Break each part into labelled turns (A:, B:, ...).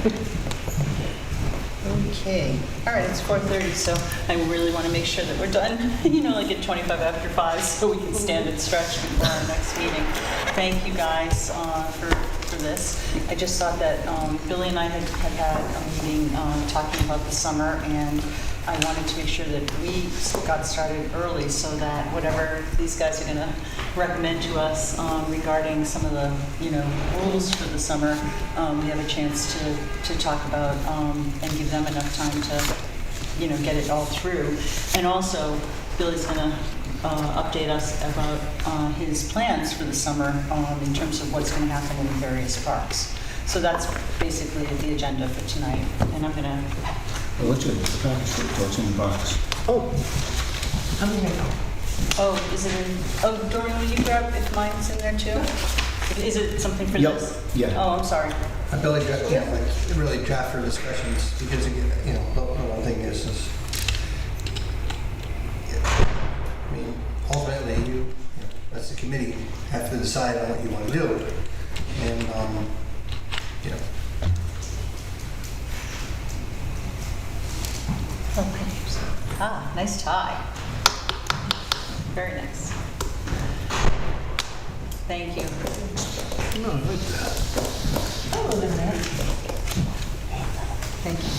A: Okay, all right, it's 4:30, so I really want to make sure that we're done, like at 25 after 5, so we can stand and stretch before our next meeting. Thank you guys for this. I just thought that Billy and I had a meeting talking about the summer, and I wanted to make sure that we got started early so that whatever these guys are going to recommend to us regarding some of the, rules for the summer, we have a chance to talk about and give them enough time to, get it all through. And also, Billy's going to update us about his plans for the summer in terms of what's going to happen in the various parks. So that's basically the agenda for tonight. And I'm going to...
B: I'll let you get the package that's in the box.
C: Oh, I'm gonna go.
A: Oh, is it in... Oh, Dorian, will you grab if mine's in there too? Is it something for
B: Yep.
A: this?
B: Yeah.
A: Oh, I'm sorry.
D: Billy, really draft for discussions because, the one thing is I mean, ultimately you as the committee, have to decide on what you want to do. And,
A: Okay. Ah, nice tie. Very nice. Thank you.
C: No, I like that. Oh, look at that.
A: Thank you.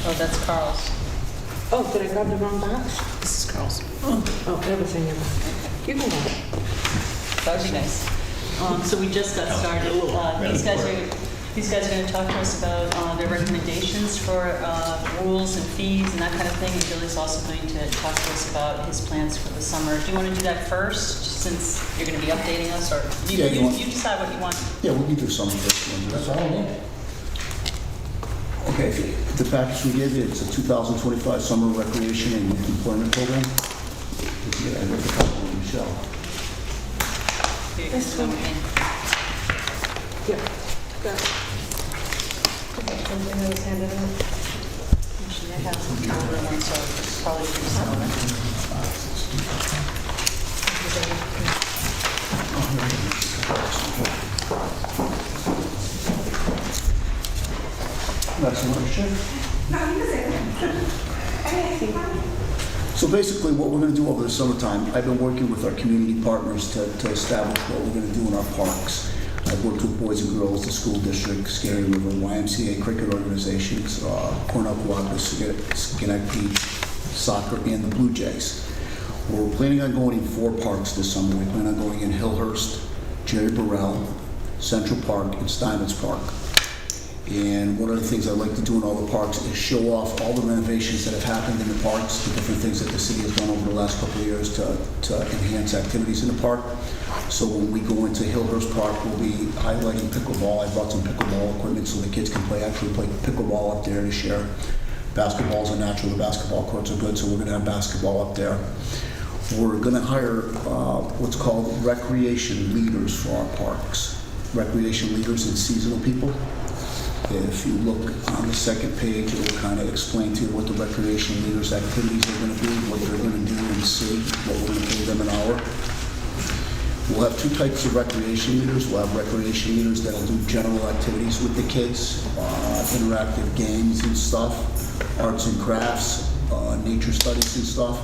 A: Oh, that's Carl's.
C: Oh, did I grab the wrong box?
A: This is Carl's.
C: Oh, everything in there. You can have it.
A: That would be nice. So we just got started. These guys are going to talk to us about their recommendations for rules and fees and that kind of thing. And Billy's also going to talk to us about his plans for the summer. Do you want to do that first, since you're going to be updating us, or you decide what you want?
B: Yeah, we can do summer first.
D: that's all I need.
B: Okay, the package we gave you, it's a 2025 Summer Recreation and Youth Employment Program. Yeah, I read the copy with Michelle.
A: This one.
C: Yeah, got it. Something that was handed out.
A: Actually, I have some older ones, so it's probably pretty similar.
B: That's an undershare. So basically, what we're going to do over the summertime, I've been working with our community partners to establish what we're going to do in our parks. I've worked with Boys and Girls, the school district, Scary River, YMCA, cricket organizations, Cornell Cooperative, Schenectady, soccer, and the Blue Jays. We're planning on going in 4 parks this summer. We plan on going in Hillhurst, Jerry Burrell, Central Park, and Steinmetz Park. And one of the things I like to do in all the parks is show off all the renovations that have happened in the parks, the different things that the city has done over the last couple of years to enhance activities in the park. So when we go into Hillhurst Park, we'll be highlighting pickleball. I brought some pickleball equipment so the kids can play pickleball up there this year. Basketballs are natural, the basketball courts are good, so we're going to have basketball up there. We're going to hire what's called recreation leaders for our parks. Recreation leaders and seasonal people. If you look on the second page, it will kind of explain to you what the recreation leaders' activities are going to be, what they're going to do and see, what we're going to pay them an hour. We'll have 2 types of recreation leaders. We'll have recreation leaders that will do general activities with the kids, interactive games and stuff, arts and crafts, nature studies and stuff.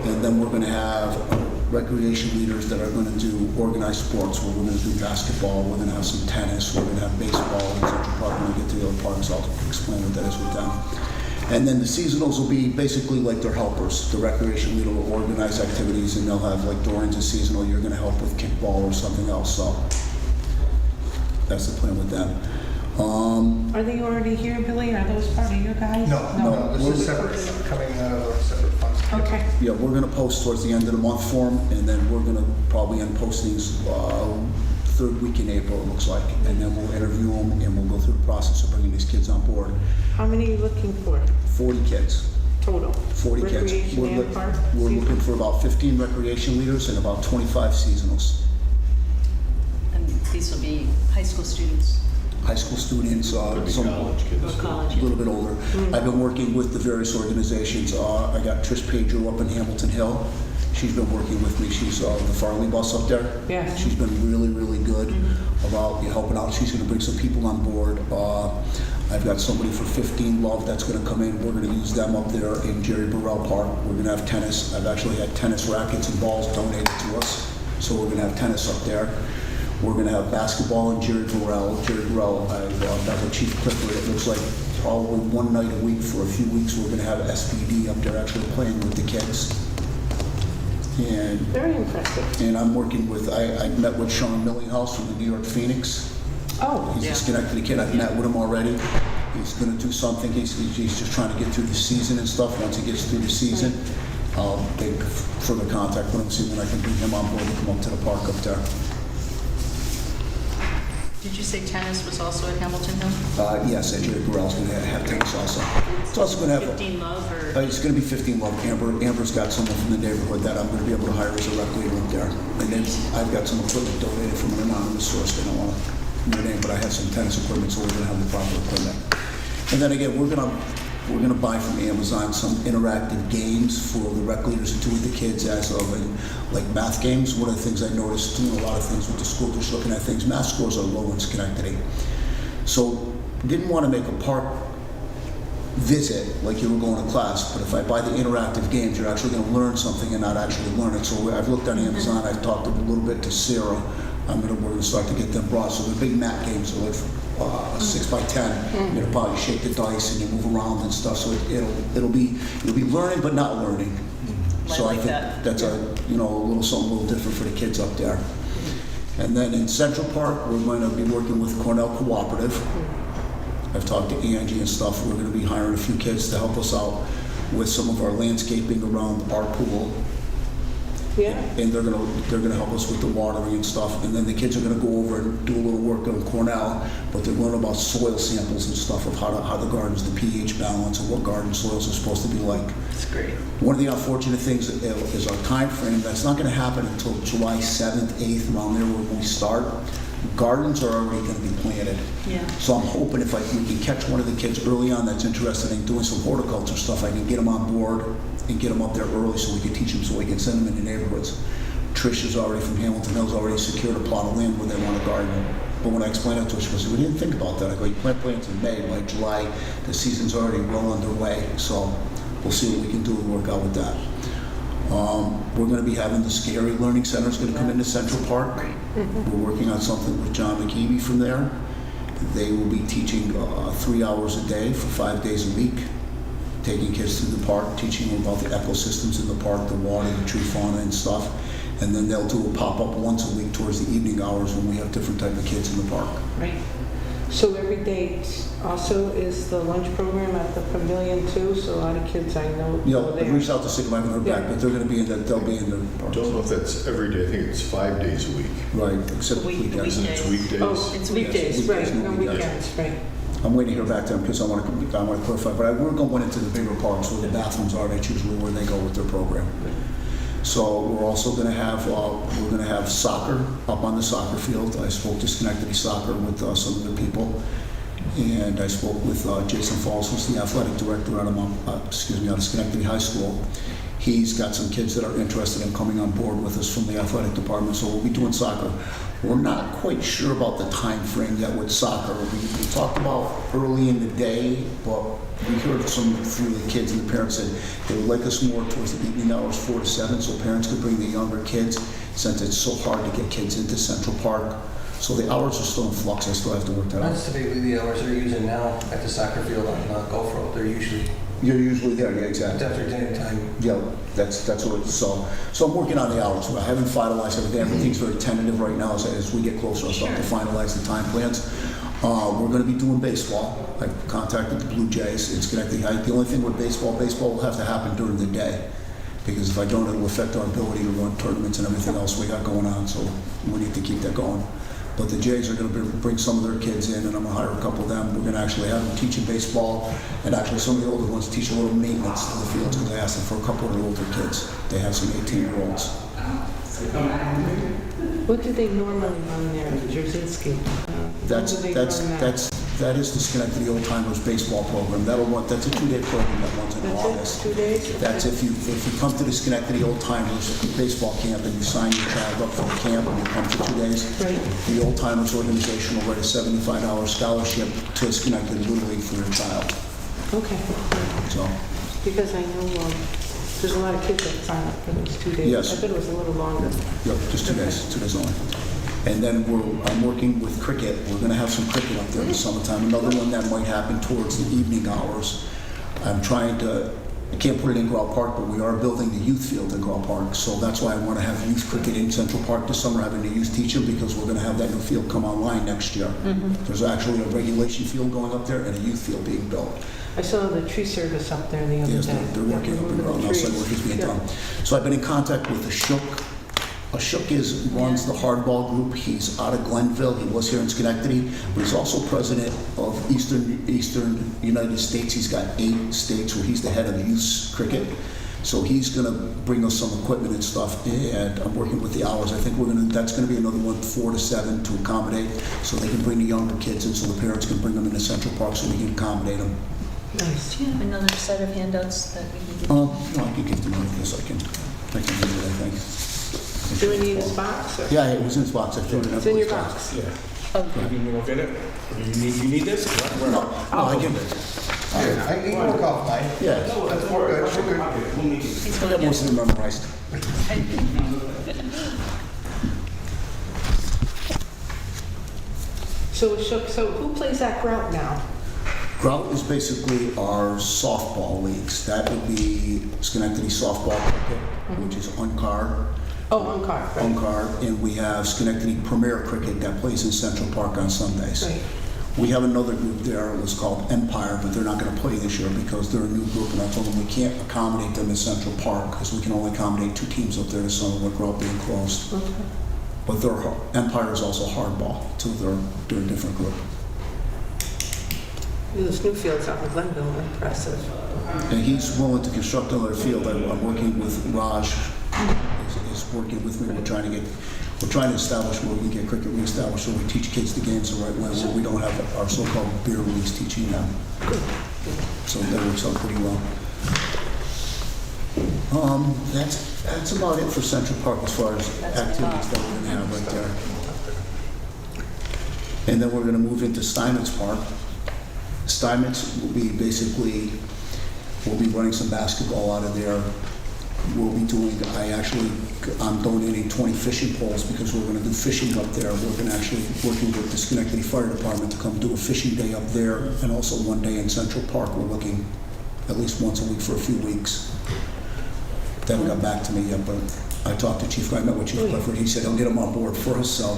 B: And then we're going to have recreation leaders that are going to do organized sports, where we're going to do basketball, we're going to have some tennis, we're going to have baseball in Central Park. When we get to the other parks, I'll explain what that is with them. And then the seasonals will be basically like their helpers. The recreation leader will organize activities, and they'll have, like, Dorian's a seasonal, you're going to help with kickball or something else. So that's the plan with them.
C: Are they already here, Billy? Are those part of your guys?
D: No, this is separate, coming out of our separate funds.
C: Okay.
B: Yeah, we're going to post towards the end of the month for them, and then we're going to probably end postings 3rd week in April, it looks like. And then we'll interview them, and we'll go through the process of bringing these kids on board.
C: How many are you looking for
B: 40 kids.
C: total?
B: 40 kids.
C: Recreation and park?
B: We're looking for about 15 recreation leaders and about 25 seasonals.
A: And these will be high school students.
B: High school students, some
A: Or college.
B: a little bit older. I've been working with the various organizations. I got Trish Pedro up in Hamilton Hill. She's been working with me. She's the Farley bus up there.
C: Yeah.
B: She's been really, really good. about helping out. She's gonna bring some people on board. I've got somebody for 15 Love that's gonna come in. We're gonna use them up there in Jerry Burrell Park. We're gonna have tennis. I've actually had tennis rackets and balls donated to us, so we're gonna have tennis up there. We're gonna have basketball in Jerry Burrell. Jerry Burrell, I've got the Chief Clifford. It looks like probably one night a week for a few weeks, we're gonna have SPD up there actually playing with the kids. And
C: Very impressive.
B: And I'm working with, I met with Sean Millinghouse from the New York Phoenix.
C: Oh,
B: He's a Schenectady kid. I've met with him already. He's going to do something. He's just trying to get through the season and stuff. Once he gets through the season, I'll make further contact with him, see when I can bring him on board and come up to the park up there.
A: Did you say tennis was also at Hamilton Hill?
B: Yes, Jerry Burrell's going to have tennis also. It's also going to have
A: 15 Love or?
B: It's going to be 15 Love. Amber's got someone from the neighborhood that I'm going to be able to hire as a rec leader up there. And then I've got some equipment donated from an anonymous source. They don't want to know their name, but I have some tennis equipment, so we're going to have the proper equipment. And then again, we're going to buy from Amazon some interactive games for the rec leaders to do with the kids as of, like math games. One of the things I noticed doing a lot of things with the school, just looking at things, math scores are low in Schenectady. So didn't want to make a park visit like you were going to class, but if I buy the interactive games, you're actually going to learn something and not actually learn it. So I've looked on Amazon, I've talked a little bit to Sarah. We're going to start to get them brought. So the big mat games are like 6 by 10. You're probably shake the dice and you move around and stuff. So it'll be learning but not learning. So I think that's a little something a little different for the kids up there. And then in Central Park, we're going to be working with Cornell Cooperative. I've talked to Angie and stuff. We're going to be hiring a few kids to help us out with some of our landscaping around our pool.
C: yeah.
B: And they're gonna help us with the watering and stuff. And then the kids are gonna go over and do a little work on Cornell, but they're learning about soil samples and stuff of how the gardens, the pH balance, and what garden soils are supposed to be like.
A: That's great.
B: One of the unfortunate things is our time frame. That's not gonna happen until July 7th, 8th, around there when we start. Gardens are already gonna be planted.
A: Yeah.
B: So I'm hoping if we can catch one of the kids early on that's interested in doing some horticulture stuff, I can get them on board and get them up there early so we can teach them, so we can send them in the neighborhoods. Trish is already from Hamilton Hills, already secured a plot of land where they want to garden. But when I explained it to her, she goes, we didn't think about that. I go, you plant plants in May, by July, the season's already well underway. So we'll see what we can do and work out with that. We're going to be having the Scary Learning Center is going to come into Central Park. We're working on something with John McKeeby from there. They will be teaching 3 hours a day for 5 days a week, taking kids through the park, teaching them about the ecosystems in the park, the water, the tree fauna and stuff. And then they'll do a pop-up once a week towards the evening hours when we have different type of kids in the park.
C: Right. So every day also is the lunch program at the pavilion too, so a lot of kids I know go
B: I
C: there.
B: reached out to Sigma, I haven't heard back, but they're going to be in they'll be in the park.
E: Don't know if that's every day. I think it's 5 days a week.
B: Right, except
A: The
B: weekends.
E: Isn't it weekdays?
C: Oh, it's weekdays,
B: Yes,
C: right,
B: weekdays,
C: no
B: no
C: weekends, right.
B: I'm waiting to hear back to them because I want to clarify, but we're going into the bigger parks where the bathrooms are. That's usually where they go with their program. So we're also going to have soccer up on the soccer field. I spoke to Schenectady Soccer with some of the people, and I spoke with Jason Falls, who's the athletic director out of Schenectady High School. He's got some kids that are interested in coming on board with us from the athletic department, so we'll be doing soccer. We're not quite sure about the time frame yet with soccer. We talked about early in the day, but we heard through the kids and the parents said they would like us more towards the evening hours, 4 to 7, so parents could bring the younger kids, since it's so hard to get kids into Central Park. So the hours are still in flux. I still have to work that out.
D: That's typically the hours they're using now at the soccer field on Gulf Road. You're usually
B: there, yeah, exactly.
D: after dinner time.
B: Yeah, that's what it's, so I'm working on the hours. I haven't finalized everything. Everything's very tentative right now as we get closer. I'll start to finalize the time plans. We're going to be doing baseball. I've contacted the Blue Jays. It's Schenectady High. The only thing with baseball will have to happen during the day, because if I don't, it'll affect our ability to run tournaments and everything else we got going on, so we need to keep that going. But the Jays are going to bring some of their kids in, and I'm going to hire a couple of them. We're going to actually have them teaching baseball, and actually some of the older ones teach a little maintenance to the fields, because I asked them for a couple of the older kids. They have some 18-year-olds.
C: What do they normally run there at Jarzynski? When do they run that?
B: That is the Schenectady Old Timers baseball program. That's a 2-day program that runs in
C: That's
B: August.
C: it, 2 days?
B: That's if you come to the Schenectady Old Timers baseball camp and you sign your child up for the camp and you come for 2 days,
C: Right.
B: the Old Timers organization will write a $75 scholarship to Schenectady Little League for your child.
C: Okay.
B: So,
C: Because I know there's a lot of kids that sign up for those 2 days.
B: Yes.
C: I thought it was a little longer.
B: yep, just 2 days, 2 days only. And then I'm working with cricket. We're going to have some cricket up there in the summertime. Another one that might happen towards the evening hours. I can't put it in Grout Park, but we are building the youth field in Grout Park. So that's why I want to have youth cricket in Central Park this summer, having the youth teach them, because we're going to have that new field come online next year. There's actually a regulation field going up there and a youth field being built.
C: I saw the tree service up there the other
B: Yes,
C: day.
B: they're working up in
C: Removing
B: Grout
C: the
B: now, site
C: trees.
B: work is being
C: Yeah.
B: done. So I've been in contact with Ashok. Ashok runs the hardball group. He's out of Glenville. He was here in Schenectady, but he's also president of Eastern United States. He's got 8 states where he's the head of youth cricket. So he's going to bring us some equipment and stuff, and I'm working with the hours. I think that's going to be another one, 4 to 7, to accommodate, so they can bring the younger kids in, so the parents can bring them into Central Park so we can accommodate them.
C: Nice.
A: Do you have another set of handouts that we can give?
B: No, I can give them one of this. I can read it, I think.
C: Do we need a box? Or?
B: Yeah, it was in his box. I threw it in
C: It's in your
B: everybody's
C: box.
F: Yeah. You gonna fit it? Or you need this?
B: No, I can.
D: Yeah, I can work off mine.
B: Yeah,
D: That's all good, we're good.
B: I got most of them memorized.
C: So who plays that grout now?
B: Grout is basically our softball leagues. That would be Schenectady softball cricket, which is UNCAR,
C: Oh, on card, right?
B: and we have Schenectady Premier Cricket that plays in Central Park on Sundays.
C: Right.
B: We have another group there, it was called Empire, but they're not going to play this year because they're a new group, and I told them we can't accommodate them in Central Park because we can only accommodate 2 teams up there this summer with Grout being closed.
C: Okay.
B: But Empire is also hardball, so they're a different group.
C: Those new fields out in Glenville are impressive.
B: And he's willing to construct another field. I'm working with Raj, is working with me. We're trying to establish where we can get cricket reestablished so we teach kids the games the right way, where we don't have our so-called beer leagues teaching them. So that works out pretty well. That's about it for Central Park as far as activities that we're gonna have right there. And then we're gonna move into Steinmetz Park. Steinmetz will be we'll be running some basketball out of there. I'm donating 20 fishing poles because we're gonna do fishing up there. We're gonna actually working with the Schenectady Fire Department to come do a fishing day up there, and also one day in Central Park. We're looking at least once a week for a few weeks. They haven't got back to me yet, but I talked to Chief, I met with Chief Clifford. He said he'll get them on board for us, so.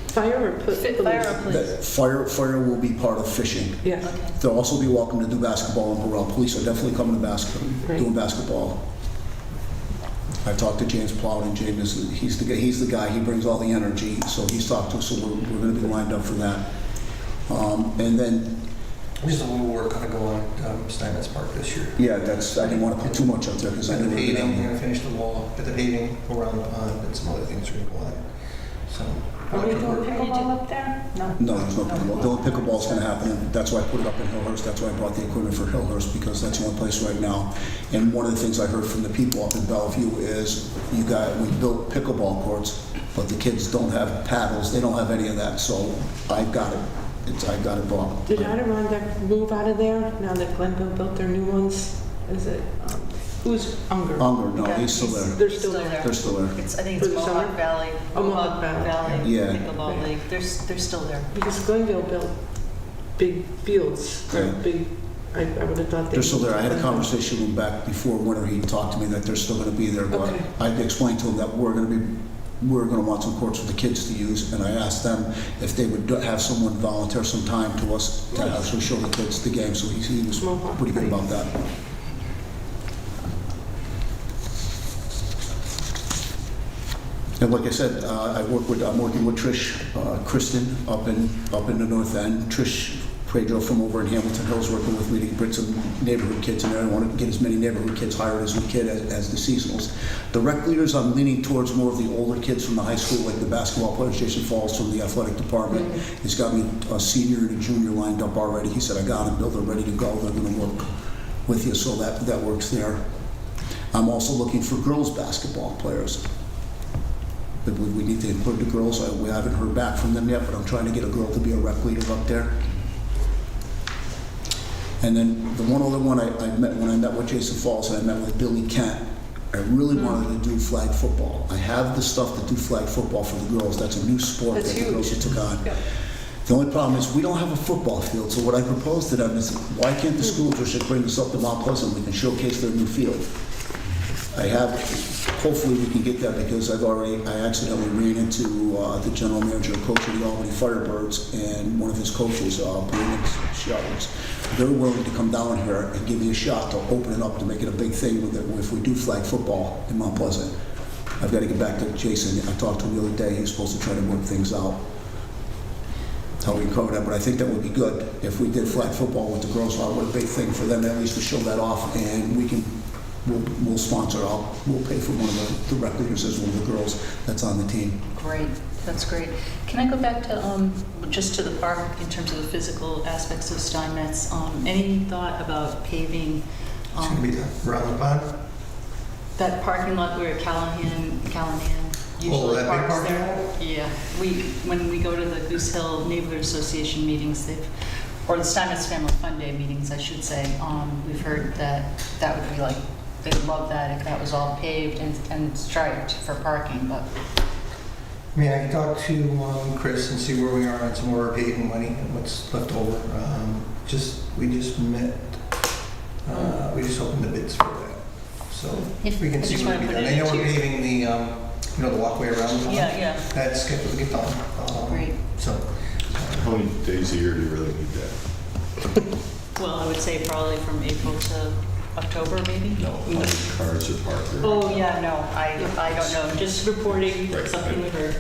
C: Fire or police?
A: Fire or
B: That
A: police?
B: fire will be part of fishing.
C: Yeah.
A: Okay.
B: They'll also be welcome to do basketball in Burrell. Police are definitely coming to
C: Right.
B: doing basketball. I talked to James Plowden. James he's the guy. He brings all the energy. So he's talked to us. So we're going to be lined up for that. And then,
D: There's a little work gonna go on Steinmetz Park this year.
B: yeah, I didn't want to put too much up there because I
D: And
B: know
D: the
B: we're
D: paving, we're
B: gonna-
D: gonna finish the wall, get the paving around the pond, and some other things we're gonna go on. So.
C: Are we doing
D: electric work.
C: pickleball up there? No.
B: No, there's no pickleball. The only pickleball's going to happen, and that's why I put it up in Hillhurst. That's why I brought the equipment for Hillhurst, because that's the only place right now. And one of the things I heard from the people up in Bellevue is we built pickleball courts, but the kids don't have paddles. They don't have any of that. So I got it. I got it bought.
C: Did Adirondack move out of there now that Glenville built their new ones? Is it, who's Unger?
B: Unger, no,
A: Yeah,
B: he's still there.
C: They're still there.
B: They're still there.
A: I think
C: For
A: it's
C: the summer?
A: Mohawk Valley.
C: Oh, Mohawk Valley.
B: Yeah.
A: Pickleball League. They're still there.
C: Because Glenville built big fields,
B: Yeah.
C: I would have thought they.
B: They're still there. I had a conversation with him back before winter. He talked to me that they're still going to be there, but
C: Okay.
B: I explained to him that we're going to want some courts for the kids to use, and I asked them if they would have someone volunteer some time to us to actually show the kids the game, so he was pretty good about that. And like I said, I'm working with Trish Kristen up in the north end. Trish Pedro from over in Hamilton Hills working with me to bring some neighborhood kids in there. I want to get as many neighborhood kids hired as we can as the seasonals. The rec leaders, I'm leaning towards more of the older kids from the high school, like the basketball players. Jason Falls from the athletic department. He's got me a senior and a junior lined up already. He said, I got them, Bill, they're ready to go. They're going to work with you, so that works there. I'm also looking for girls basketball players. But we need to include the girls. We haven't heard back from them yet, but I'm trying to get a girl to be a rec leader up there. And then the one other one I met when I met with Jason Falls, and I met with Billy Kent. I really wanted to do flag football. I have the stuff to do flag football for the girls. That's a new sport
C: That's
B: that the girls
C: huge.
B: took on.
C: Yeah.
B: The only problem is we don't have a football field. So what I proposed to them is, why can't the school district bring this up to Mount Pleasant? We can showcase their new field. I have, hopefully we can get that, because I accidentally ran into the general manager and coach of the Albany Firebirds and one of his coaches, Brandon Shells. They're willing to come down here and give me a shot to open it up to make it a big thing with it if we do flag football in Mount Pleasant. I've got to get back to Jason. I talked to him the other day. He was supposed to try to work things out, how we can cover that, but I think that would be good if we did flag football with the girls. What a big thing for them, at least to show that off, and we'll sponsor. We'll pay for one of the rec leaders as one of the girls that's on the team.
A: Great, that's great. Can I go back to just to the park in terms of the physical aspects of Steinmetz? Any thought about paving
D: It's going to be done around the pond.
A: that parking lot where Callahan usually
D: that big
A: parks
D: parking
A: there?
D: lot?
A: Yeah, when we go to the Goose Hill Neighborhood Association meetings, or the Steinmetz Family Fun Day meetings, I should say, we've heard that would be like, they'd love that if that was all paved and striped for parking, but
D: I mean, I can talk to Chris and see where we are on some more paving money and what's left over. We just met, we just opened the bids for that. So
A: If-
D: we can
A: I
D: see
A: just
D: what
A: wanna
D: we
A: put
D: done.
A: it
D: I know we're
A: into-
D: paving the walkway around the pond.
A: yeah.
D: That's scheduled to get done.
A: Great.
D: So,
E: How many days a year do you really need that?
A: Well, I would say probably from April to October, maybe?
E: No, how many cars are parked there?
A: Oh, yeah, no, I don't know, just reporting
E: Right.
A: something we heard.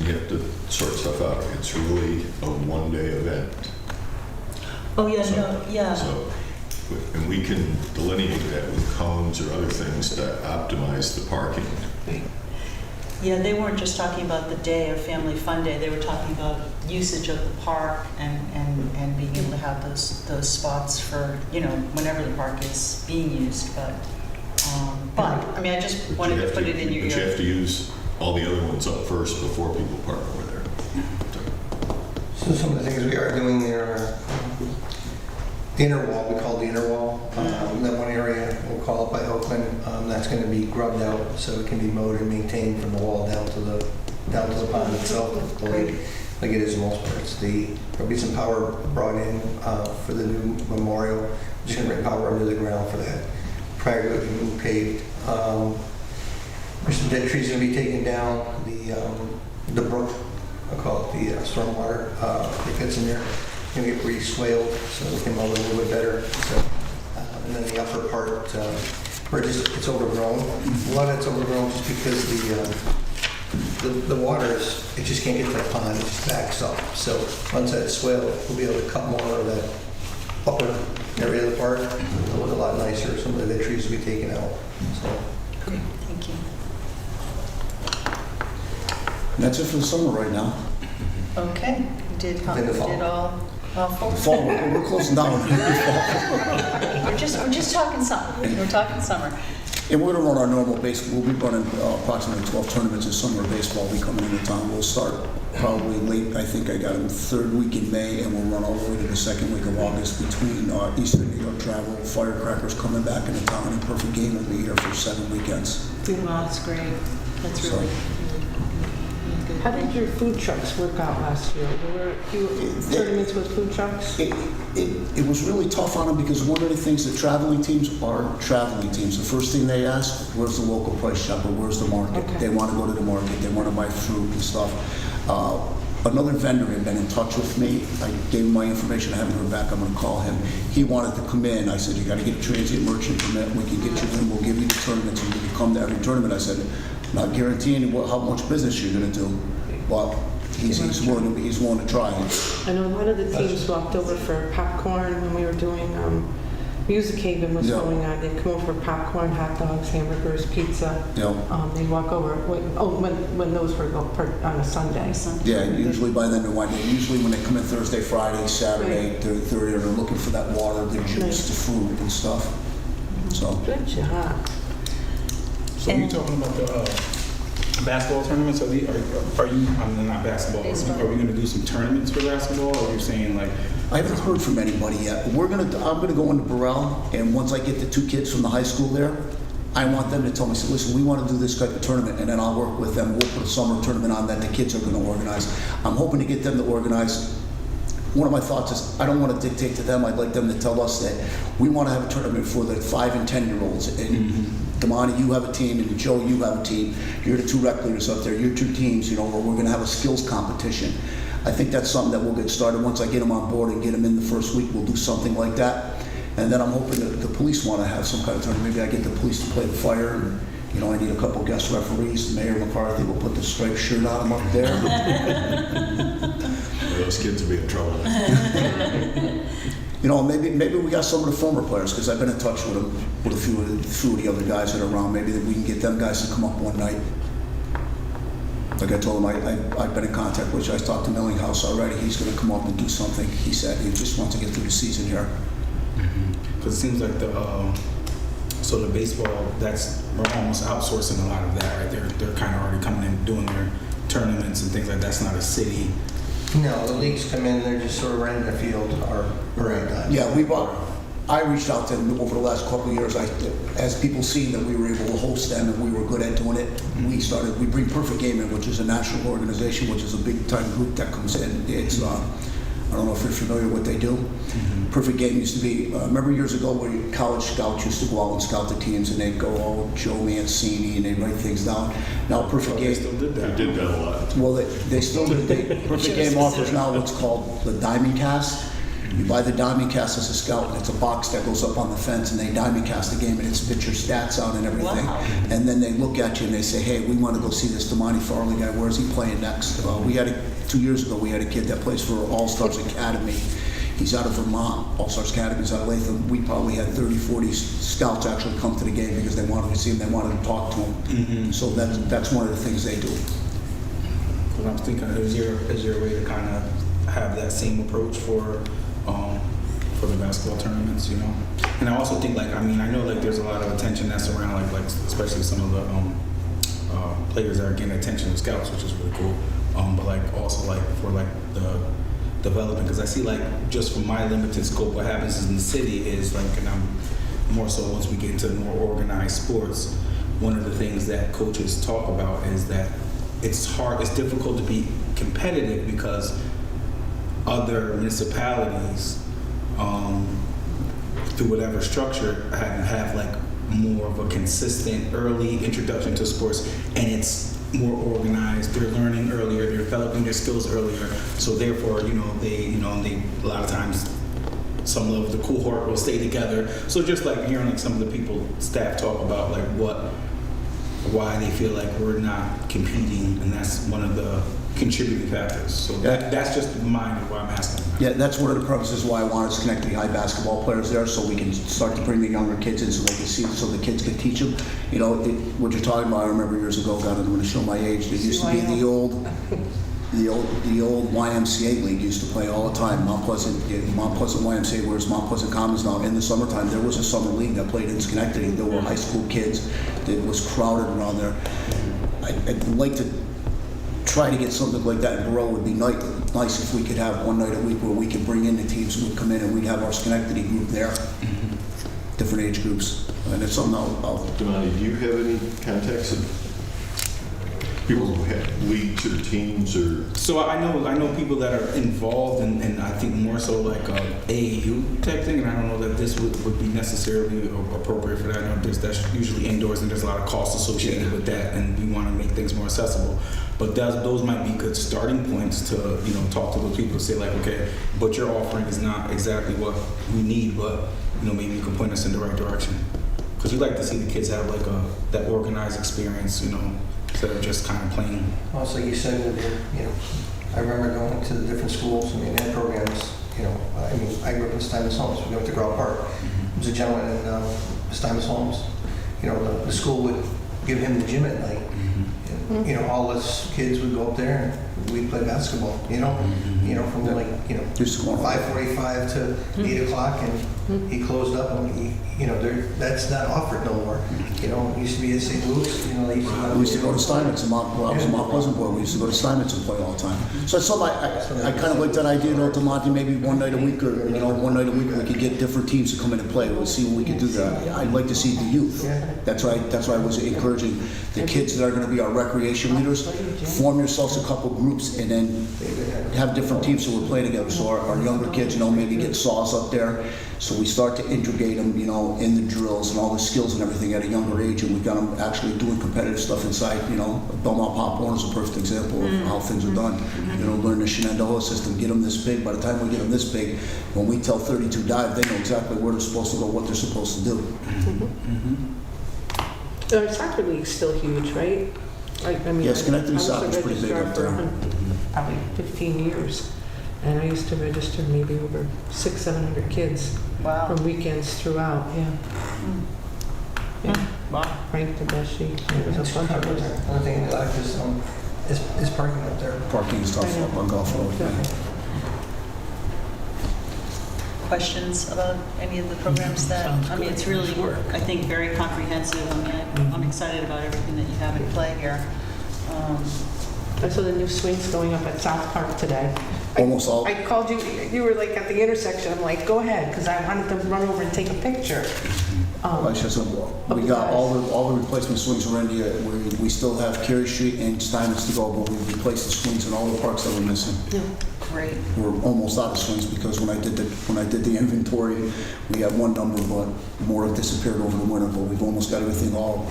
E: You have to sort stuff out. It's really a one-day event.
A: Oh, yeah,
E: So-
A: no, yeah.
E: So, and we can delineate that with cones or other things to optimize the parking.
A: Yeah, they weren't just talking about the day of Family Fun Day, they were talking about usage of the park and being able to have those spots for, whenever the park is being used, but, I mean, I just
E: But
A: wanted
E: you
A: to
E: have
A: put it in your
E: But you
A: ear.
E: have to use all the other ones up first before people park over there.
D: so some of the things we are doing there are the inner wall, we call the inner wall. That one area, we'll call it by Oakland, that's going to be grubbed out so it can be mowed and maintained from the wall down to the pond itself, like it is in most parts. There'll be some power brought in for the new memorial. Just going to bring power under the ground for that prior to it being paved. There's some dead trees going to be taken down. The brook, I'll call it the stormwater, that gets in there, going to get re-swaled so we can mow it a little bit better. So, and then the upper part, where it's overgrown. A lot of it's overgrown just because the water it just can't get to the pond. It just backs up. So once that's swaled, we'll be able to cut more of that upper area of the park. It'll look a lot nicer. Some of the trees will be taken out. So.
A: Okay, thank you.
B: And that's it for the summer right now.
A: Okay, we did
D: Then the fall.
A: all fall.
B: Fall, we're closing down.
A: We're just talking summer, we're talking summer.
B: And we're going to run our normal baseball. We'll be running approximately 12 tournaments in summer baseball. Will be coming into town. We'll start probably late. I think I got them third week in May, and we'll run all the way to the second week of August between Eastern New York travel, firecrackers coming back into town, and Perfect Game will be here for 7 weekends.
A: Wow, that's great. That's
B: So-
A: really good.
C: How did your food trucks work out last year? There were a few tournaments with food trucks?
B: It was really tough on them because one of the things that traveling teams are traveling teams. The first thing they ask, where's the local price shop or where's the market?
C: Okay.
B: They want to go to the market. They want to buy fruit and stuff. Another vendor had been in touch with me. I gave him my information. I haven't heard back. I'm going to call him. He wanted to come in. I said, you got to get a transient merchant permit. We can get you in. We'll give you the tournaments and you can come to every tournament. I said, not guaranteeing how much business you're going to do. But he's willing to try it.
C: I know a lot of the teams walked over for popcorn when we were doing, Music Haven was
B: Yeah.
C: going on. They'd come over for popcorn, hot dogs, hamburgers, pizza.
B: You know,
C: They'd walk over, when those were on a Sunday.
B: yeah, usually by then they're winding. Usually when they come in Thursday, Friday, Saturday, they're looking for that water, the juice, the fruit and stuff. So,
C: Good job.
F: So you talking about the basketball tournaments? Are you, I mean, not basketball,
A: Baseball.
F: are we gonna do some tournaments for basketball, or you're saying like,
B: I haven't heard from anybody yet. I'm gonna go into Burrell, and once I get the 2 kids from the high school there, I want them to tell me, say, listen, we want to do this type of tournament, and then I'll work with them. We'll put a summer tournament on that the kids are going to organize. I'm hoping to get them to organize. One of my thoughts is I don't want to dictate to them. I'd like them to tell us that we want to have a tournament for the 5 and 10-year-olds. And Damani, you have a team, and Joe, you have a team. You're the 2 rec leaders up there. You're 2 teams, where we're going to have a skills competition. I think that's something that we'll get started. Once I get them on board and get them in the first week, we'll do something like that. And then I'm hoping that the police want to have some kind of tournament. Maybe I get the police to play the fire, and I need a couple guest referees. Mayor McCarthy will put the striped shirt on them up there.
E: Those kids will be in trouble.
B: Maybe we got some of the former players, because I've been in touch with them, with a few of the other guys that are around. Maybe that we can get them guys to come up one night. Like I told him, I've been in contact with you. I talked to Millinghouse already. He's going to come up and do something. He said he just wants to get through the season here.
F: because it seems like so the baseball, we're almost outsourcing a lot of that, right? They're kind of already coming in and doing their tournaments and things like that. That's not a city.
D: No, the leagues come in, they're just sort of renting a field or done.
B: Yeah, I reached out to them over the last couple of years. As people seen that we were able to host them and we were good at doing it, we bring Perfect Game in, which is a national organization, which is a big time group that comes in. It's I don't know if you're familiar with what they do. Perfect Game used to be, remember years ago where college scouts used to go out and scout the teams, and they'd go, Joe Mancini, and they'd write things down. Now Perfect
F: They
B: Game,
F: still did that.
E: They did that a lot.
B: well, they still do. Perfect Game offers now what's called the Diamond Cast. You buy the Diamond Cast as a scout, and it's a box that goes up on the fence, and they Diamond Cast the game, and it spits your stats out and everything.
A: Wow.
B: And then they look at you and they say, hey, we want to go see this Damani Farley guy. Where's he playing next? 2 years ago, we had a kid that plays for All-Stars Academy. He's out of Vermont. All-Stars Academy's out of Latham. We probably had 30, 40 scouts actually come to the game because they wanted to see him. They wanted to talk to him. So that's one of the things they do.
F: Because I'm thinking, is there a way to kind of have that same approach for the basketball tournaments, And I also think, I know there's a lot of attention that's around, like especially some of the players that are getting attention to scouts, which is really cool. But also for the development, because I see just from my limited scope, what happens in the city is and I'm more so once we get into more organized sports, one of the things that coaches talk about is that it's difficult to be competitive because other municipalities, through whatever structure, have more of a consistent early introduction to sports, and it's more organized. They're learning earlier, they're developing their skills earlier. So therefore, they a lot of times some of the cohort will stay together. So just hearing some of the staff talk about why they feel like we're not competing, and that's one of the contributing factors. So that's just mine why I'm asking.
B: Yeah, that's one of the purposes why I wanted Schenectady High basketball players there, so we can start to bring the younger kids in so they can see, so the kids can teach them. What you're talking about, I remember years ago, God, I'm going to show my age, there used to be the old YMCA league used to play all the time. Mount Pleasant YMCA, whereas Mount Pleasant Commons now, in the summertime, there was a summer league that played in Schenectady. There were high school kids. It was crowded around there. I'd like to try to get something like that in Burrell. Would be nice if we could have one night a week where we could bring in the teams who would come in and we'd have our Schenectady group there, different age groups. And it's something I'll
E: Damani, do you have any contacts of people who have leagues or teams or?
F: So I know people that are involved and I think more so AAU type thing, and I don't know that this would be necessarily appropriate for that. I know that's usually indoors and there's a lot of costs associated with that, and we want to make things more accessible. But those might be good starting points to talk to those people and say okay, but your offering is not exactly what we need, but maybe you can point us in the right direction. Because we like to see the kids have that organized experience, instead of just kind of playing.
D: Also, you said with I remember going to the different schools, I mean, and programs, you know, I mean, I grew up in Stuyvesant Homes, we went to Grove Park. There was a gentleman in Stuyvesant Homes, you know, the school would give him the gym at night. And, you know, all us kids would go up there and we'd play basketball, you know, from like, you know,
B: Just going
D: 5:45 to 8 o'clock, and he closed up, and you know, that's not offered no more. You know, it used to be at St. Luke's, you know, they
B: We used to go to Steinmetz, and when I was in Mount Pleasant boy, we used to go to Steinmetz and play all the time. So I saw I kind of like that idea, though, to Monty, maybe one night a week, or, you know, one night a week we could get different teams to come in and play. We'll see what we could do there. I'd like to see the youth. That's why I was encouraging the kids that are going to be our recreation leaders, form yourselves a couple groups, and then have different teams so we're playing together. So our younger kids, you know, maybe get saws up there. So we start to integrate them, you know, in the drills and all the skills and everything at a younger age, and we got them actually doing competitive stuff inside. You know, Belmont Popcorn is a perfect example of how things are done. You know, learn the Shenandoah system, get them this big. By the time we get them this big, when we tell 32 dive, they know exactly where they're supposed to go, what they're supposed to do.
C: Our soccer league's still huge, right? I mean,
B: Yeah, Schenectady
C: I was a
B: soccer's pretty big
C: registrar
B: up there.
C: for probably 15 years, and I used to register maybe over 600-700 kids
A: Wow.
C: from weekends throughout. Yeah, yeah.
A: Wow.
C: Frank Tedeschi, there was a bunch of us.
D: Only thing I like is parking up there.
B: Parking is tough up on Golf Road.
A: Questions about any of the programs that, I mean, it's really, I think, very comprehensive. I mean, I'm excited about everything that you have in play here.
C: I saw the new swings going up at South Park today.
B: Almost all.
C: I called you, you were like at the intersection. I'm like, go ahead, because I wanted to run over and take a picture.
B: Like I said, we got all the replacement swings around here. We still have Carey Street and Steinmetz to go, but we replaced the swings in all the parks that were missing.
A: Great.
B: We're almost out of swings because when I did the inventory, we had one number, but more have disappeared over the winter. But we've almost got everything all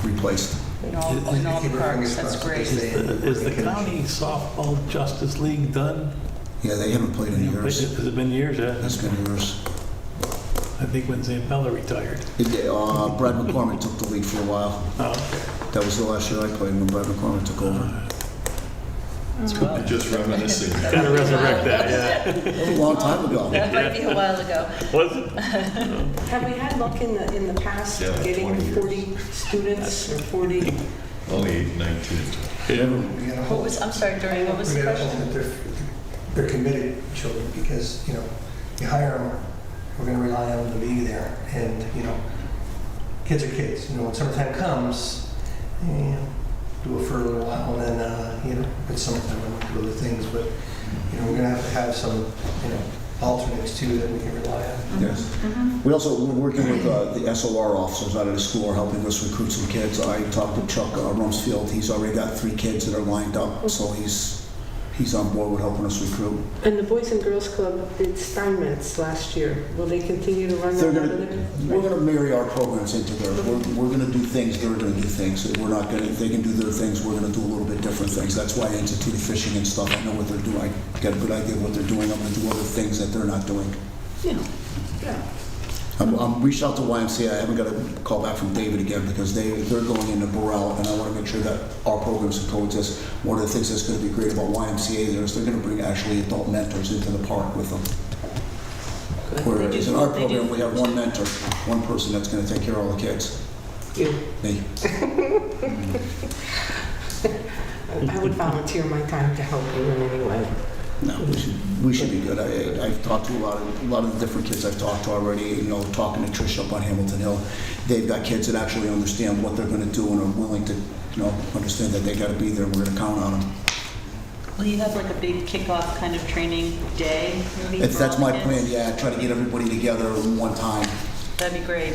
B: replaced.
A: In all the parks, that's great.
G: Is the county softball justice league done?
B: Yeah, they haven't played in years.
G: Has it been years? Yeah.
B: It's been years.
G: I think when St. Bella retired.
B: Brad McCormick took the lead for a while.
G: Oh, okay.
B: That was the last year I played when Brad McCormick took over.
E: Just reminiscing.
G: Gotta resurrect that, yeah.
B: That was a long time ago.
A: That might be a while ago.
G: Was it?
C: Have we had luck in the past
E: Yeah,
C: getting
E: 20 years.
C: 40 students or 40?
E: Only 19.
A: What was, I'm sorry, Dory, what was the question?
D: They're committed children, because, you know, you hire them, we're gonna rely on them to be there, and, you know, kids are kids. You know, when summertime comes, you know, do it for a little while, and then, you know, it's summertime, we do other things, but, you know, we're gonna have some, you know, alternates too that we can rely on.
B: Yes. We're working with the SOR officers out of the school are helping us recruit some kids. I talked to Chuck Rumsfeld. He's already got 3 kids that are lined up, so he's on board with helping us recruit.
C: And the Boys and Girls Club did Steinmetz last year. Will they continue to run that?
B: We're going to marry our programs into theirs. We're going to do things, they're going to do things. We're not going to, they can do their things, we're going to do a little bit different things. That's why I instituted fishing and stuff. I know what they're doing. I got a good idea of what they're doing. I'm going to do other things that they're not doing.
C: Yeah. Yeah.
B: I'm reached out to YMCA. I haven't got a call back from David again because they're going into Burrell, and I want to make sure that our programs can coexist. One of the things that's going to be great about YMCA is they're going to bring actually adult mentors into the park with them. Whereas in our program, we have one mentor, one person that's going to take care of all the kids.
C: You.
B: Me.
C: I would volunteer my time to help you in any way.
B: No, we should be good. I've talked to a lot of the different kids I've talked to already. You know, talking to Trish up on Hamilton Hill, they've got kids that actually understand what they're going to do and are willing to, you know, understand that they got to be there. We're going to count on them.
A: Will you have like a big kickoff kind of training day? Maybe
B: If
A: for
B: that's
A: all
B: my
A: the
B: plan,
A: kids?
B: yeah, try to get everybody together at one time.
A: That'd be great.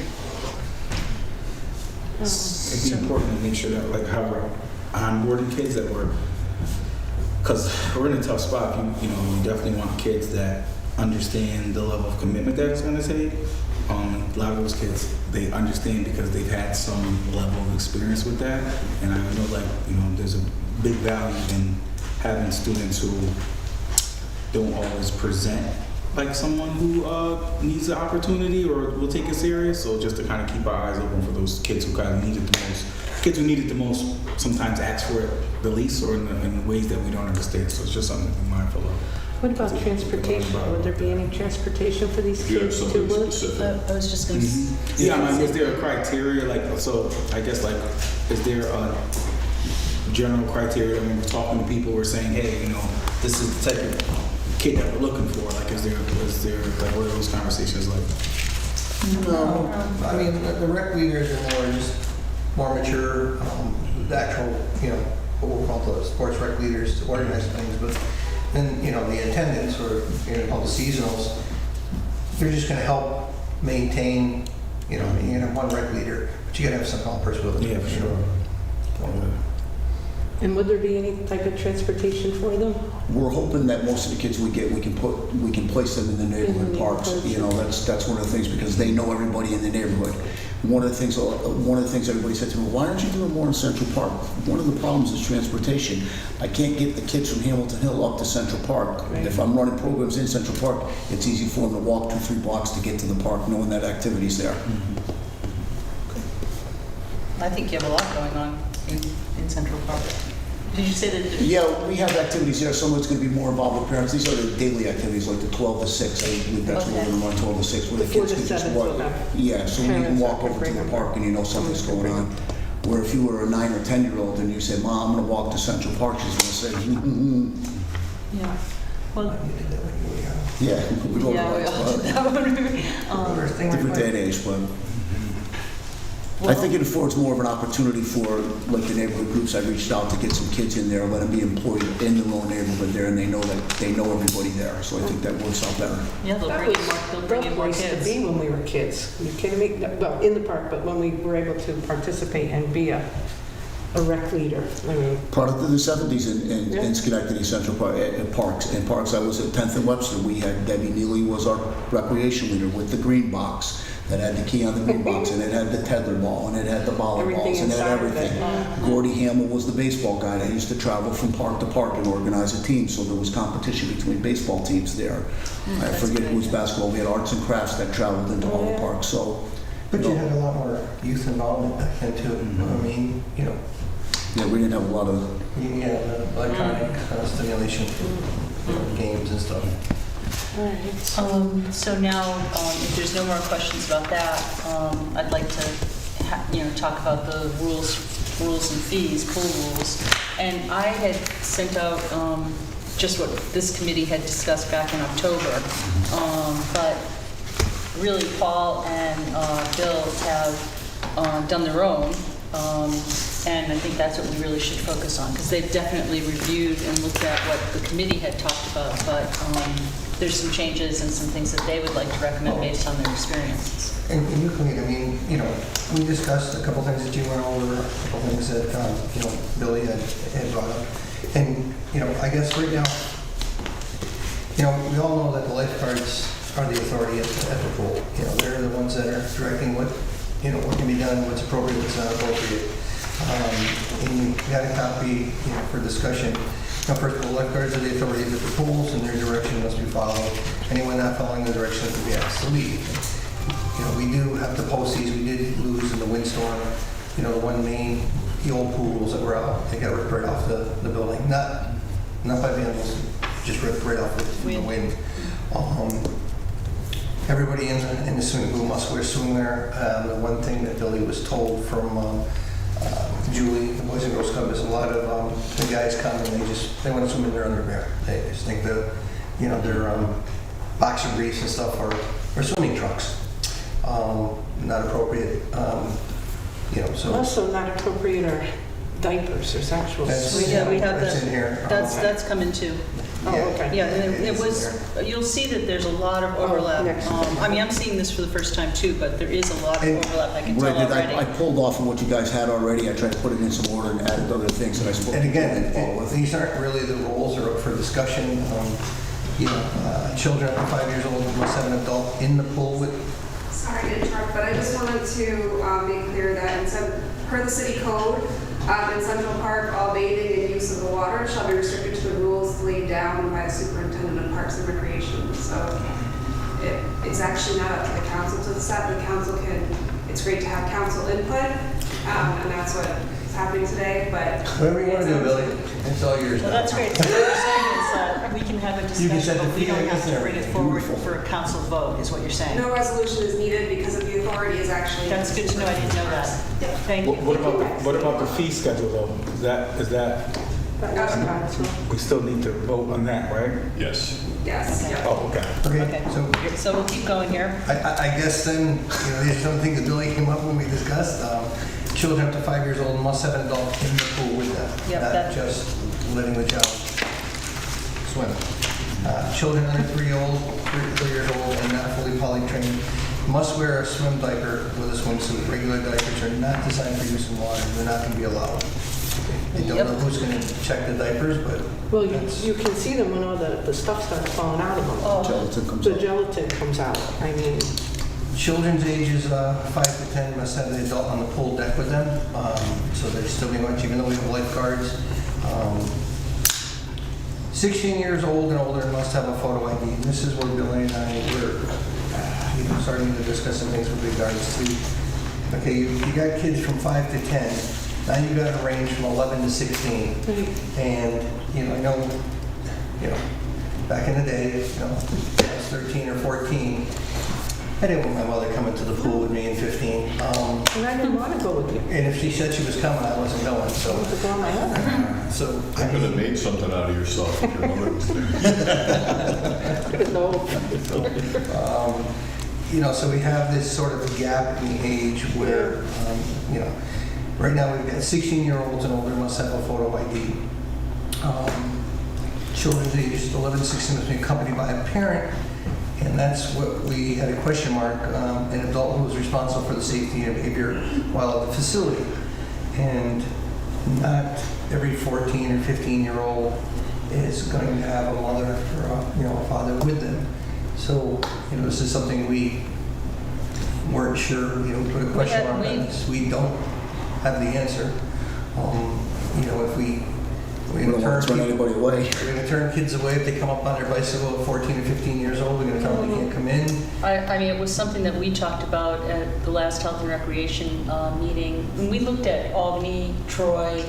F: It'd be important to make sure that, like, how we're onboarding kids that we're, because we're in a tough spot. You know, you definitely want kids that understand the level of commitment that it's going to take. A lot of those kids, they understand because they've had some level of experience with that. And I know, like, you know, there's a big value in having students who don't always present like someone who needs the opportunity or will take it serious. So just to kind of keep our eyes open for those kids who kind of need it the most. kids who need it the most sometimes ask for it the least, or in ways that we don't understand. So it's just something to be mindful of.
C: What about transportation? Would there be any transportation for these
E: Do you have
C: kids to
E: something
C: work?
E: specific?
A: I was just going to.
F: Yeah, I mean, is there a criteria, like, so I guess, like, is there a general criteria when we're talking to people, we're saying, hey, you know, this is the type of kid that we're looking for? Like, is there, like, what are those conversations like?
D: No, I mean, the rec leaders are more just more mature, the actual, you know, what we'll call the sports rec leaders to organize things, but then, you know, the attendants, or, you know, called the seasonals, they're just gonna help maintain, you know, you can have one rec leader, but you gotta have some kind of person with it.
F: Yeah, for sure.
C: And would there be any type of transportation for them?
B: We're hoping that most of the kids we get, we can place them in the neighborhood
C: In the
B: parks.
C: neighborhoods.
B: You know, that's one of the things, because they know everybody in the neighborhood. One of the things everybody said to me, why aren't you doing more in Central Park? One of the problems is transportation. I can't get the kids from Hamilton Hill up to Central Park.
C: Right.
B: If I'm running programs in Central Park, it's easy for them to walk 2-3 blocks to get to the park, knowing that activity's there.
A: I think you have a lot going on in Central Park. Did you say that?
B: Yeah, we have activities there. Some of it's going to be more involved with parents. These are the daily activities, like the 12 to 6. I believe that's what
A: Okay.
B: we're going to run 12 to 6, where the
C: The 4
B: kids
C: to
B: can just
C: 7
B: walk.
C: will have
B: Yeah, so you can
C: parents
B: walk
C: that
B: over to
C: bring
B: the
C: them.
B: park and you know something's
C: Someone
B: going
C: can
B: on. Where if you were a 9 or 10-year-old and you said, Mom, I'm going to walk to Central Park, she's going to say,
A: Yeah. Well,
D: You did that when you were young.
B: yeah, we go to
A: yeah, we
B: lights,
A: all did
B: but
A: that one.
D: First thing I
B: different day and
D: went-
B: age, but I think it affords more of an opportunity for, like, the neighborhood groups. I reached out to get some kids in there, let them be employed in their own neighborhood there, and they know everybody there. So I think that works out better.
A: Yeah, they'll
C: That
A: bring
C: was
A: in more, they'll
C: the
A: bring in more
C: place to
A: kids.
C: be when we were kids. You kidding me? Well, in the park, but when we were able to participate and be a rec leader. I mean,
B: Product of the 70s
C: Yeah.
B: in Schenectady Central Park, at Parks. In Parks, I was at 10th and Webster. We had Debbie Neely was our recreation leader with the green box that had the key on the green box, and it had the tether ball, and it had the
C: Everything
B: volleyballs, and it had
C: inside of it.
B: everything. Gordy Hamill was the baseball guy that used to travel from park to park and organize a team, so there was competition between baseball teams there. I
A: that's
B: forget
A: good.
B: who was basketball. We had arts and crafts that traveled into all the
C: Yeah.
B: parks, so.
D: But you had a lot more youth involvement back then too. I mean, you know,
B: Yeah, we didn't have a lot of,
D: you had electronic stimulation, you know, games and stuff.
C: all right.
A: So now, if there's no more questions about that, I'd like to, talk about the rules and fees, pool rules. And I had sent out just what this committee had discussed back in October. But really, Paul and Bill have done their own. And I think that's what we really should focus on, because they've definitely reviewed and looked at what the committee had talked about, but there's some changes and some things that they would like to recommend based on their experiences.
D: And you can, I mean, you know, we discussed a couple things that you went over, a couple things that, you know, Billy had brought up. And, you know, I guess right now, you know, we all know that the lifeguards are the authority at the pool. You know, they're the ones that are directing what, you know, what can be done, what's appropriate, what's not appropriate. And you got a copy, you know, for discussion. Now, first of all, lifeguards are the authorities at the pools, and their direction must be followed. Anyone not following the direction could be asked to leave. You know, we do have to post these. We did lose in the windstorm. You know, the one main, the old pools that were out, they got ripped right off the building. Not by vandals, just ripped right off with the wind. Everybody in the swimming pool must wear swimwear. The one thing that Billy was told from Julie, the Boys and Girls Club, is a lot of the guys come and they want to swim in their underwear. They just think that, you know, their boxer briefs and stuff are swimming trunks. Not appropriate. You know, so
C: Also not appropriate are diapers. There's actual
D: That's-
A: Yeah, we have
D: That's in here.
A: That's coming too.
C: Oh, okay.
A: Yeah, and it
D: It's in
A: was,
D: there.
A: you'll see that there's a lot of overlap.
C: next.
A: I mean, I'm seeing this for the first time too, but there is a lot of
D: And-
A: overlap, I can
B: what
A: tell
B: I did, I
A: already.
B: pulled off of what you guys had already. I tried to put it in some order and added other things that I spoke to.
D: And again,
B: follow with.
D: these aren't really the rules, are up for discussion. You know, children up to 5 years old must have an adult in the pool with.
H: Sorry to interrupt, but I just wanted to be clear that per the city code, in Central Park, all bathing and use of the water shall be restricted to the rules laid down by the superintendent of Parks and Recreation. So it's actually not up to the council to decide. The council can, it's great to have council input, And that's what is happening today, but.
D: Whatever you want to do, Billy, it's all yours now.
A: Well, that's great. So what you're saying is we can have a
D: You can
A: discussion,
D: set the
A: but we
D: fee,
A: don't
D: I
A: have
D: guess,
A: to
D: and
A: bring it
D: everything.
A: forward for a council vote, is what you're saying.
H: No resolution is needed because of the authority is actually.
A: That's good to know. I didn't know that. Thank you.
F: What about the fee schedule though? Is that,
C: That was council.
F: we still need to vote on that, right?
E: Yes.
H: Yes, yeah.
F: Oh, okay.
D: Okay, so
A: So we'll keep going here.
D: I guess then, there's some things that Billy came up when we discussed. Children up to 5 years old must have an adult in the pool with them,
A: Yep,
D: not
A: that-
D: just letting the child swim. Children under 3 years old and not fully potty trained must wear a swim diaper with a swimsuit. Regular diapers are not designed for use in water. They're not going to be allowed. I don't
A: Yep.
D: know who's going to check the diapers, but
C: Well,
D: that's-
C: you can see them when all the stuff starts falling out of them.
A: Oh,
B: Gelatin comes
C: The
B: out.
C: gelatin comes out. I mean,
D: children's ages 5 to 10 must have the adult on the pool deck with them, so they're still being watched, even though we have lifeguards. 16 years old and older must have a photo ID. And this is where Billy and I were starting to discuss some things with regards to, okay, you got kids from 5 to 10, now you got a range from 11 to 16. And, I know, back in the day, I was 13 or 14, I didn't want my mother coming to the pool with me in 15.
C: and I didn't want to go with you.
D: And if she said she was coming, I wasn't going,
C: I
D: so,
C: want to go on my own.
D: so,
E: You could have made something out of yourself if your mother was there.
C: No.
D: So we have this sort of gap in age where, right now we've got 16-year-olds and older must have a photo ID. Children's ages 11 to 16 must be accompanied by a parent, and that's what we had a question mark, an adult who is responsible for the safety and behavior while at the facility. And not every 14 or 15-year-old is going to have a mother or a father with them. So, this is something we weren't sure, we put a question mark on this. We don't have the answer. If we're
B: We don't want to turn anybody away.
D: we're going to turn kids away if they come up on their bicycle at 14 or 15 years old. We're going to tell them they can't come in.
A: I mean, it was something that we talked about at the last Health and Recreation meeting. When we looked at Albany, Troy,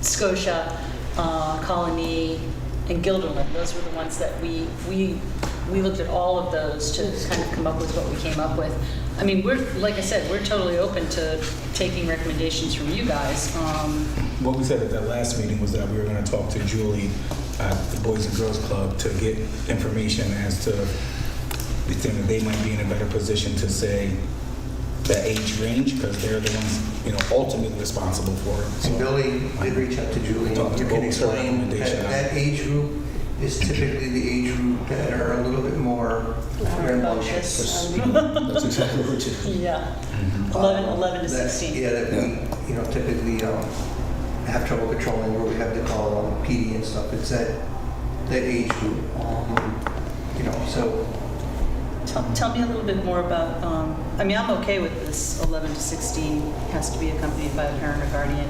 A: Scotia, Colony, and Guilderland, those were the ones that we looked at all of those to kind of come up with what we came up with. I mean, like I said, we're totally open to taking recommendations from you guys.
F: What we said at that last meeting was that we were going to talk to Julie at the Boys and Girls Club to get information as to the thing that they might be in a better position to say the age range, because they're the ones, ultimately responsible for it.
D: And Billy did reach out to Julie.
F: Talk to
D: You can
F: both her
D: explain
F: recommendation.
D: that age group is typically the age group that are a little bit more rambunctious.
B: That's exactly what you.
A: Yeah, 11 to
D: That-
A: 16.
D: Yeah, that we, typically have trouble controlling, where we have to call PD and stuff. It's that age group, so.
A: Tell me a little bit more about, I mean, I'm okay with this 11 to 16 has to be accompanied by a parent or guardian.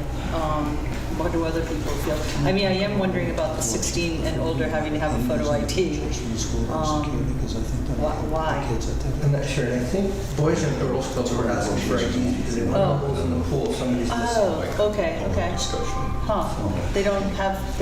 A: What do other people feel? I mean, I am wondering about the 16 and older having to have a photo ID. Why?
D: I'm not sure. And I think Boys and Girls Club were asking for ID because they want to in the pool. Somebody's
A: Oh, okay. Huh. They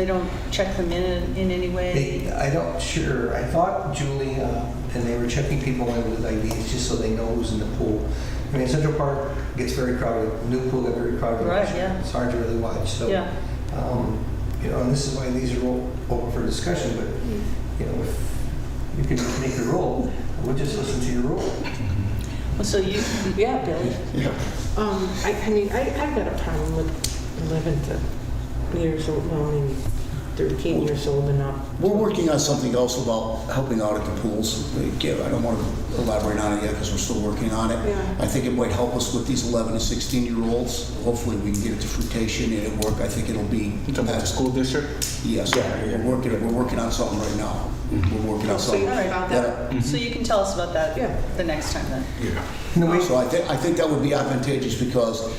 A: don't check them in any way?
D: I thought Julie, and they were checking people in with IDs just so they know who's in the pool. I mean, Central Park gets very crowded. The new pool got very crowded.
A: Right, yeah.
D: It's hard to really watch. So,
A: Yeah.
D: and this is why these are all open for discussion. But, if you can make the rule, we'll just listen to your rule.
A: Well, so you,
C: Yeah, Billy.
B: Yeah.
C: I mean, I've got a problem with 11 years old, well, I mean, 13 years old and up.
B: We're working on something else about helping out at the pools. Again, I don't want to elaborate on it yet because we're still working on it.
C: Yeah.
B: I think it might help us with these 11 to 16-year-olds. Hopefully, we can get it to fruition and it work. I think it'll be.
F: You talking about the school district?
B: Yes.
F: Yeah.
B: We're working on something right now. We're working on
C: So you
B: something.
C: know about that?
A: so you can tell us about that
C: Yeah.
A: the next time then.
F: Yeah.
B: So I think that would be advantageous because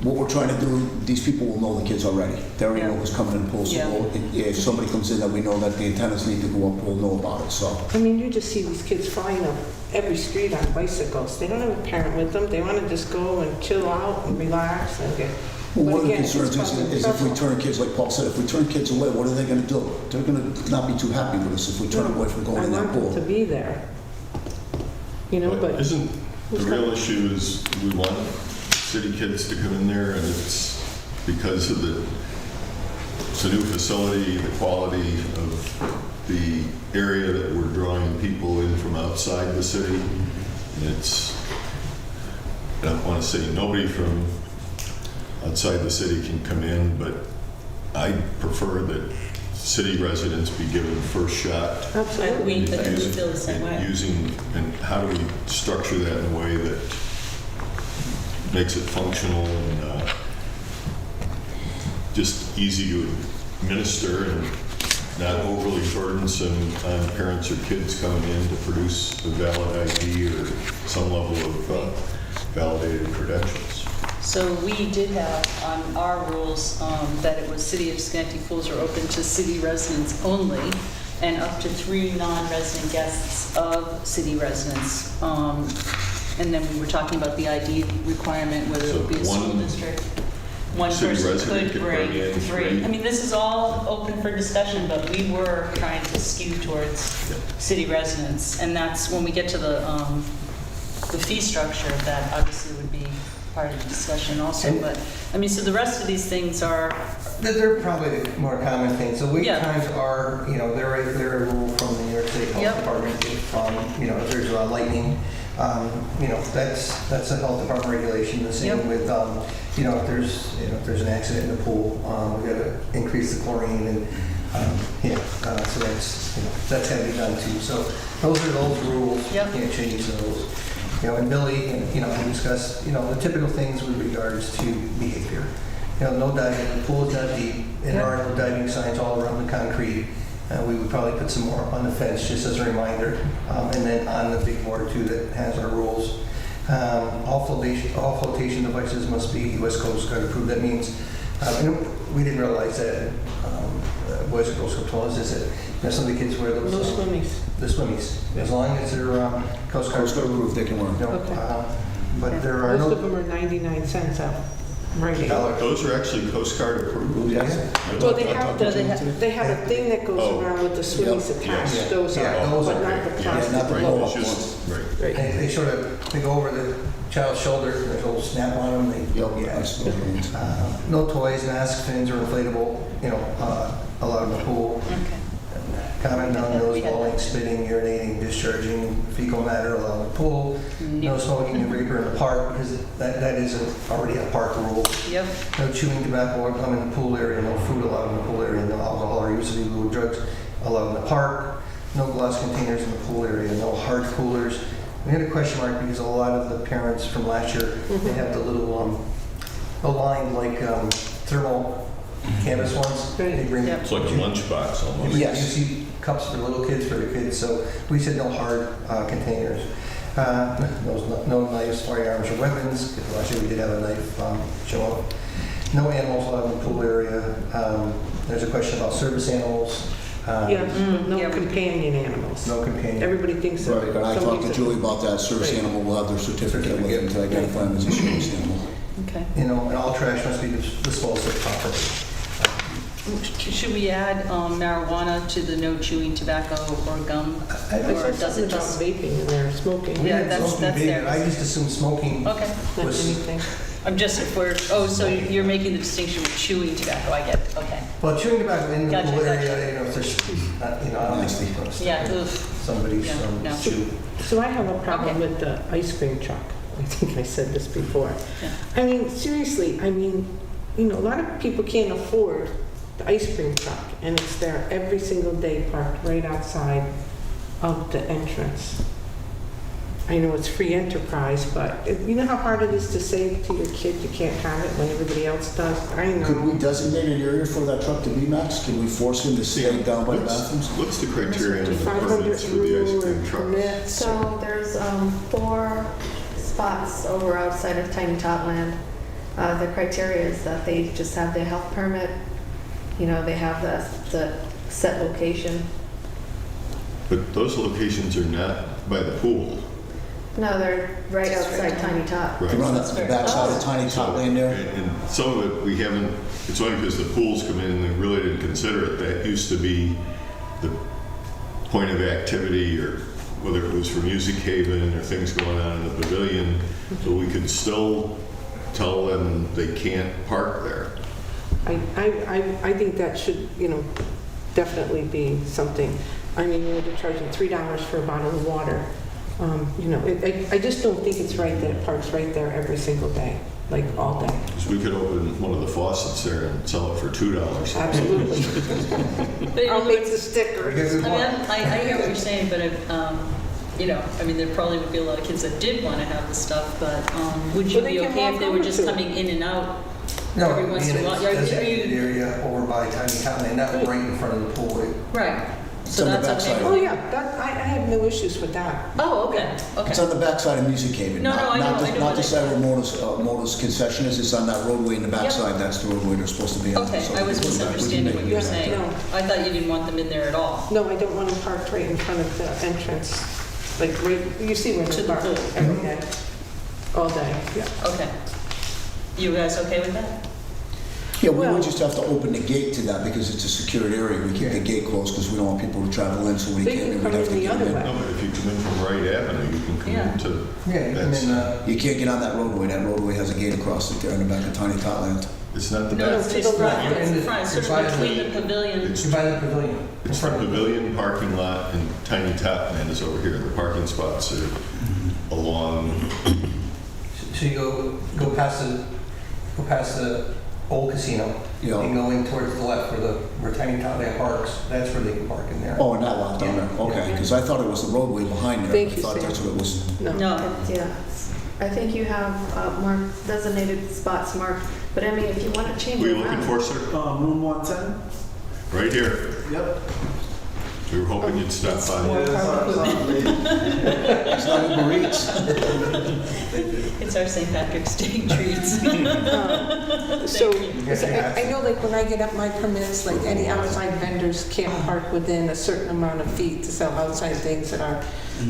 B: what we're trying to do, these people will know the kids already. They already know who's coming in the pool, so
A: Yeah.
B: if somebody comes in that we know that the antennas need to go up, we'll know about it, so.
C: I mean, you just see these kids flying up every street on bicycles. They don't have a parent with them. They want to just go and chill out and relax and get.
B: Well,
C: but
B: one of the
C: again, it's
B: concerns
C: causing
B: is if we
C: trouble.
B: turn kids, like Paul said, if we turn kids away, what are they gonna do? They're gonna not be too happy with us if we turn them away from going
C: I
B: in that
C: want them
B: pool.
C: to be there. You know, but.
E: Isn't the real issue is we want city kids to come in there, and it's because of it's a new facility, the quality of the area that we're drawing people in from outside the city. I don't want to say nobody from outside the city can come in, but I prefer that city residents be given first shot.
C: Absolutely.
A: We feel the same way.
E: And how do we structure that in a way that makes it functional and just easy to administer and not overly burdensome on parents or kids coming in to produce a valid ID or some level of validated credentials.
A: So we did have on our rules that it was City of Schenectady pools are open to city residents only and up to 3 non-resident guests of city residents. And then we were talking about the ID requirement, whether it would be a
E: So
A: school
E: one
A: district. One
E: city
A: person
E: resident
A: could
E: could bring
A: bring
E: in
A: 3.
E: three.
A: I mean, this is all open for discussion, but we were trying to skew towards city residents. And that's when we get to the fee structure, that obviously would be part of the discussion also. But, I mean, so the rest of these things are,
D: They're probably the more common things. So wait
A: Yeah.
D: times are, they're a rule from the New York State Health
A: Yep.
D: Department. If, if there's lightning, that's a health department regulation. The same
A: Yep.
D: with, if there's an accident in the pool, we got to increase the chlorine and, so that's got to be done too. So those are those rules.
A: Yep.
D: You can't change those. And Billy, we discussed, the typical things with regards to behavior. No diving, the pool is not deep, and there are no diving signs all around the concrete. We would probably put some more on the fence just as a reminder. And then on the big board too that has our rules. All flotation devices must be US Coast Guard approved. That means, we didn't realize that, US Coast Guard told us is that, some of the kids wear those.
C: No swimmies.
D: The swimmies, as long as they're Coast Guard
B: Coast Guard approved, they can wear them.
C: Okay.
D: But there are
C: Most of
D: no.
C: them are 99 cents out right here.
E: Those are actually Coast Guard approved.
B: Yes.
C: Well, they have a thing that goes
E: Oh.
C: around with the swimmies
B: Yep.
C: attached.
D: Yeah.
C: Those
D: Yeah,
C: are,
D: those
C: but
D: are
C: not the
D: great.
B: Yeah,
C: plastic.
B: not the
E: Right,
B: blow
E: it's
B: up
E: just,
B: ones.
E: right.
C: Right.
D: They sort of, they go over the child's shoulder, there's a little snap on them, they,
B: Yep,
D: yeah.
B: I see what it means.
D: No toys, masks, fins, or inflatable, allowed in the pool.
A: okay.
D: Common
A: We
D: nose
A: had
D: blowing,
A: that.
D: spitting, urinating, discharging fecal matter allowed in the pool. No smoking and vapor in the park, because that is already a park rule.
A: Yep.
D: No chewing tobacco or gum in the pool area, no food allowed in the pool area, no alcohol or use of illegal drugs allowed in the park, no glass containers in the pool area, no hard coolers. We had a question mark because a lot of the parents from last year, they have the little, aligned like thermal canvas ones. They bring.
A: Yep.
E: It's like a lunchbox almost.
D: Yes, you see cups for little kids, for the kids, so we said no hard containers. No knives, firearms, or weapons, 'cause last year we did have a knife show up. No animals allowed in the pool area. There's a question about service animals.
C: Yeah, but no
A: Yeah.
C: companion animals.
D: No companion.
C: Everybody thinks that.
B: Right, and I talked to
C: somebody's a-
B: Julie about that, service
C: Right.
B: animal will have their certificate with them to identify them as a service animal.
A: Okay.
D: And all trash must be disposed of properly.
A: Should we add marijuana to the no chewing tobacco or gum?
D: I
C: I
A: Or
C: saw
A: does
C: something
A: it
C: about
A: just?
C: vaping in there, smoking.
A: Yeah,
D: We had
A: that's
D: smoking
A: there.
D: vaping. I just assumed smoking
A: Okay.
C: Not
D: was,
C: anything.
A: I'm just, if we're, so you're making the distinction with chewing tobacco, I get it, okay.
D: well, chewing tobacco in the
A: Gotcha,
D: pool
A: gotcha.
D: area, if there's, I don't think we're going to
A: Yeah,
D: stop
A: oof.
D: somebody's
A: Yeah, no.
D: chew.
C: So I have a problem
A: Okay.
C: with the ice cream truck. I think I said this before.
A: Yeah.
C: I mean, seriously, a lot of people can't afford the ice cream truck, and it's there every single day parked right outside of the entrance. I know it's free enterprise, but you know how hard it is to say to your kid you can't have it when everybody else does? I
B: Could we
C: know.
B: designate an area for that truck to be, Max? Can we force him to stay down by the bathrooms?
E: What's the criteria and
C: 500
E: permits for the ice
C: rule
E: cream
C: and
E: truck?
C: permits.
I: So there's 4 spots over outside of Tiny Totland. The criteria is that they just have their health permit, you know, they have the set location.
E: But those locations are not by the pool.
I: No, they're right outside Tiny Tot.
E: Right.
B: They're on the backside of Tiny Tot Lane there.
E: And some of it, we haven't, it's only because the pools come in and they really didn't consider it. That used to be the point of activity, or whether it was for Music Haven or things going on in the pavilion. So we could still tell them they can't park there.
C: I think that should, you know, definitely be something. I mean, you know, they're charging $3 for a bottle of water. You know, I just don't think it's right that it parks right there every single day, like all day.
E: Because we could open one of the faucets there and sell it for $2.
C: Absolutely.
A: But in
C: I'll
A: other
C: make
A: words,
C: the sticker.
A: I mean, I hear what you're saying, but you know, I mean, there probably would be a lot of kids that did want to have the stuff, but would you
C: Well, they
A: be
C: can
A: okay if
C: walk
A: they were
C: over
A: just
C: to it.
A: coming in and out
D: No,
A: every once in a while?
D: it's
A: Are
D: designated
A: you-
D: area over by Tiny Tot Lane, not right in front of the pool.
A: Right, so
B: on the
A: that's
B: backside.
C: Oh,
A: okay.
C: yeah, I have no issues with that.
A: Oh, okay,
B: It's on
A: okay.
B: the backside of Music Haven.
A: No, no, I know,
B: Not
A: I know
B: the
A: where
B: side where Motors concession is. It's on that roadway in the backside. That's the roadway they're supposed to be on.
A: Okay,
B: So
A: I was
B: we can-
A: misunderstanding what you were
C: Yeah,
A: saying.
C: no.
A: I thought you didn't want them in there at all.
C: No, I don't want them parked right in front of the entrance, like, right, you see where
A: To
C: they're
A: the
C: parked
A: pool.
C: every day, all day, yeah.
A: Okay. You guys okay with that?
B: Yeah, we
C: Well-
B: would just have to open the gate to that because it's a secured area. We keep the gate closed because we don't want people to travel in, so we
C: They
B: can't,
C: can
B: we'd
C: come
B: have
C: in
B: to
C: the
B: get
C: other
B: them in.
C: way.
E: No, but if you come in from Wright Avenue, you can come
A: Yeah.
E: into,
D: Yeah, and
E: that's,
D: then,
B: You can't get on that roadway. That roadway has a gate across it there in the back of Tiny Tot Land.
E: it's not the
A: No,
E: back.
A: it's
C: to
A: it's
C: the
A: front,
C: left.
A: it's the front, sort
D: It's by
A: of between
D: the-
A: the pavilion.
E: It's
D: you're by the pavilion. in
E: It's the
D: front of
E: pavilion parking lot, and Tiny Tot Land is over here. The parking spots are along,
D: So you go past the old casino,
B: Yeah.
D: and go in towards the left where Tiny Tot Land parks. That's where they can park in there.
B: Oh, in that lot down there. Okay, because I thought it was the roadway behind there.
C: Thank
B: I
C: you,
B: thought
C: Sam.
B: that's what it was.
C: No,
A: No,
I: Yeah, I think you have marked, designated spots marked, but I mean, if you want to change
E: were
I: it
E: you looking
I: around.
E: for, sir?
G: Room 110?
E: Right here.
G: Yep.
E: We were hoping you'd stop by.
G: Yeah, it's on me.
B: It's not Uber Eats.
A: it's our St. Patrick's Day treats.
C: so,
A: Thank you.
C: I know like when I get up my permits, like any outside vendors can't park within a certain amount of feet to sell outside things that are,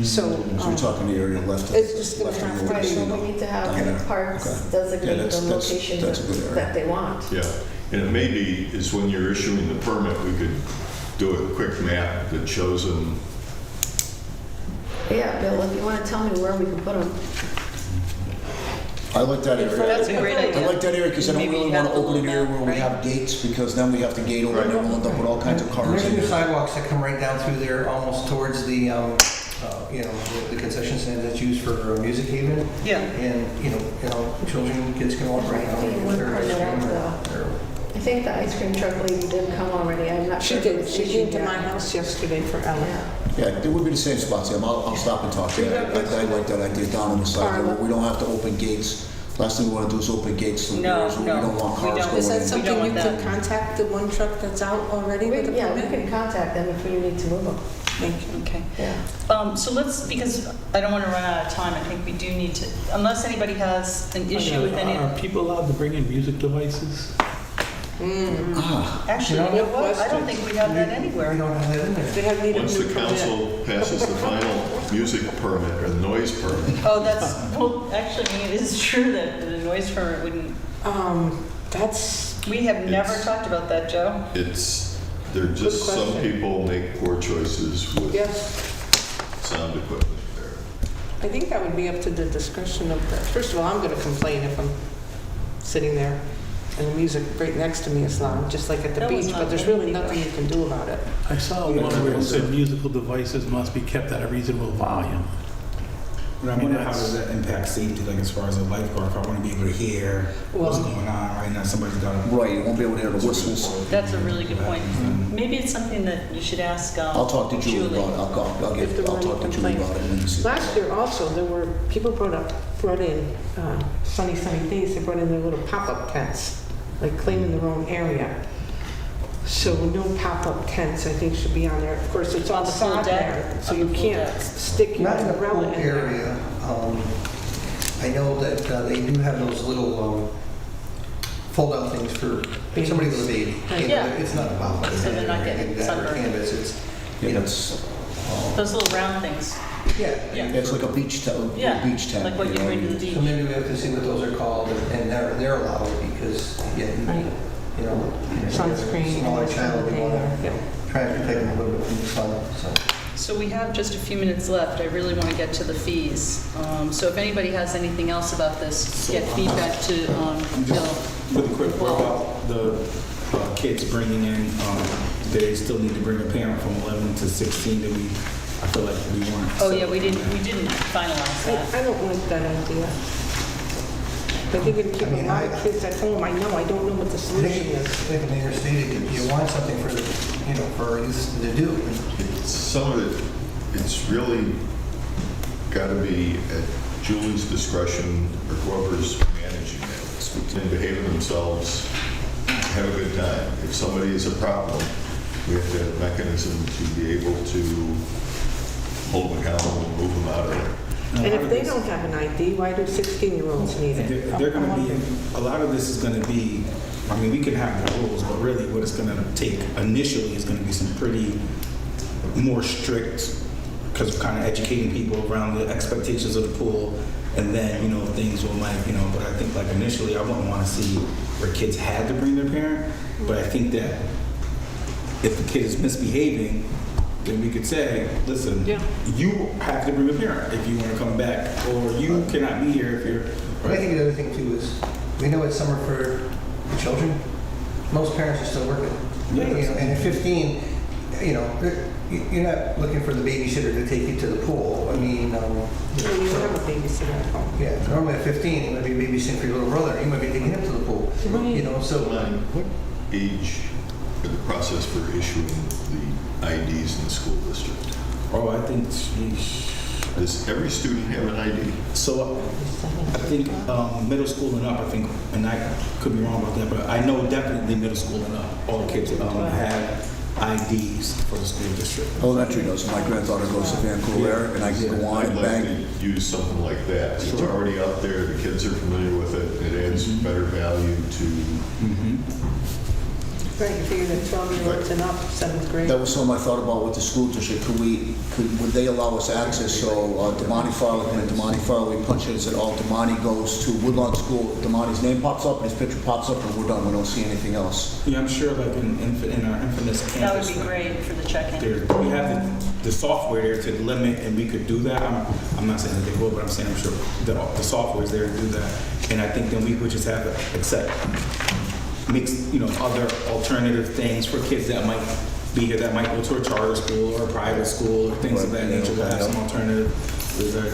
C: so.
B: So we're talking the area left.
C: It's just gonna
B: left of
C: have
B: the
C: to
I: Right,
C: be-
B: casino.
I: so we need to
B: Down
I: have
B: there.
I: parks
B: Okay.
I: designate
B: Yeah,
I: the location
B: that's a good area.
I: that they want.
E: Yeah, and it may be is when you're issuing the permit, we could do a quick map that shows them.
I: Yeah, Bill, if you want to tell me where we can put them.
B: I like that area.
A: That's a great idea.
B: I like that area because I don't
A: Maybe
B: really
A: you
B: want
A: have
B: to
A: the
B: open an
A: little
B: area where we
A: map,
B: have gates because then we have to gate over and then we'll end up with all kinds of cars
D: There's
B: in
D: new
B: there.
D: sidewalks that come right down through there, almost towards the, the concession stand that's used for Music Haven.
A: Yeah.
D: And, children, kids can walk right down
I: Yeah,
D: there.
I: one
D: Their ice
I: part
D: cream
I: of
D: or-
I: I think the ice cream truck lady did come already. I'm not
C: She
I: sure. if it
C: did,
I: was
C: she
I: issued
C: came to
I: yet.
C: my house yesterday for Ella.
I: Yeah.
B: Yeah, it would be the same spots, Sam. I'll stop and talk to you. I like that idea down on the side.
C: Carla.
B: We don't have to open gates. Last thing we want to do is open gates to the
A: No,
B: areas where we
A: no,
B: don't want
A: we
B: cars
A: don't.
B: going
C: Is that
B: in.
A: We don't
C: something you
A: want
C: can
A: that.
C: contact the one truck that's out already with the
I: Yeah, we
C: permit?
I: can contact them if you need to move them.
C: Thank you.
A: Okay.
I: Yeah.
A: So let's, because I don't want to run out of time, I think we do need to, unless anybody has an issue with any,
G: Are people allowed to bring in music devices?
B: Ah,
A: actually,
D: You
A: you
D: know,
A: know what? I don't think we have that
D: We
A: anywhere.
D: don't have that in
C: They
D: there.
C: have needed
E: Once
C: new
E: the
C: permit.
E: council passes the final music permit or the noise permit,
A: Oh, that's, well, actually, I mean, it is true that the noise permit wouldn't,
C: That's,
A: we have never
E: It's-
A: talked about that, Joe.
E: they're just,
C: Good
E: some
C: question.
E: people make poor choices with
C: yes,
E: sound equipment there.
C: I think that would be up to the discretion of the, first of all, I'm going to complain if I'm sitting there and the music right next to me is loud, just like at the
A: That was
C: beach,
A: not
C: but there's
A: me
C: really
A: either.
C: nothing you can do about it.
G: I saw one where it said musical devices must be kept at a reasonable volume.
F: But I wonder how does that impact safety, like as far as a lifeguard, if I want to be able to hear what's
C: Well-
F: going on right now, somebody's got to.
B: right, you won't be able to hear the whistles.
A: That's a really good point. Maybe it's something that you should ask
B: I'll talk to Julie about it.
C: If there were
B: I'll
C: any
B: talk to Julie
C: complaints.
B: about it and see.
C: Last year also, there were, people brought in sunny days, they brought in their little pop-up tents, like claiming their own area. So no pop-up tents, I think, should be on there. Of course, it's
A: On
C: all
A: the full
C: sod
A: deck?
C: there, so
A: On
C: you
A: the full
C: can't
A: deck?
C: stick your
D: Not in the pool
C: umbrella in there.
D: area. I know that they do have those little fold-out things for somebody with a baby. You know,
A: Yeah.
D: It's not about money.
A: So they're not getting
D: Or
A: sunburned.
D: canvas, it's,
B: Yeah,
D: you know,
B: it's,
A: Those little round things.
D: yeah.
A: Yeah.
B: it's like a beach tent,
A: Yeah,
B: beach tent.
A: like what you
B: know,
A: bring to the beach.
D: So maybe we have to see what those are called, and they're allowed, because, again,
C: Right.
D: you know,
C: Sunscreen.
D: smaller child, we want
C: Yeah.
D: to try and protect them a little bit from the sun, so.
A: So we have just a few minutes left. I really want to get to the fees. So if anybody has anything else about this, get feedback to
F: I'm
A: Bill.
F: just really quick, what about the kids bringing in, they still need to bring a parent from 11 to 16? That I feel like we weren't.
A: Oh, yeah, we didn't finalize that.
C: I don't like that idea. But they're gonna keep
D: I mean,
C: a lot of kids at home. I know, I don't know what the
D: I
C: solution
D: think,
C: is.
D: like the mayor stated, you want something for the, you know, for our youth to do.
E: Some of it, it's really got to be at Julie's discretion or whoever's managing that. And behaving themselves, have a good time. If somebody is a problem, we have to have a mechanism to be able to hold them accountable and move them out of there.
C: And if they don't have an ID, why do 16-year-olds need it?
F: They're going to be, a lot of this is going to be, I mean, we can have the rules, but really what it's going to take initially is going to be some pretty more strict, because we're kind of educating people around the expectations of the pool, and then, you know, things will like, you know, but I think like initially I wouldn't want to see where kids had to bring their parent, but I think that if the kid is misbehaving, then we could say, listen,
C: Yeah.
F: you have to bring a parent if you want to come back, or you cannot be here if you're.
D: I think the other thing too is, we know it's summer for the children. Most parents are still working.
F: Yeah.
D: You know, and at 15, you know, you're not looking for the babysitter to take you to the pool. I mean,
C: You don't have a babysitter at home.
D: yeah, normally at 15, you might be babysitting for your little brother. You might be taking him to the pool.
C: Right.
D: You know, so.
E: What age for the process for issuing the IDs in the school district?
F: Oh, I think, sheesh.
E: Does every student have an ID?
F: So I think middle school and up, I think, and I could be wrong about that, but I know definitely middle school and up, all the kids have IDs for the school district.
B: Elementary does. My granddaughter goes to Vancouver, and I can go on
E: I'd
B: and
E: like
B: bang.
E: to use something like that. It's
F: Sure.
E: already out there, the kids are familiar with it, it adds better value to,
C: Right, you figure that 12-year-olds and up, 7th grade.
B: That was something I thought about with the school district. Would they allow us access? So Damani Farley, when Damani Farley, we punch it and said, oh, Damani goes to Woodlawn School, Damani's name pops up, and his picture pops up, and we're done. We don't see anything else.
F: Yeah, I'm sure like in our infamous campus.
A: That would be
F: like,
A: great for the check-in.
F: we have the software there to limit, and we could do that. I'm not saying that they will, but I'm saying I'm sure the software is there to do that. And I think then we would just have to accept, mix, you know, other alternative things for kids that might be here, that might go to a charter school or a private school or things of that nature, that have some alternative. Is there,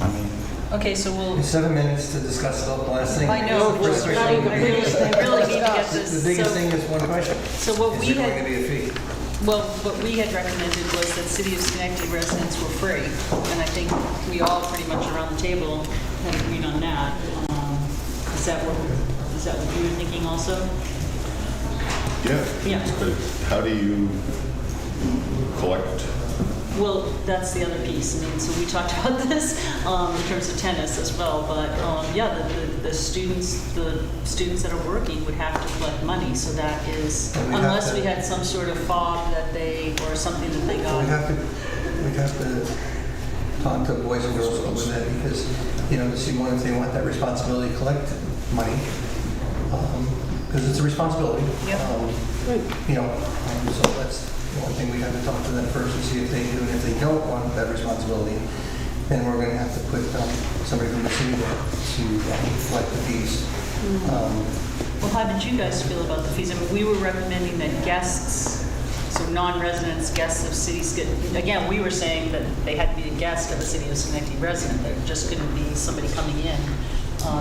F: I mean,
A: Okay, so we'll,
D: 7 minutes to discuss the last thing.
A: I know,
C: we're
D: First
C: not
D: question.
C: even
A: I really need to get
D: The
A: this.
D: biggest
A: So-
D: thing is one question.
A: So what we
D: Is there
A: had.
D: going to be a fee?
A: Well, what we had recommended was that City of Schenectady residents were free, and I think we all pretty much around the table had agreed on that. Is that what you were thinking also?
E: yeah.
A: Yeah.
E: But how do you collect?
A: Well, that's the other piece. I mean, so we talked about this in terms of tennis as well, but yeah, the students that are working would have to collect money, so that is,
D: And we have
A: unless
D: to-
A: we had some sort of fob that they, or something that they
D: We'd
A: got.
D: have to talk to boys and girls clubs with that, because, you know, to see more if they want that responsibility to collect money, because it's a responsibility.
A: Yep.
D: You know, so that's the one thing we have to talk to them first and see if they do, and if they don't want that responsibility, then we're going to have to put somebody from the city there to collect the fees.
A: Well, how did you guys feel about the fees? I mean, we were recommending that guests, so non-residents, guests of cities, again, we were saying that they had to be a guest of a City of Schenectady resident. There just couldn't be somebody coming in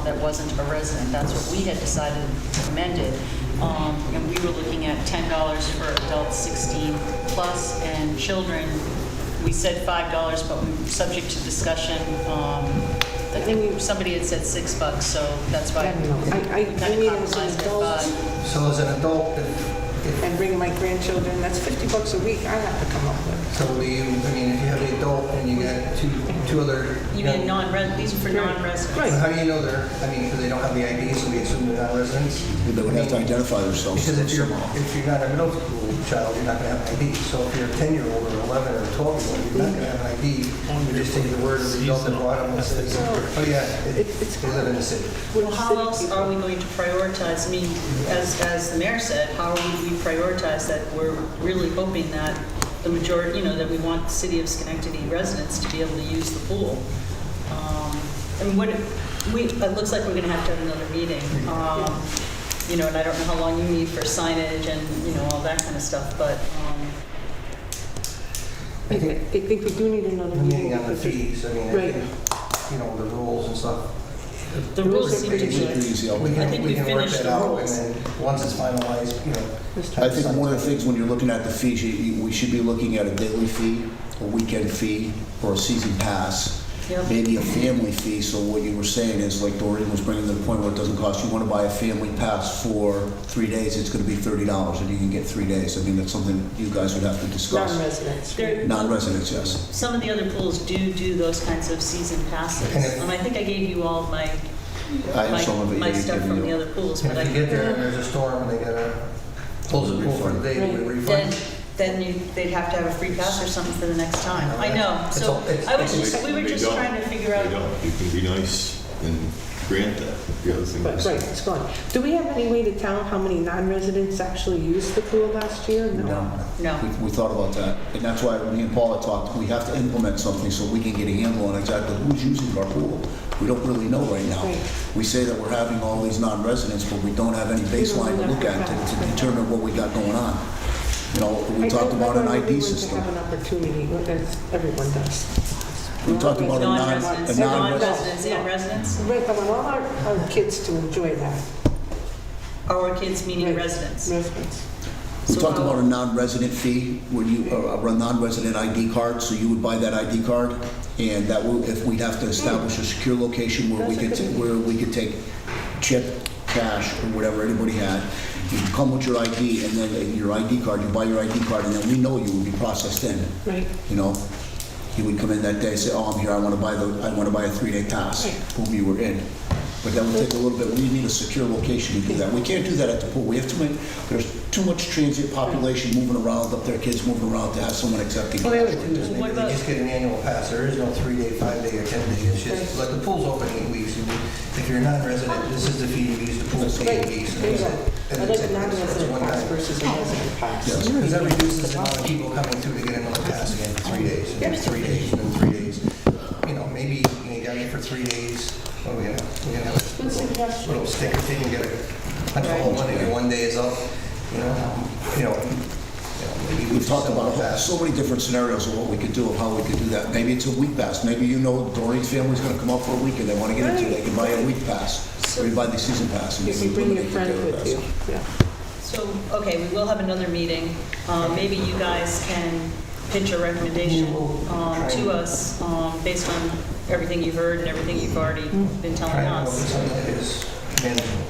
A: that wasn't a resident. That's what we had decided recommended. And we were looking at $10 for adults 16 plus, and children, we said $5, but we were subject to discussion. I think somebody had said $6, so that's why
C: I don't know.
A: we
C: I
A: kind
C: mean,
A: of
C: as an
A: compromised at
C: adult,
A: 5.
D: So as an adult, if
C: and bring my grandchildren, that's $50 a week I have to come up with.
D: So I mean, if you have the adult and you got two other.
A: You mean these are for non-residents?
C: Right.
D: How do you know because they don't have the ID, so we assume they're not residents?
B: They would have to identify themselves.
D: Because if
B: somehow.
D: you're not a middle school child, you're not going to have an ID. So if you're a 10-year-old or 11 or 12-year-old, you're not going to have an ID. You just take the word of the adult that brought them and says, oh yeah, they live in the city.
A: Well, how else are we going to prioritize? I mean, as the mayor said, how would we prioritize that? We're really hoping that the majority, that we want the city of Schenectady residents to be able to use the pool. I mean, it looks like we're going to have another meeting. And I don't know how long you need for signage and, all that kind of stuff, but.
C: I think we do need another
D: Meeting
C: meeting.
D: on the fees, I mean,
C: Right.
D: The rules and stuff.
A: The rules seem to
B: Pretty
A: be.
B: easy.
D: We
A: I think we
D: can work
A: finished
D: that
A: the
D: out, and
A: rules.
D: then once it's finalized,
B: I think one of the things when you're looking at the fees, we should be looking at a daily fee, a weekend fee, or a season pass.
A: Yep.
B: Maybe a family fee, so what you were saying is, like Doreen was bringing to the point where it doesn't cost, you want to buy a family pass for 3 days, it's going to be $30, and you can get 3 days. I mean, that's something you guys would have to discuss.
C: Non-residents.
B: Non-residents, yes.
A: Some of the other pools do those kinds of season passes. And I think I gave you all my
B: Some of it
A: my
B: you
A: stuff
B: give
A: from
B: you.
A: the other pools,
D: And
A: but
D: if you get there and there's a storm and they gotta close the pool for the day, we refund.
A: then they'd have to have a free pass or something for the next time. I know, so we were just trying to figure out.
E: They don't. You can be nice and grant that. The other thing
C: Right,
E: is.
C: it's gone. Do we have any way to tell how many non-residents actually used the pool last year?
A: No.
B: We thought about that, and that's why me and Paula talked, we have to implement something so we can get a handle on exactly who's using our pool. We don't really know right now.
C: Right.
B: We say that we're having all these non-residents, but we don't have any baseline to look at to determine what we got going on. We talked about an ID system.
C: I have an opportunity, as everyone does.
B: We talked about a
A: Non-residents,
B: non-resident.
A: non-residents and residents.
C: Right, but I want our kids to enjoy that.
A: Our kids meaning
C: Right.
A: residents.
C: Residents.
B: We
A: So
B: talked
A: how-
B: about a non-resident fee, where a non-resident ID card, so you would buy that ID card, and that will, if we'd have to establish a secure location where we could take chip, cash, or whatever anybody had. You come with your ID, and then your ID card, you buy your ID card, and then we know you would be processed in.
C: Right.
B: You would come in that day, say, oh, I'm here, I want to buy a 3-day pass. Boom, you were in. But that would take a little bit, we need a secure location to do that. We can't do that at the pool. There's too much transient population moving around, up there, kids moving around to have someone accepting.
D: Well, the other thing is
A: What
D: maybe
A: about-
D: they just get an annual pass. There is no 3-day, 5-day, or 10-day. It's just, like, the pool's open 8 weeks. If you're a non-resident, this is the fee you use the pool for 8 weeks.
C: There you go.
D: And
C: I
D: that's
C: like
D: it.
C: a
D: It's
C: non-resident
D: one
C: pass
D: time.
C: versus a resident pass.
B: Yes.
D: Because that reduces the amount of people coming through to get another pass again for 3 days, and then 3 days, and then 3 days. Maybe you got it for 3 days. What are we gonna have? We're gonna have
C: Good suggestion.
D: a little sticker thing, you get a punch a hole in it, and 1 day is up. Maybe
B: We've talked about so many different scenarios of what we could do, of how we could do that. Maybe it's a week pass. Maybe Doreen's family's gonna come up for a week and they wanna get into it. They can buy a week pass, or you buy the season pass. and
C: You can bring your friend with you. Yeah.
A: So, okay, we will have another meeting. Maybe you guys can pitch a recommendation to us based on everything you've heard and everything you've already been telling
D: Try to come up with
A: us.
D: something that is manageable.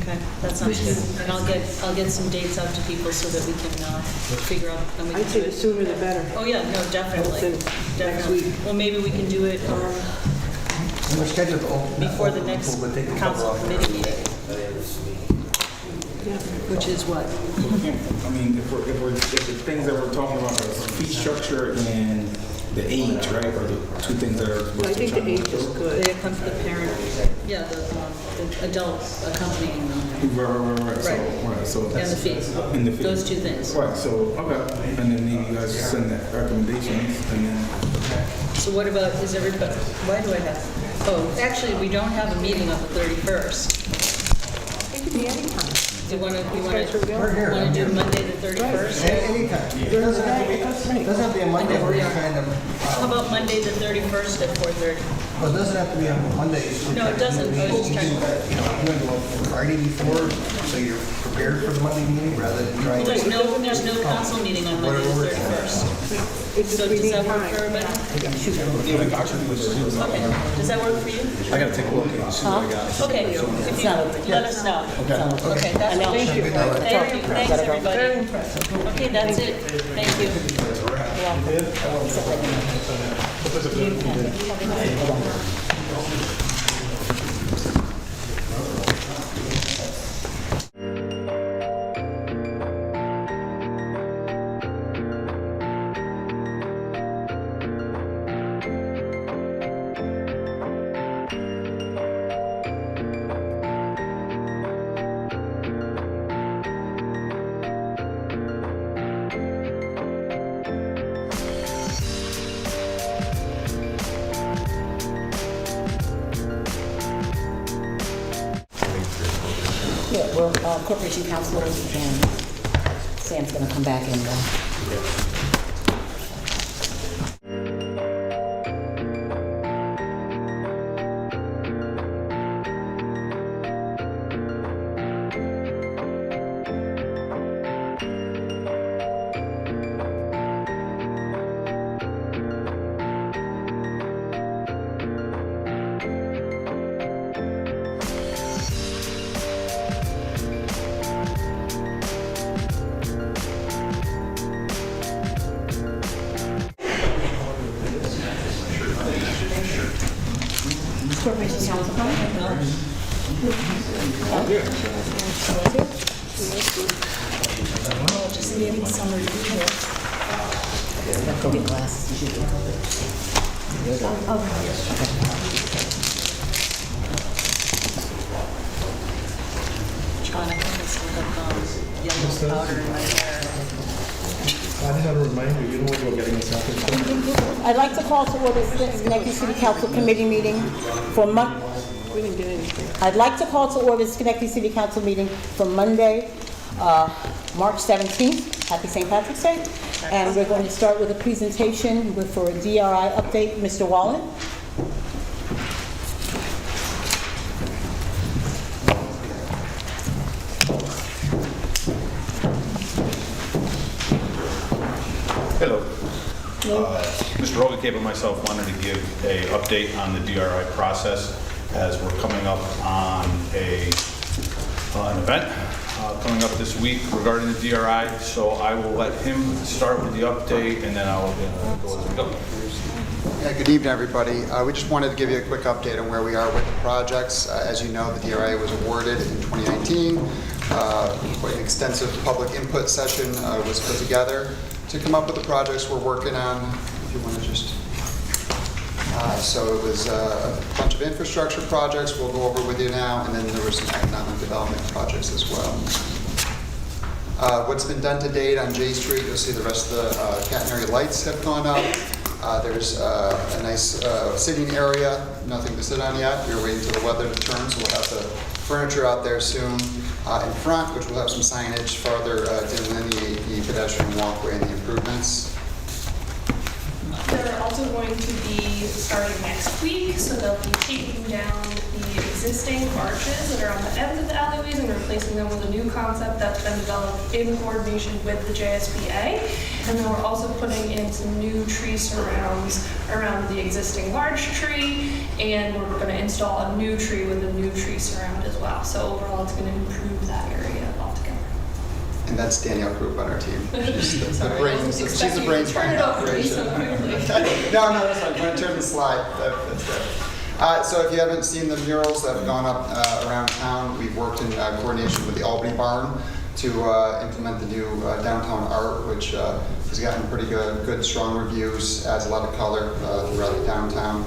A: Okay, that sounds good. And I'll get some dates out to people so that we can figure out when we
C: I'd
A: can
C: say
A: do
C: the
A: it.
C: sooner the better.
A: Oh, yeah, no, definitely.
C: Next
A: Definitely.
C: week.
A: Well, maybe we can do it
D: And we're scheduled to open.
A: before the next
D: but take a
A: council
D: couple off.
A: committee meeting,
C: Yeah.
A: which is what?
F: I mean, if the things that we're talking about are fee structure and the age, right, are the two things that are.
C: I think the age is good.
A: They come to the parent, yeah, the adult accompanying them.
F: Right.
A: Right.
F: So
A: And the fees.
F: And the fees.
A: Those two things.
F: Right, so, okay, and then maybe you guys send that recommendations, and then,
A: So what about, is everybody, why do I have, actually, we don't have a meeting on the 31st.
C: It could be any time.
A: Do you want to
D: We're here.
A: do Monday the 31st?
D: Anytime. It doesn't have to be a Monday, we're just kind of,
A: How about Monday the 31st at 4:30?
D: well, it doesn't have to be on Monday.
A: No, it doesn't. I was just trying to-
D: I'm going to go Friday before, so you're prepared for the Monday meeting rather than trying
A: There's
D: to.
A: no council meeting on Monday the 31st.
C: It's
A: So
C: just we
A: does
C: need
A: that work
C: time.
A: for everybody?
F: yeah, like, actually, we should do that.
A: Okay, does that work for you?
B: I gotta take a look and see what I got.
A: Okay, if you let us know.
B: Okay.
A: Okay, that's, thank you.
D: Good night.
A: Thanks, everybody. Okay, that's it. Thank you.
J: Yeah, well, Corporation Council and Sam's gonna come back and, Corporation Council coming? Just getting some reviews. COVID glasses.
A: John, I think it's some yellow powder in my hair.
D: I just want to remind you, you know what you're getting yourself into.
J: I'd like to call to order the Schenectady City Council Committee meeting for
C: We didn't get anything.
J: I'd like to call to order the Schenectady City Council meeting for Monday, March 17th. Happy St. Patrick's Day. And we're going to start with a presentation for a DRI update. Mr. Wallen.
K: Hello. Mr. Rogacape and myself wanted to give an update on the DRI process as we're coming up on an event coming up this week regarding the DRI. So I will let him start with the update and then I'll go as we go.
L: Yeah, good evening, everybody. We just wanted to give you a quick update on where we are with the projects. As you know, the DRI was awarded in 2019. Quite an extensive public input session was put together to come up with the projects we're working on. If you want to just... so it was a bunch of infrastructure projects we'll go over with you now, and then there were some economic development projects as well. What's been done to date on J Street, you'll see the rest of the catenary lights have gone up. There's a nice sitting area, nothing to sit on yet. We're waiting till the weather to turn, so we'll have the furniture out there soon. In front, which will have some signage farther delineate the pedestrian walkway and the improvements.
M: They're also going to be starting next week, so they'll be taking down the existing arches that are on the ends of the alleyways and replacing them with a new concept that's been developed in coordination with the JSBA. And then we're also putting in some new tree surrounds around the existing large tree, and we're going to install a new tree with a new tree surround as well. So overall, it's going to improve that area altogether.
L: And that's Danielle Group on our team. She's the brains. She's the brains behind the operation. No, that's fine. I'm going to turn the slide. That's good. So if you haven't seen the murals that have gone up around town, we've worked in coordination with the Albany Barn to implement the new downtown art, which has gotten pretty good, strong reviews, adds a lot of color throughout the downtown.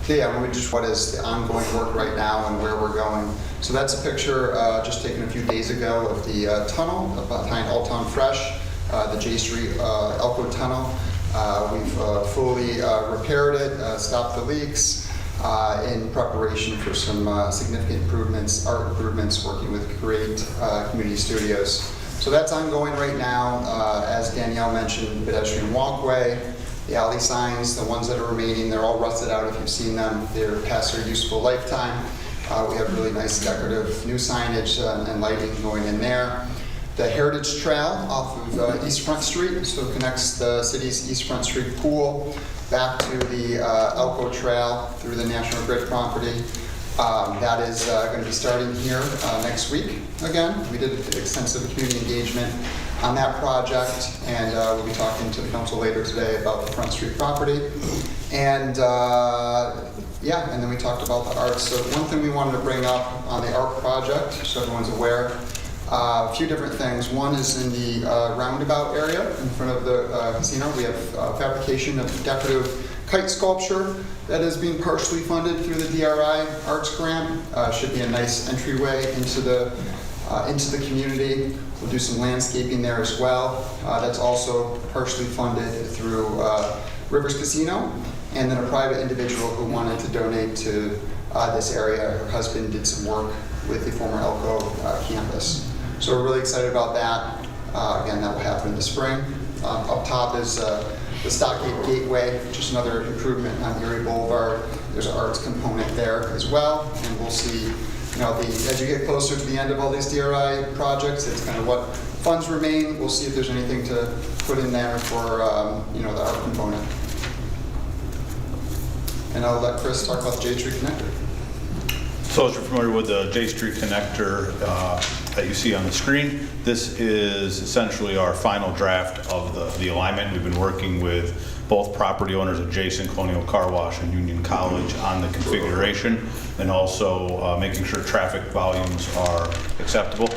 L: Okay, yeah, we just what is the ongoing work right now and where we're going. So that's a picture just taken a few days ago of the tunnel behind Old Town Fresh, the J Street Elko Tunnel. We've fully repaired it, stopped the leaks, in preparation for some significant improvements, art improvements, working with great community studios. So that's ongoing right now. As Danielle mentioned, pedestrian walkway, the alley signs, the ones that are remaining, they're all rusted out if you've seen them. They're past their useful lifetime. We have really nice decorative new signage and lighting going in there. The Heritage Trail off of East Front Street, so it connects the city's East Front Street pool back to the Elko Trail through the National Grid property. That is going to be starting here next week again. We did extensive community engagement on that project, and we'll be talking to the council later today about the Front Street property. And yeah, and then we talked about the arts. So one thing we wanted to bring up on the art project, so everyone's aware, a few different things. One is in the roundabout area in front of the casino. We have fabrication of decorative kite sculpture that is being partially funded through the DRI Arts Grant. Should be a nice entryway into the community. We'll do some landscaping there as well. That's also partially funded through Rivers Casino, and then a private individual who wanted to donate to this area. Her husband did some work with the former Elko campus. So we're really excited about that. Again, that will happen in the spring. Up top is the Stockade Gateway, just another improvement on Erie Boulevard. There's an arts component there as well, and we'll see, you know, as you get closer to the end of all these DRI projects, it's kind of what funds remain. We'll see if there's anything to put in there for, you know, the art component. And I'll let Chris talk about the J Street Connector.
K: So as you're familiar with the J Street connector that you see on the screen, this is essentially our final draft of the alignment. We've been working with both property owners adjacent Colonial Car Wash and Union College on the configuration, and also making sure traffic volumes are acceptable.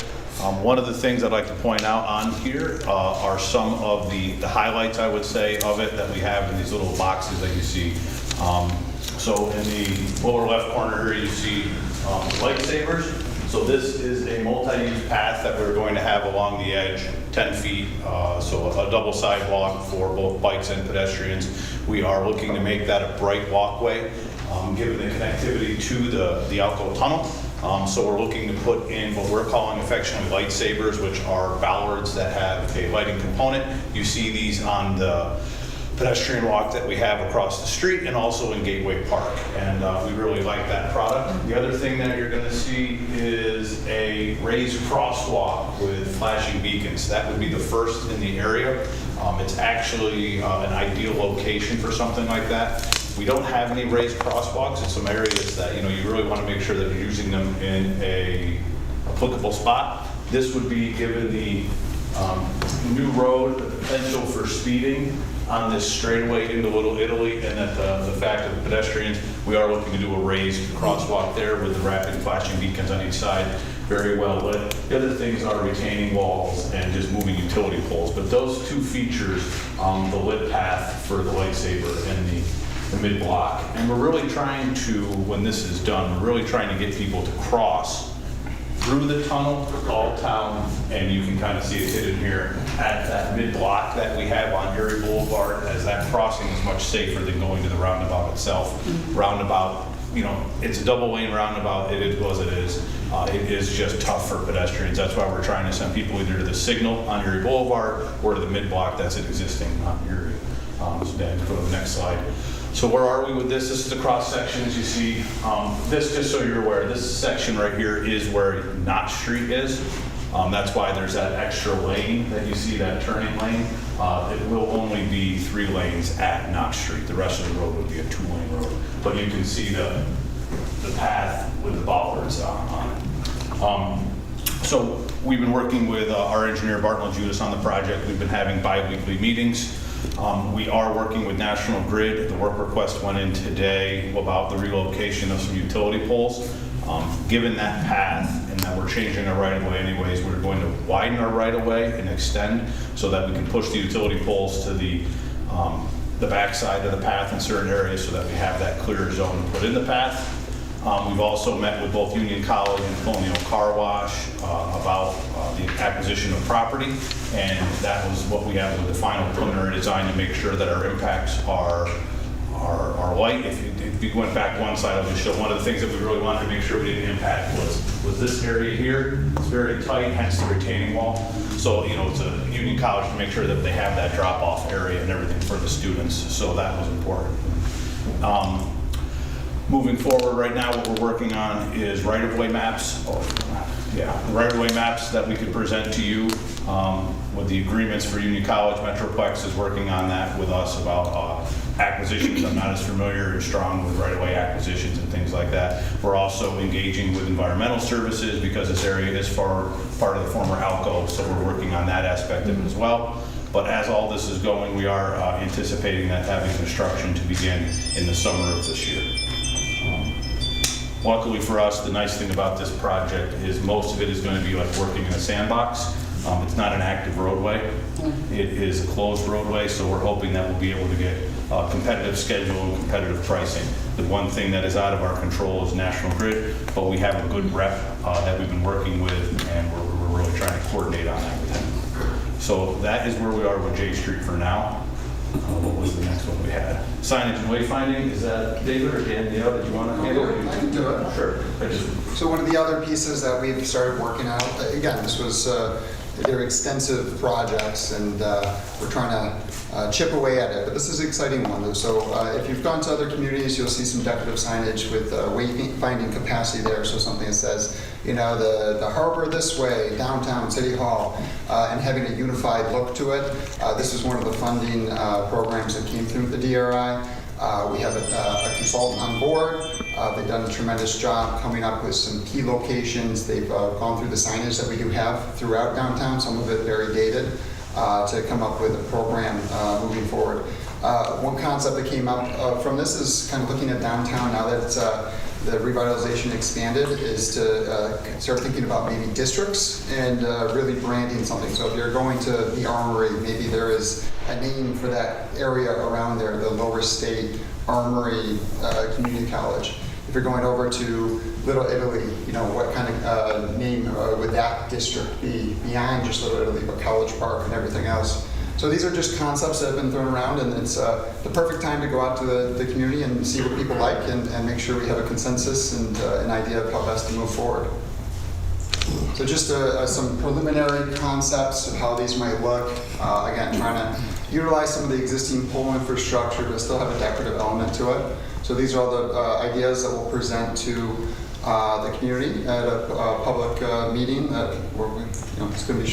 K: One of the things I'd like to point out on here are some of the highlights, I would say, of it that we have in these little boxes that you see. So in the lower left corner here, you see lightsabers. So this is a multi-use path that we're going to have along the edge, 10 feet, so a double sidewalk for both bikes and pedestrians. We are looking to make that a bright walkway, given the connectivity to the Alco Tunnel. So we're looking to put in what we're calling affectionately lightsabers, which are ballards that have a lighting component. You see these on the pedestrian walk that we have across the street and also in Gateway Park, and we really like that product. The other thing that you're going to see is a raised crosswalk with flashing beacons. That would be the first in the area. It's actually an ideal location for something like that. We don't have any raised crosswalks in some areas that, you know, you really want to make sure that you're using them in a applicable spot. This would be, given the new road, the potential for speeding on this straightaway into Little Italy, and that the fact of the pedestrians, we are looking to do a raised crosswalk there with the rapid flashing beacons on each side, very well lit. The other things are retaining walls and just moving utility poles, but those two features, the lit path for the lightsaber and the mid-block. And we're really trying to, when this is done, we're really trying to get people to cross through the tunnel, all town, and you can kind of see it hidden here at that mid-block that we have on Erie Boulevard, as that crossing is much safer than going to the roundabout itself. Roundabout, you know, it's a double lane roundabout, it is what it is. It is just tough for pedestrians. That's why we're trying to send people either to the signal on Erie Boulevard or to the mid-block that's existing on Erie. So Dan, go to the next slide. So where are we with this? This is the cross section, as you see. This, just so you're aware, this section right here is where Knott Street is. That's why there's that extra lane that you see, that turning lane. It will only be 3 lanes at Knott Street. The rest of the road would be a 2-lane road. But you can see the path with the bollards on it. So we've been working with our engineer, Barton Judas, on the project. We've been having bi-weekly meetings. We are working with National Grid. The work request went in today about the relocation of some utility poles. Given that path and that we're changing our right-of-way anyways, we're going to widen our right-of-way and extend so that we can push the utility poles to the backside of the path in certain areas so that we have that clear zone to put in the path. We've also met with both Union College and Colonial Car Wash about the acquisition of property, and that was what we have with the final preliminary design to make sure that our impacts are light. If you went back one slide, I'll just show one of the things that we really wanted to make sure we didn't impact was this area here. It's very tight, hence the retaining wall. So, you know, it's a Union College to make sure that they have that drop-off area and everything for the students, so that was important. Moving forward right now, what we're working on is right-of-way maps. Right-of-way maps that we could present to you with the agreements for Union College. Metroplex is working on that with us about acquisitions. I'm not as familiar and strong with right-of-way acquisitions and things like that. We're also engaging with environmental services because this area is part of the former Alco, so we're working on that aspect of it as well. But as all this is going, we are anticipating that having construction to begin in the summer of this year. Luckily for us, the nice thing about this project is most of it is going to be like working in a sandbox. It's not an active roadway. It is a closed roadway, so we're hoping that we'll be able to get competitive schedule and competitive pricing. The one thing that is out of our control is National Grid, but we have a good rep that we've been working with, and we're really trying to coordinate on that with him. So that is where we are with J Street for now. What was the next one we had? Signage and wayfinding. Is that David or Danielle? Did you want to handle it?
L: I can do it.
K: Sure.
L: So one of the other pieces that we've started working out, again, this was, they're extensive projects, and we're trying to chip away at it, but this is an exciting one. So if you've gone to other communities, you'll see some decorative signage with wayfinding capacity there, so something that says, you know, the harbor this way, downtown City Hall, and having a unified look to it. This is one of the funding programs that came through the DRI. We have a consultant on board. They've done a tremendous job coming up with some key locations. They've gone through the signage that we do have throughout downtown, some of it very dated, to come up with a program moving forward. One concept that came up from this is kind of looking at downtown now that the revitalization expanded, is to start thinking about maybe districts and really branding something. So if you're going to the Armory, maybe there is a name for that area around there, the Lower State Armory Community College. If you're going over to Little Italy, you know, what kind of name would that district be beyond just Little Italy, but College Park and everything else? So these are just concepts that have been thrown around, and it's the perfect time to go out to the community and see what people like, and make sure we have a consensus and an idea of how best to move forward. So just some preliminary concepts of how these might look. Again, trying to utilize some of the existing pole infrastructure, but still have a decorative element to it. So these are all the ideas that we'll present to the community at a public meeting where we, it's going to be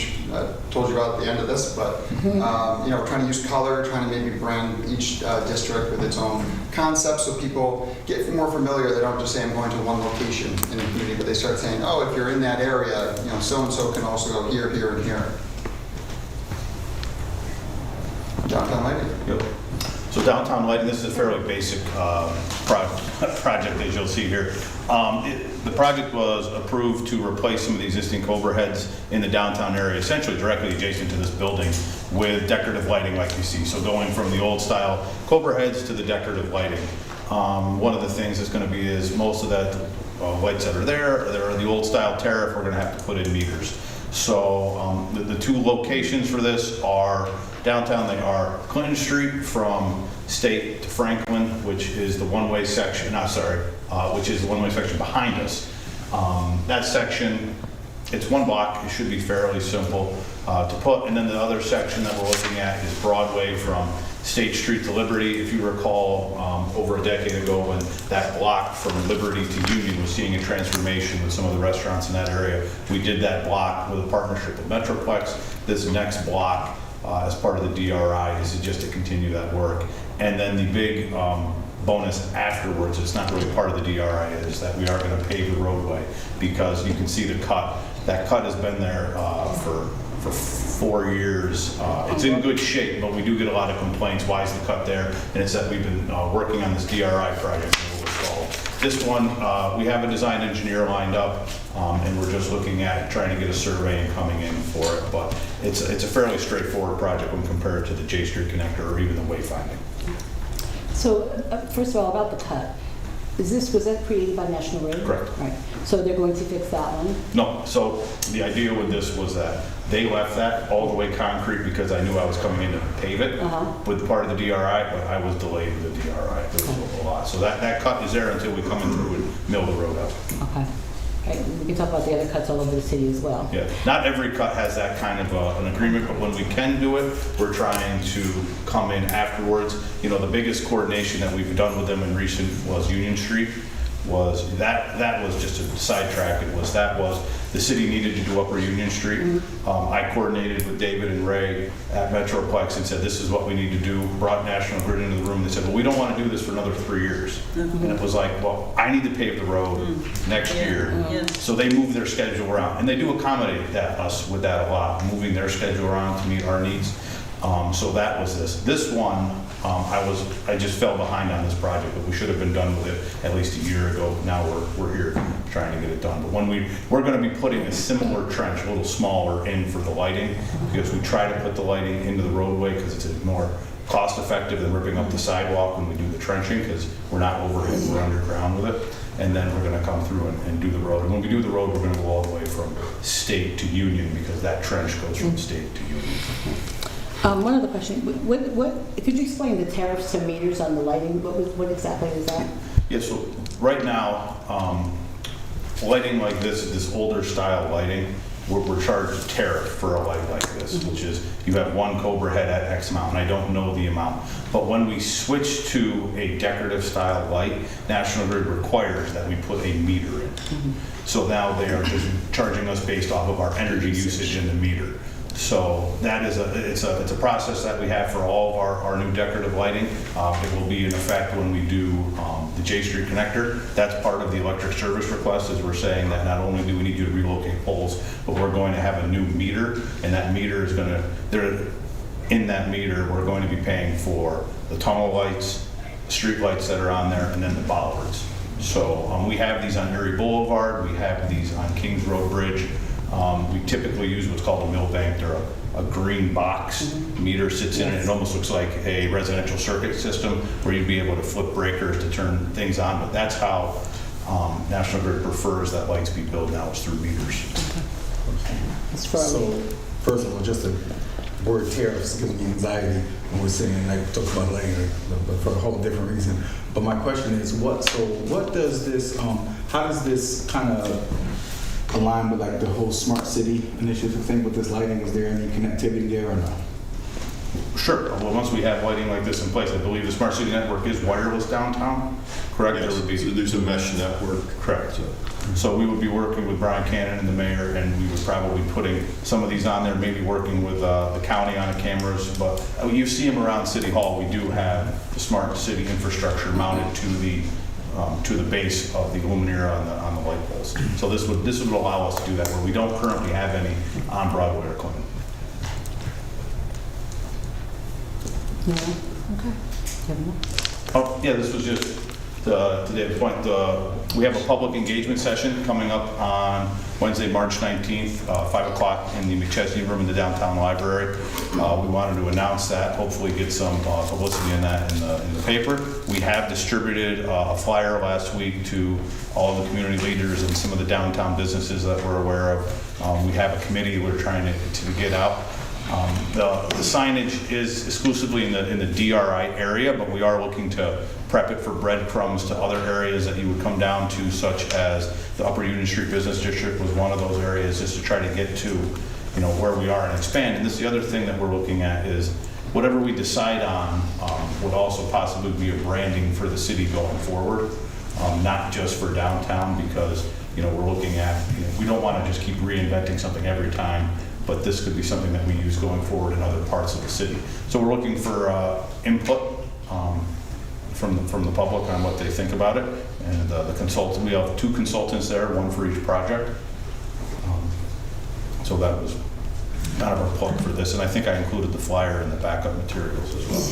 L: told you about at the end of this, but we're trying to use color, trying to maybe brand each district with its own concept, so people get more familiar. They don't just say I'm going to one location in the community, but they start saying, oh, if you're in that area, so and so can also go here, here, and here. Downtown lighting.
K: Yep. So downtown lighting, this is a fairly basic project, as you'll see here. The project was approved to replace some of the existing Cobra heads in the downtown area, essentially directly adjacent to this building, with decorative lighting like you see. So going from the old style Cobra heads to the decorative lighting. One of the things that's going to be is most of that lights that are there are the old style tariff. We're going to have to put in meters. So the two locations for this are downtown. They are Clinton Street from State to Franklin, which is the one-way section, which is the one-way section behind us. That section, it's one block. It should be fairly simple to put. And then the other section that we're looking at is Broadway from State Street to Liberty. If you recall, over a decade ago when that block from Liberty to Union was seeing a transformation with some of the restaurants in that area, we did that block with a partnership with Metroplex. This next block, as part of the DRI, is just to continue that work. And then the big bonus afterwards, it's not really part of the DRI, is that we are going to pave the roadway, because you can see the cut. That cut has been there for 4 years. It's in good shape, but we do get a lot of complaints. Why is the cut there? And it's that we've been working on this DRI project. This one, we have a design engineer lined up, and we're just looking at trying to get a survey and coming in for it. But it's a fairly straightforward project when compared to the J Street connector or even the wayfinding.
J: So, first of all, about the cut. Was that created by National Grid?
K: Correct.
J: Right. So they're going to fix that one?
K: No. So the idea with this was that they left that all the way concrete because I knew I was coming in to pave it with part of the DRI, but I was delayed with the DRI. There was a lot. So that cut is there until we come in through and mill the road up.
J: Okay. Right. We can talk about the other cuts all over the city as well.
K: Yeah, not every cut has that kind of an agreement, but when we can do it, we're trying to come in afterwards. The biggest coordination that we've done with them in recent was Union Street. was that was just a sidetrack. That was the city needed to do Upper Union Street. I coordinated with David and Ray at Metroplex and said, this is what we need to do. Brought National Grid into the room. They said, well, we don't want to do this for another 3 years. And it was like, well, I need to pave the road next year. So they moved their schedule around. And they do accommodate us with that a lot, moving their schedule around to meet our needs. So that was this. This one, I just fell behind on this project, but we should have been done with it at least a year ago. Now we're here trying to get it done. But when we're going to be putting a similar trench, a little smaller, in for the lighting, because we try to put the lighting into the roadway because it's more cost effective than ripping up the sidewalk when we do the trenching, because we're not overhead, we're underground with it. And then we're going to come through and do the road. And when we do the road, we're going to go all the way from State to Union, because that trench goes from State to Union.
J: One other question. Could you explain the tariffs to meters on the lighting? What exactly is that?
K: Yeah, so right now, lighting like this older style lighting, we're charged a tariff for a light like this, which is you have one Cobra head at X amount, and I don't know the amount. But when we switch to a decorative style light, National Grid requires that we put a meter in. So now they are just charging us based off of our energy usage in the meter. So that is it's a process that we have for all of our new decorative lighting. It will be in effect when we do the J Street connector. That's part of the electric service request, is we're saying that not only do we need you to relocate poles, but we're going to have a new meter, and that meter is going to, in that meter, we're going to be paying for the tunnel lights, street lights that are on there, and then the bollards. So we have these on Erie Boulevard, we have these on Kings Road Bridge. We typically use what's called a millbank. They're a green box. Meter sits in it. It almost looks like a residential circuit system where you'd be able to flip breakers to turn things on. But that's how National Grid prefers that lights be billed now, is through meters.
F: So, first of all, just the word tariffs gives me anxiety when we're saying, like, talk about lighting, but for a whole different reason. But my question is, what does this, how does this kind of align with like the whole smart city initiative thing with this lighting? Is there any connectivity there or no?
K: Sure. Well, once we have lighting like this in place, I believe the smart city network is wireless downtown. Correct?
E: Yes.
K: There would be,
E: so there's a mesh network.
K: correct. So we would be working with Brian Cannon and the mayor, and we would probably be putting some of these on there, maybe working with the county on the cameras. But you see them around City Hall. We do have the smart city infrastructure mounted to the base of the luminaire on the light poles. So this would allow us to do that, where we don't currently have any on Broadway or Clinton. Oh, yeah, this was just to David's point. We have a public engagement session coming up on Wednesday, March 19th, 5 o'clock in the McChesney room in the downtown library. We wanted to announce that, hopefully get some publicity in that in the paper. We have distributed a flyer last week to all of the community leaders and some of the downtown businesses that we're aware of. We have a committee we're trying to get out. The signage is exclusively in the DRI area, but we are looking to prep it for breadcrumbs to other areas that you would come down to, such as the Upper Union Street Business District was one of those areas, just to try to get to, where we are and expand. And this is the other thing that we're looking at, is whatever we decide on would also possibly be a branding for the city going forward, not just for downtown, because we're looking at, we don't want to just keep reinventing something every time, but this could be something that we use going forward in other parts of the city. So we're looking for input from the public on what they think about it. And the consultant, we have 2 consultants there, one for each project. So that was kind of our plug for this. And I think I included the flyer in the backup materials as well.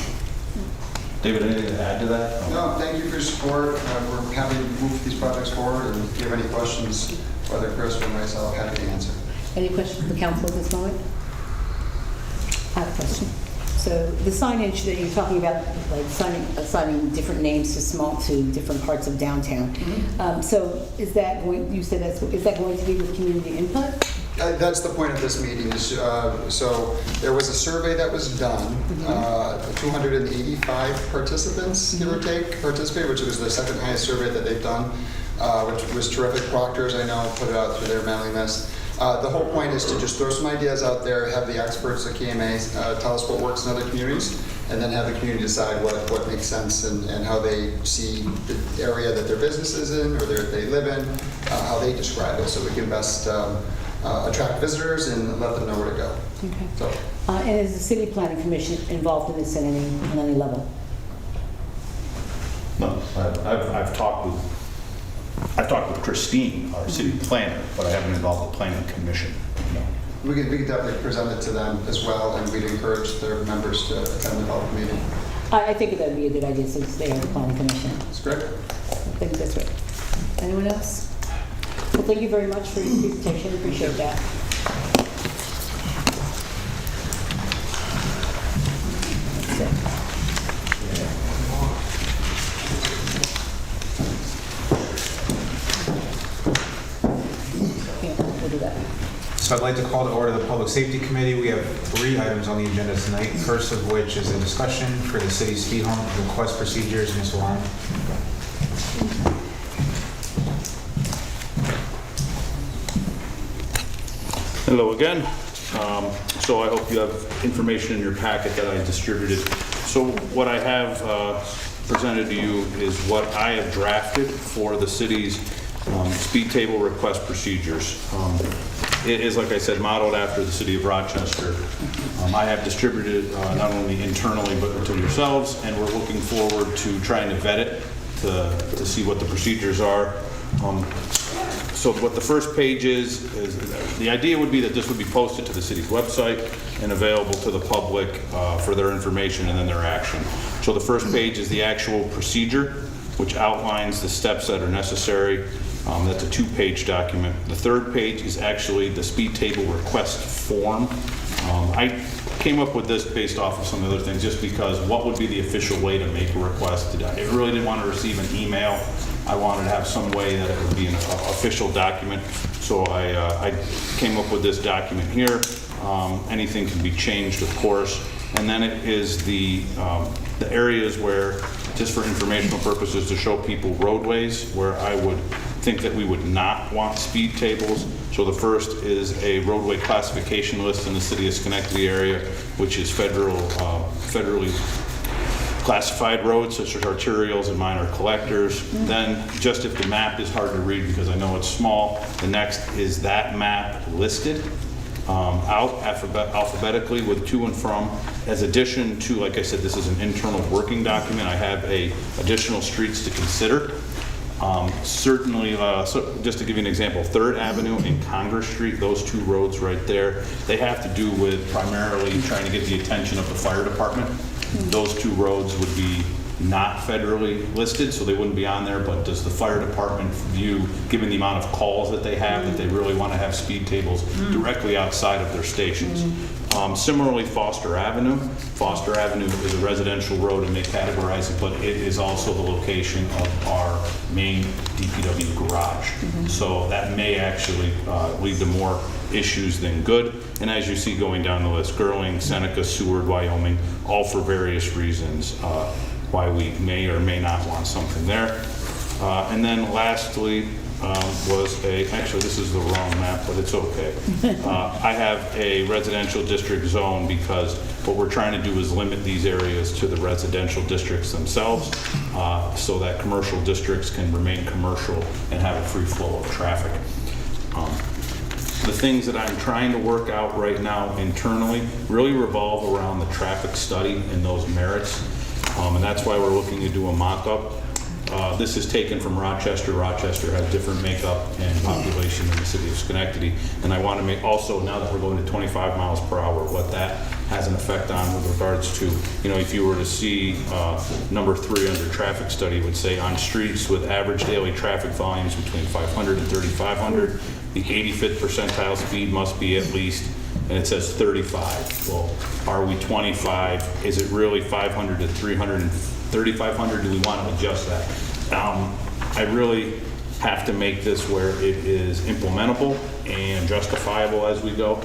K: David, anything to add to that?
L: No, thank you for your support. We're happy to move these projects forward, and if you have any questions, whether Chris or myself, happy to answer.
J: Any questions from the council at this moment? I have a question. So the signage that you're talking about, like assigning different names to different parts of downtown. So is that going? You said is that going to be with community input?
L: That's the point of this meeting. So there was a survey that was done. 285 participants, give or take, participated, which was the second highest survey that they've done, which was terrific. Proctors, I know, put it out through their mailing list. The whole point is to just throw some ideas out there, have the experts at KMA tell us what works in other communities, and then have the community decide what makes sense and how they see the area that their business is in or they live in, how they describe it, so we can best attract visitors and let them know where to go.
J: Okay.
L: So,
J: And is the city planning commission involved in this on any level?
K: No, I've talked with Christine, our city planner, but I haven't involved the planning commission. No.
L: we could definitely present it to them as well, and we'd encourage their members to attend the public meeting.
J: I think that would be a good idea since they are the planning commission.
L: That's great.
J: I think that's right. Anyone else? Well, thank you very much for your presentation. Appreciate that. That's it. Yeah, we'll do that.
N: So I'd like to call to order the Public Safety Committee. We have 3 items on the agenda tonight, first of which is a discussion for the city's speed hump request procedures. Ms. Wong.
K: Hello again. So I hope you have information in your packet that I distributed. So what I have presented to you is what I have drafted for the city's speed table request procedures. It is, like I said, modeled after the city of Rochester. I have distributed not only internally but to yourselves, and we're looking forward to trying to vet it to see what the procedures are. So what the first page is the idea would be that this would be posted to the city's website and available to the public for their information and then their action. So the first page is the actual procedure, which outlines the steps that are necessary. That's a 2-page document. The third page is actually the speed table request form. I came up with this based off of some other things, just because what would be the official way to make a request? I really didn't want to receive an email. I wanted to have some way that it would be an official document. So I came up with this document here. Anything can be changed, of course. And then it is the areas where, just for informational purposes, to show people roadways where I would think that we would not want speed tables. So the first is a roadway classification list in the city of Schenectady area, which is federally classified roads such as arterials and minor collectors. Then, just if the map is hard to read because I know it's small, the next is that map listed out alphabetically with to and from. As addition to, like I said, this is an internal working document. I have additional streets to consider. Certainly, so just to give you an example, 3rd Avenue and Congress Street, those 2 roads right there, they have to do with primarily trying to get the attention of the fire department. Those 2 roads would be not federally listed, so they wouldn't be on there, but does the fire department view, given the amount of calls that they have, that they really want to have speed tables directly outside of their stations? Similarly, Foster Avenue. Foster Avenue is a residential road, and they categorize it, but it is also the location of our main DPW garage. So that may actually lead to more issues than good. And as you see going down the list, Girling, Seneca, Seward, Wyoming, all for various reasons why we may or may not want something there. And then lastly, actually this is the wrong map, but it's okay. I have a residential district zone because what we're trying to do is limit these areas to the residential districts themselves so that commercial districts can remain commercial and have a free flow of traffic. The things that I'm trying to work out right now internally really revolve around the traffic study and those merits. And that's why we're looking to do a mock-up. This is taken from Rochester. Rochester has different makeup and population than the city of Schenectady. And I want to make also, now that we're going to 25 miles per hour, what that has an effect on with regards to, if you were to see number 3 under traffic study would say on streets with average daily traffic volumes between 500 and 3,500, the 85th percentile speed must be at least, and it says 35. Well, are we 25? Is it really 500 to 300 and 3,500? Do we want to adjust that? I really have to make this where it is implementable and justifiable as we go,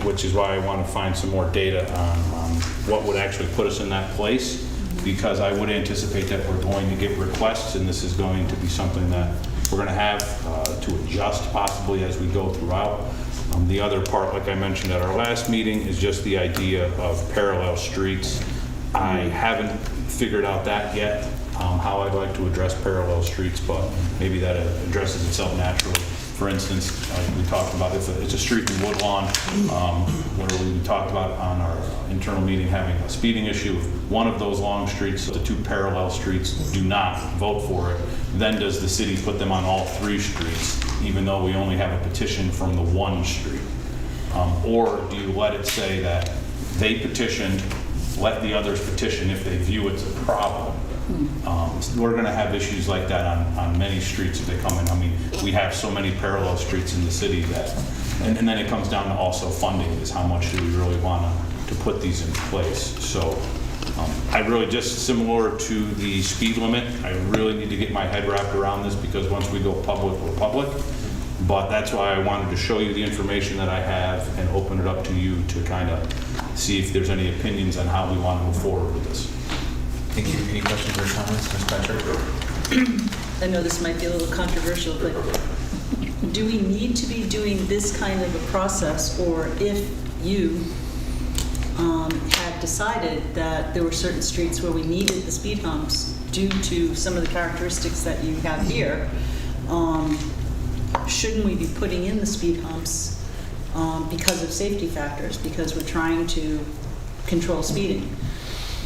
K: which is why I want to find some more data on what would actually put us in that place, because I would anticipate that we're going to get requests, and this is going to be something that we're going to have to adjust possibly as we go throughout. The other part, like I mentioned at our last meeting, is just the idea of parallel streets. I haven't figured out that yet, how I'd like to address parallel streets, but maybe that addresses itself naturally. For instance, like we talked about, it's a street in Woodlawn, where we talked about on our internal meeting having a speeding issue. One of those long streets, the two parallel streets, do not vote for it. Then does the city put them on all three streets, even though we only have a petition from the one street? Or do you let it say that they petitioned, let the others petition if they view it's a problem? We're going to have issues like that on many streets if they come in. I mean, we have so many parallel streets in the city that, and then it comes down to also funding, is how much do we really want to put these in place. So I really, just similar to the speed limit, I really need to get my head wrapped around this, because once we go public, we're public. But that's why I wanted to show you the information that I have and open it up to you to kind of see if there's any opinions on how we want to move forward with this.
N: Thank you. Any questions or comments, Ms. Patrick?
A: I know this might be a little controversial, but do we need to be doing this kind of a process, or if you had decided that there were certain streets where we needed the speed humps due to some of the characteristics that you have here, shouldn't we be putting in the speed humps because of safety factors, because we're trying to control speeding?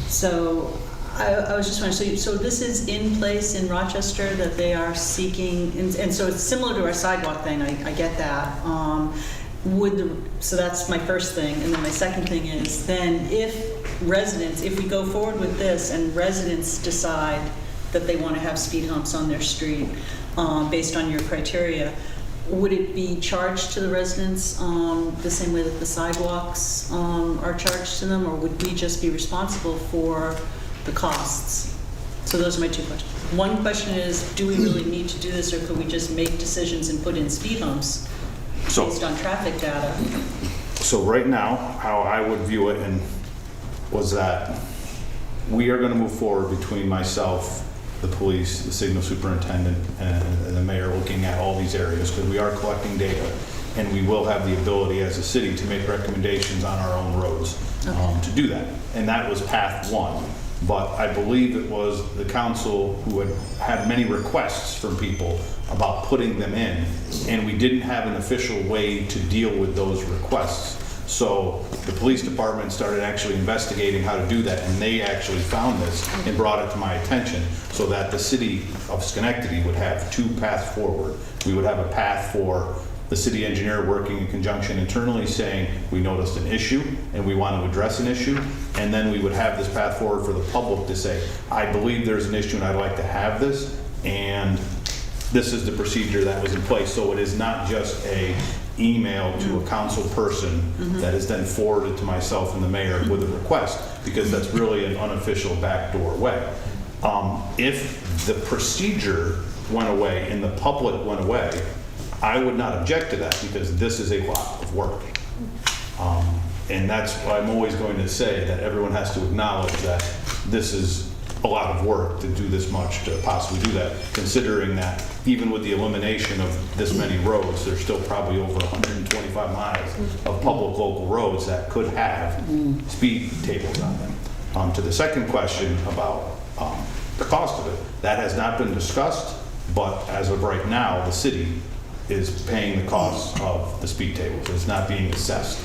A: So I was just wondering, so this is in place in Rochester, that they are seeking, and so it's similar to our sidewalk thing, I get that. So that's my first thing, and then my second thing is, then if we go forward with this and residents decide that they want to have speed humps on their street based on your criteria, would it be charged to the residents the same way that the sidewalks are charged to them, or would we just be responsible for the costs? So those are my two questions. One question is, do we really need to do this, or could we just make decisions and put in speed humps based on traffic data?
K: So right now, how I would view it was that we are going to move forward between myself, the police, the signal superintendent, and the mayor, looking at all these areas, because we are collecting data, and we will have the ability as a city to make recommendations on our own roads to do that. And that was path one. But I believe it was the council who had many requests from people about putting them in, and we didn't have an official way to deal with those requests. So the police department started actually investigating how to do that, and they actually found this and brought it to my attention, so that the city of Schenectady would have two paths forward. We would have a path for the city engineer working in conjunction internally, saying we noticed an issue and we want to address an issue, and then we would have this path forward for the public to say, I believe there's an issue and I'd like to have this, and this is the procedure that was in place. So it is not just a email to a council person that is then forwarded to myself and the mayor with a request, because that's really an unofficial backdoor way. If the procedure went away and the public went away, I would not object to that, because this is a lot of work. And that's why I'm always going to say that everyone has to acknowledge that this is a lot of work to do this much, to possibly do that, considering that even with the elimination of this many roads, there's still probably over 125 miles of public local roads that could have speed tables on them. To the second question about the cost of it, that has not been discussed, but as of right now, the city is paying the cost of the speed tables. It's not being assessed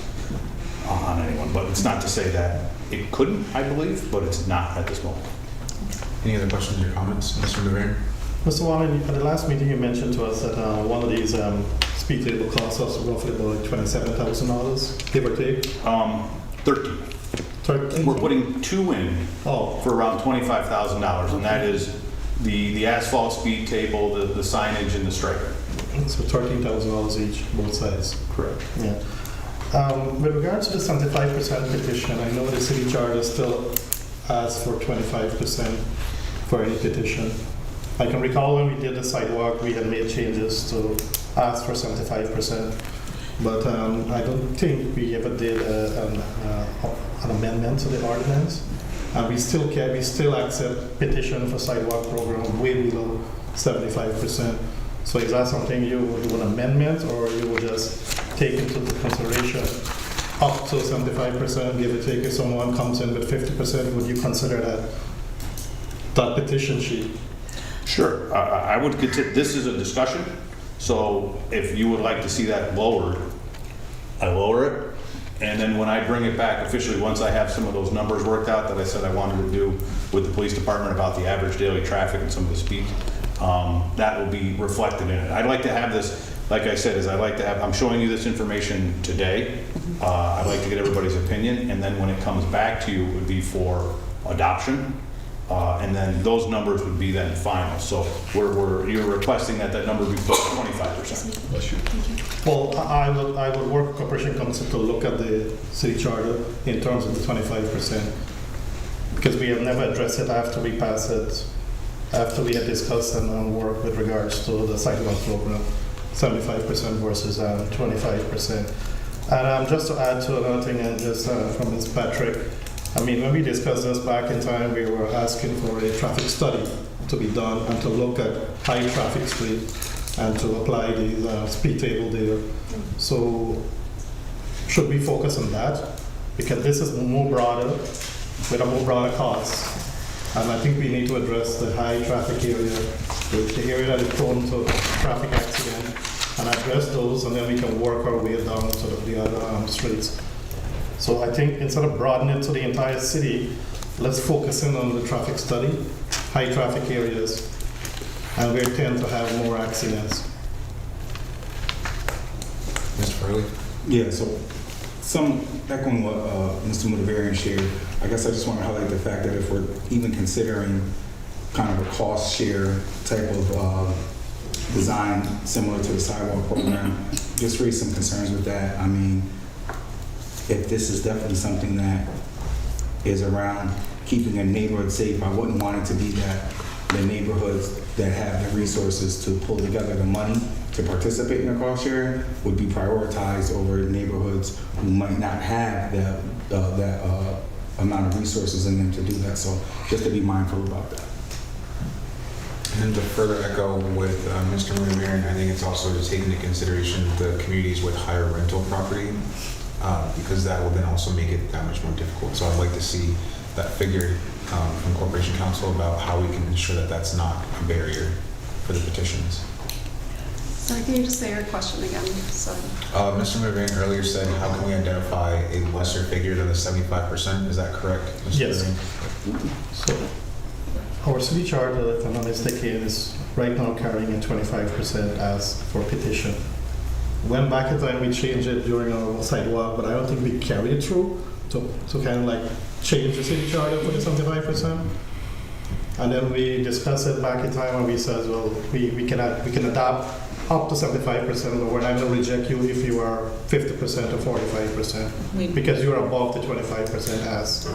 K: on anyone, but it's not to say that it couldn't, I believe, but it's not at this moment.
N: Any other questions or comments? Mr. Leverne?
O: Mr. Warren, at the last meeting you mentioned to us that one of these speed table costs us roughly about $27,000, give or take.
K: 13.
O: 13?
K: We're putting two in for around $25,000, and that is the asphalt speed table, the signage, and the striping.
O: So $13,000 each, both sides.
K: Correct.
O: Yeah. With regards to the 75% petition, I know the city charter still asks for 25% for any petition. I can recall when we did the sidewalk, we had made changes to ask for 75%, but I don't think we ever did an amendment to the ordinance. We still accept petition for sidewalk program way below 75%. So is that something you would do an amendment, or you would just take into consideration up to 75%, give or take, if someone comes in with 50%, would you consider that petition sheet?
K: Sure, I would consider, this is a discussion, so if you would like to see that lowered, I lower it, and then when I bring it back officially, once I have some of those numbers worked out that I said I wanted to do with the police department about the average daily traffic and some of the speeds, that will be reflected in it. I'd like to have this, like I said, I'm showing you this information today. I'd like to get everybody's opinion, and then when it comes back to you, it would be for adoption. And then those numbers would be then final. So you're requesting that number be put at 25%. Bless you.
O: Well, I would work with Corporation Council to look at the city charter in terms of the 25%, because we have never addressed it after we pass it, after we had discussed and work with regards to the sidewalk program, 75% versus 25%. And just to add to another thing, and just from Ms. Patrick, I mean, when we discussed this back in time, we were asking for a traffic study to be done and to look at high traffic street and to apply the speed table there. So should we focus on that? Because this is more broader, with a more broader cost. And I think we need to address the high traffic area, the area that is prone to traffic accident, and address those, and then we can work our way down to the other streets. So I think instead of broadening it to the entire city, let's focus in on the traffic study, high traffic areas, and we tend to have more accidents.
N: Mr. Furley?
F: Yeah, so echoing what Mr. Mudavarian shared, I guess I just want to highlight the fact that if we're even considering kind of a cost share type of design similar to the sidewalk program, just raise some concerns with that. I mean, if this is definitely something that is around keeping a neighborhood safe, I wouldn't want it to be that the neighborhoods that have the resources to pull together the money to participate in the cost sharing would be prioritized over neighborhoods who might not have that amount of resources in them to do that. So just to be mindful about that.
N: And to further echo with Mr. Mudavarian, I think it's also to take into consideration the communities with higher rental property, because that will then also make it that much more difficult. So I'd like to see that figure from Corporation Council about how we can ensure that that's not a barrier for the petitions.
H: Sorry, can you just say your question again? Sorry.
N: Mr. Mudavarian earlier said, how can we identify a lesser figure than the 75%? Is that correct, Mr.
O: Yes.
N: Mudavarian?
O: So our city charter, if I'm not mistaken, is right now carrying a 25% as for petition. When back in time we changed it during our sidewalk, but I don't think we carried it through to kind of like change the city charter for the 75%. And then we discussed it back in time and we said, well, we can adopt up to 75%, but we're not going to reject you if you are 50% or 45%, because you're above the 25% as.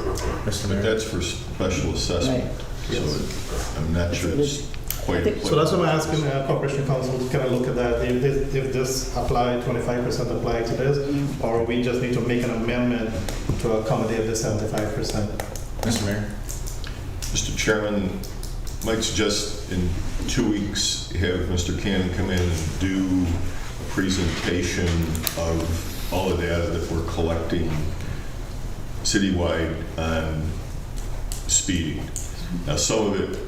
E: But that's for special assessment.
J: Right.
E: So I'm not sure it's quite.
O: So that's what I'm asking Corporation Council to kind of look at that. If this apply, 25% apply to this, or we just need to make an amendment to accommodate the 75%.
N: Mr. Mayor?
E: Mr. Chairman, might suggest in 2 weeks have Mr. Cannon come in and do a presentation of all the data that we're collecting citywide on speeding. Now, some of it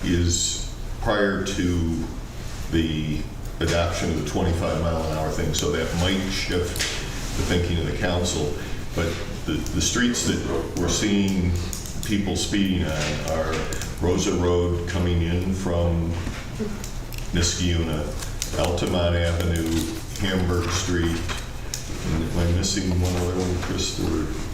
E: is prior to the adoption of the 25-mile-an-hour thing, so that might shift the thinking of the council. But the streets that we're seeing people speeding on are Rosa Road coming in from Niskayuna, Altamont Avenue, Hamburg Street, and am I missing one other one, Chris?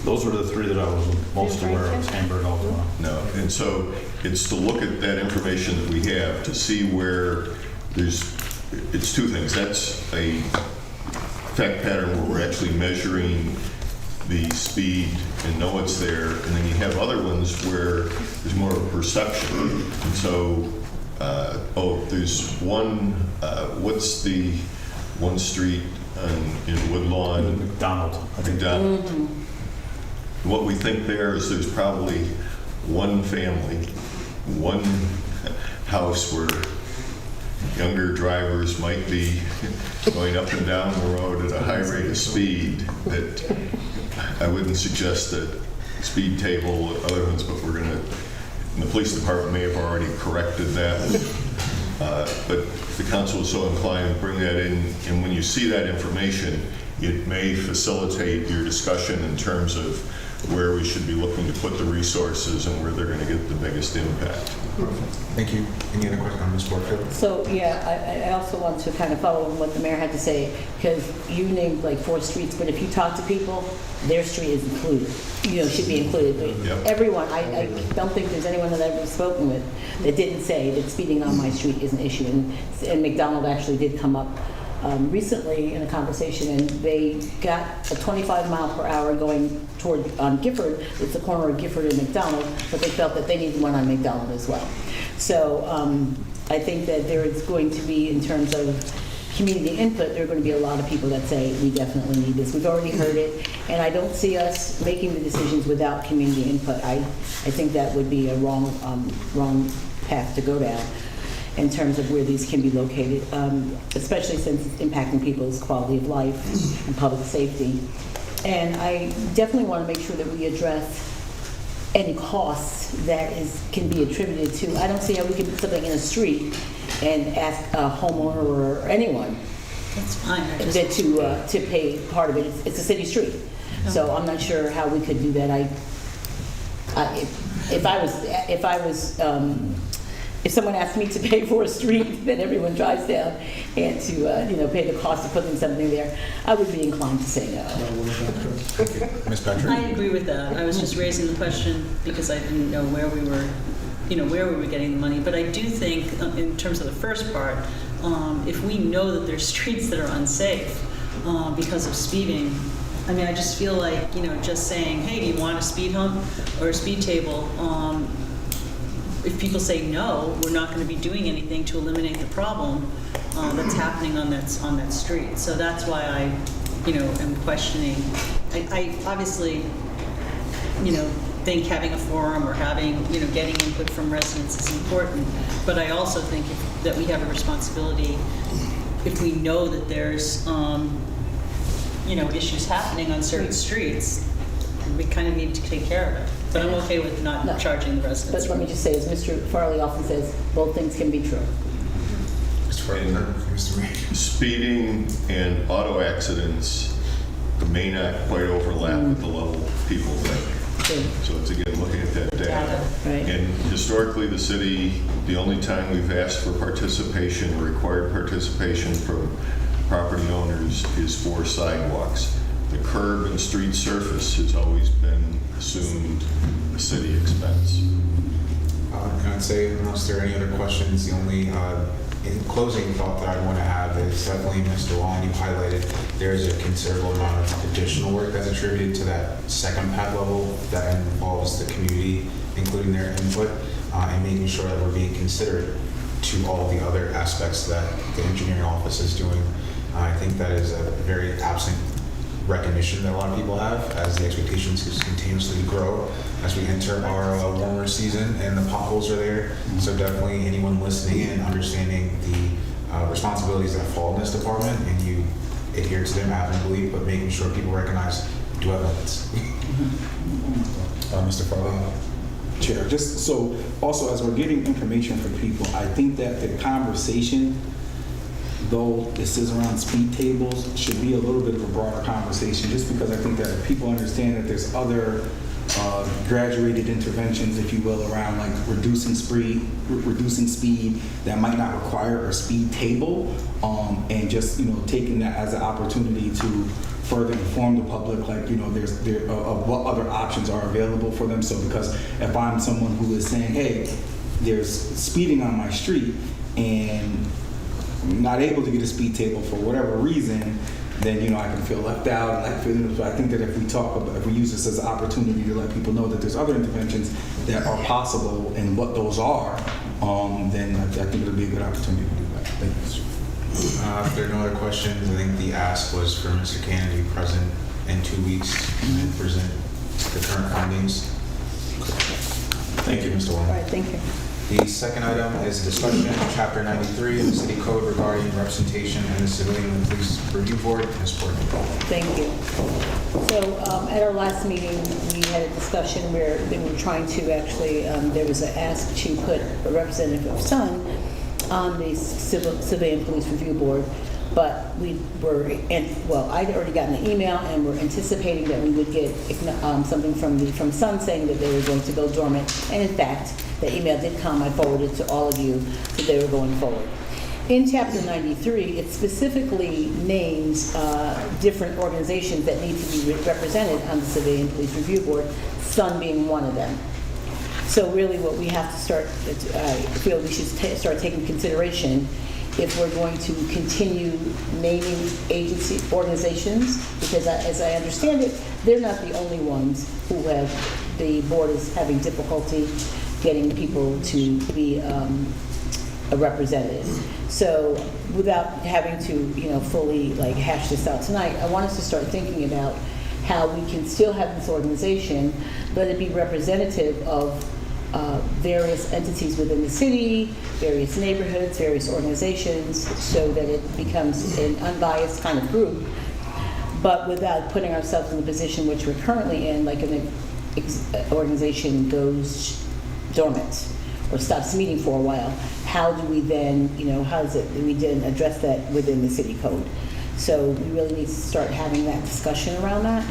K: Those were the three that I was most aware of, Hamburg, Altamont.
E: No, and so it's to look at that information that we have to see where it's two things. That's a fact pattern where we're actually measuring the speed and know it's there, and then you have other ones where there's more of a perception. And so, there's one, what's the one street in Woodlawn?
K: McDonald.
E: McDonald. What we think there's probably one family, one house where younger drivers might be going up and down the road at a high rate of speed, that I wouldn't suggest that speed table or other ones, but we're going to, and the police department may have already corrected that. But the council is so inclined to bring that in, and when you see that information, it may facilitate your discussion in terms of where we should be looking to put the resources and where they're going to get the biggest impact.
N: Thank you. Any other question on Ms. Porterfield?
J: So, yeah, I also want to kind of follow on what the mayor had to say, because you named like 4 streets, but if you talk to people, their street is included, should be included.
E: Yep.
J: Everyone, I don't think there's anyone that I've ever spoken with that didn't say that speeding on my street is an issue. And McDonald actually did come up recently in a conversation, and they got a 25 mile per hour going toward Gifford. It's the corner of Gifford and McDonald, but they felt that they needed one on McDonald as well. So I think that there is going to be, in terms of community input, there are going to be a lot of people that say we definitely need this. We've already heard it, and I don't see us making the decisions without community input. I think that would be a wrong path to go down in terms of where these can be located, especially since it's impacting people's quality of life and public safety. And I definitely want to make sure that we address any costs that can be attributed to. I don't see how we can put something in a street and ask a homeowner or anyone
A: That's fine.
J: to pay part of it. It's a city street, so I'm not sure how we could do that. If someone asked me to pay for a street that everyone drives down and to pay the cost of putting something there, I would be inclined to say no.
N: Ms. Patrick?
A: I agree with that. I was just raising the question because I didn't know where we were getting the money. But I do think, in terms of the first part, if we know that there's streets that are unsafe because of speeding, I mean, I just feel like, just saying, hey, do you want a speed hump or a speed table? If people say no, we're not going to be doing anything to eliminate the problem that's happening on that street. So that's why I, am questioning. I obviously, think having a forum or having, getting input from residents is important. But I also think that we have a responsibility, if we know that there's, issues happening on certain streets, we kind of need to take care of it. But I'm okay with not charging the residents.
J: But let me just say, as Mr. Farley often says, both things can be true.
N: Mr. Farley, Mr. Mayor.
E: Speeding and auto accidents may not quite overlap with the level people think.
J: True.
E: So it's again looking at that data.
J: Right.
E: And historically, the city, the only time we've asked for participation, required participation from property owners, is for sidewalks. The curb and street surface has always been assumed a city expense.
N: I'd say, unless there are any other questions, the only in closing thought that I want to have is definitely, Mr. Long, you highlighted there's a considerable amount of additional work that's attributed to that second pad level that involves the community, including their input, and making sure that we're being considerate to all the other aspects that the engineering office is doing. I think that is a very absent recognition that a lot of people have as the expectations just continuously grow as we enter our warmer season and the potholes are there. So definitely anyone listening and understanding the responsibilities that fall in this department, and you adhere to them adamantly, but making sure people recognize we do have limits. Mr. Farley.
F: Chair, just so also as we're getting information from people, I think that the conversation, though this is around speed tables, should be a little bit of a broader conversation, just because I think that if people understand that there's other graduated interventions, if you will, around like reducing speed that might not require a speed table, and just taking that as an opportunity to further inform the public, like of what other options are available for them. So because if I'm someone who is saying, hey, there's speeding on my street and not able to get a speed table for whatever reason, then I can feel left out. So I think that if we use this as an opportunity to let people know that there's other interventions that are possible and what those are, then I think it'll be a good opportunity to do that. Thank you.
N: If there are no other questions, I think the ask was for Mr. Cannon to be present in 2 weeks and present the current findings. Thank you, Mr.
J: All
N: Warren.
J: right, thank you.
N: The second item is discussion of Chapter 93 of the City Code regarding representation in the Civilian and Police Review Board. Ms. Porter.
J: Thank you. So at our last meeting, we had a discussion where they were trying to actually, there was an ask to put a representative of Sun on the Civilian Police Review Board, but we were, well, I'd already gotten an email and we're anticipating that we would get something from Sun saying that they were going to go dormant, and in fact, the email did come. I forwarded to all of you that they were going forward. In Chapter 93, it specifically names different organizations that need to be represented on the Civilian Police Review Board, Sun being one of them. So really what we have to start, I feel we should start taking consideration if we're going to continue naming agency organizations, because as I understand it, they're not the only ones who have, the board is having difficulty getting people to be a representative. So without having to, fully hash this out tonight, I want us to start thinking about how we can still have this organization, let it be representative of various entities within the city, various neighborhoods, various organizations, so that it becomes an unbiased kind of group, but without putting ourselves in the position which we're currently in, like an organization goes dormant or stops meeting for a while. How do we then, how does it, we didn't address that within the city code. So we really need to start having that discussion around that.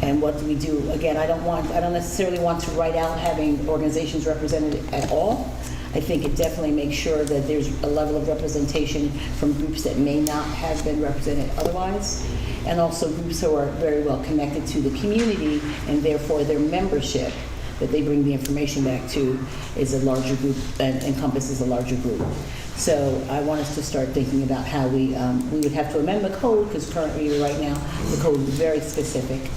J: And what do we do? Again, I don't necessarily want to write out having organizations represented at all. I think it definitely makes sure that there's a level of representation from groups that may not have been represented otherwise, and also groups who are very well connected to the community, and therefore their membership that they bring the information back to is a larger group and encompasses a larger group. So I want us to start thinking about how we would have to amend the code, because currently, right now, the code is very specific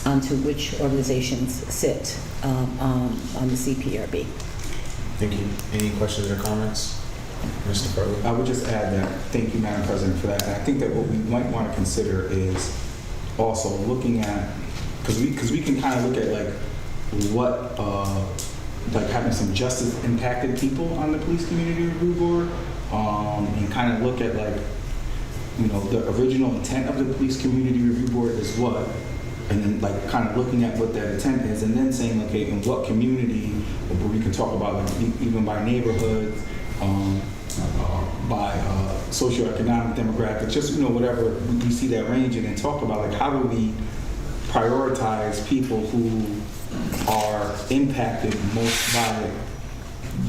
J: onto which organizations sit on the CPRB.
N: Thank you. Any questions or comments? Mr. Farley?
F: I would just add that, thank you, Madam President, for that. And I think that what we might want to consider is also looking at, because we can kind of look at what, having some justice impacted people on the Police Community Review Board, and kind of look at the original intent of the Police Community Review Board is what, and then kind of looking at what that intent is, and then saying, okay, in what community, where we can talk about even by neighborhoods, by socioeconomic demographics, just whatever we see that range, and then talk about how do we prioritize people who are impacted most by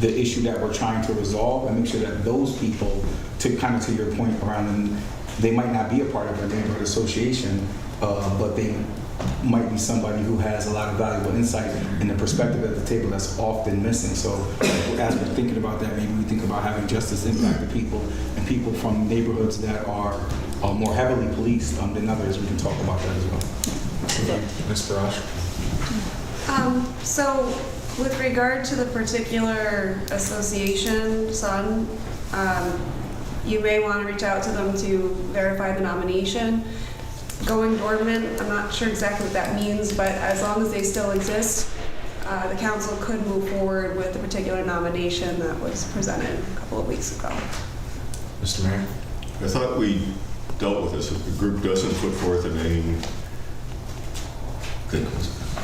F: the issue that we're trying to resolve, and make sure that those people, to your point around them, they might not be a part of a neighborhood association, but they might be somebody who has a lot of valuable insight and the perspective at the table that's often missing. So as we're thinking about that, maybe we think about having justice impacted people and people from neighborhoods that are more heavily policed than others. We can talk about that as well.
N: Ms. Barash?
H: So with regard to the particular association, Sun, you may want to reach out to them to verify the nomination. Going dormant, I'm not sure exactly what that means, but as long as they still exist, the council could move forward with the particular nomination that was presented a couple of weeks ago.
N: Mr. Mayor?
E: I thought we dealt with this. If the group doesn't put forth a name,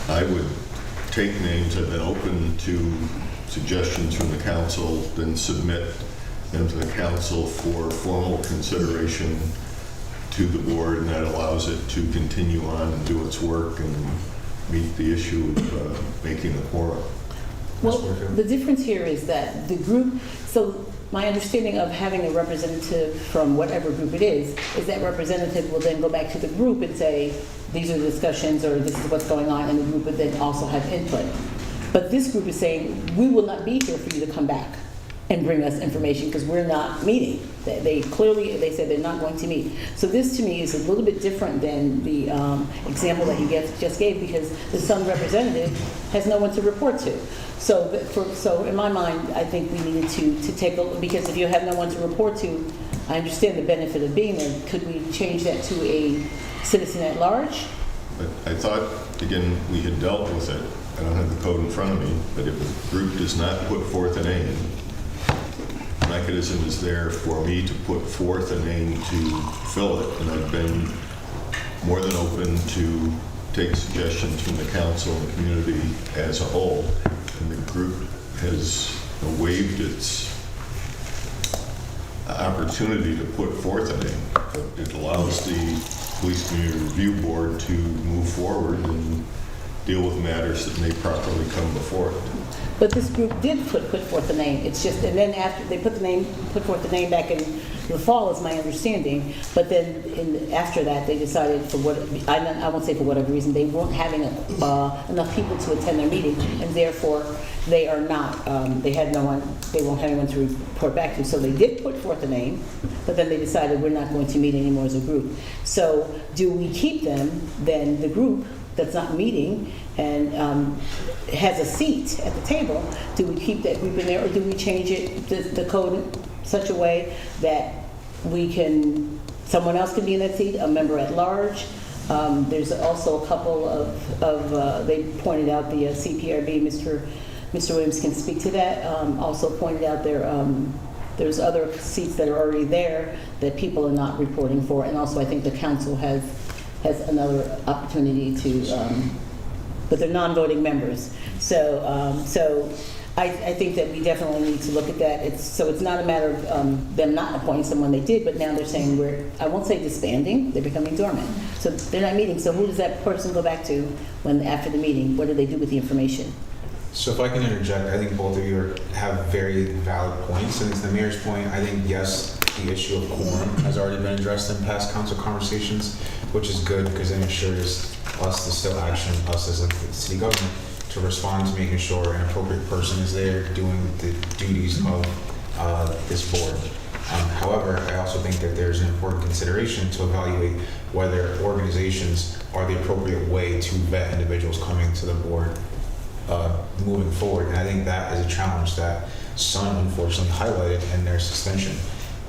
E: I would take names that have been open to suggestions from the council, then submit them to the council for formal consideration to the board, and that allows it to continue on and do its work and meet the issue of making the quorum.
J: Well, the difference here is that the group, so my understanding of having a representative from whatever group it is that representative will then go back to the group and say, these are the discussions, or this is what's going on, and the group would then also have input. But this group is saying, we will not be here for you to come back and bring us information because we're not meeting. They said they're not going to meet. So this to me is a little bit different than the example that you just gave, because the Sun representative has no one to report to. So in my mind, I think we needed to take a look, because if you have no one to report to, I understand the benefit of being there. Could we change that to a citizen at large?
E: But I thought, again, we had dealt with it. I don't have the code in front of me, but if a group does not put forth a name, the mechanism is there for me to put forth a name to fill it. And I've been more than open to take suggestions from the council and the community as a whole. And the group has waived its opportunity to put forth a name. But it allows the Police Community Review Board to move forward and deal with matters that may properly come before it.
J: But this group did put forth the name. It's just, and then after they put forth the name back in the fall, is my understanding. But then after that, they decided for what, I won't say for whatever reason, they weren't having enough people to attend their meeting, and therefore they are not. They had no one. They won't have anyone to report back to. So they did put forth a name, but then they decided we're not going to meet anymore as a group. So do we keep them? Then the group that's not meeting and has a seat at the table, do we keep that group in there, or do we change it, the code in such a way that someone else can be in that seat, a member at large? There's also a couple of they pointed out the CPRB, Mr. Williams can speak to that, also pointed out there's other seats that are already there that people are not reporting for, and also I think the council has another opportunity to, but they're non-voting members. So I think that we definitely need to look at that. It's not a matter of them not appointing someone, they did, but now they're saying I won't say disbanding, they're becoming dormant. So they're not meeting, so who does that person go back to after the meeting? What do they do with the information?
N: So if I can interject, I think both of you have very valid points. And it's the mayor's point, I think, yes, the issue of quorum has already been addressed in past council conversations, which is good because it ensures us, the still action, us as a city government, to respond to making sure an appropriate person is there doing the duties of this board. However, I also think that there's an important consideration to evaluate whether organizations are the appropriate way to vet individuals coming to the board moving forward. And I think that is a challenge that Sun unfortunately highlighted in their suspension.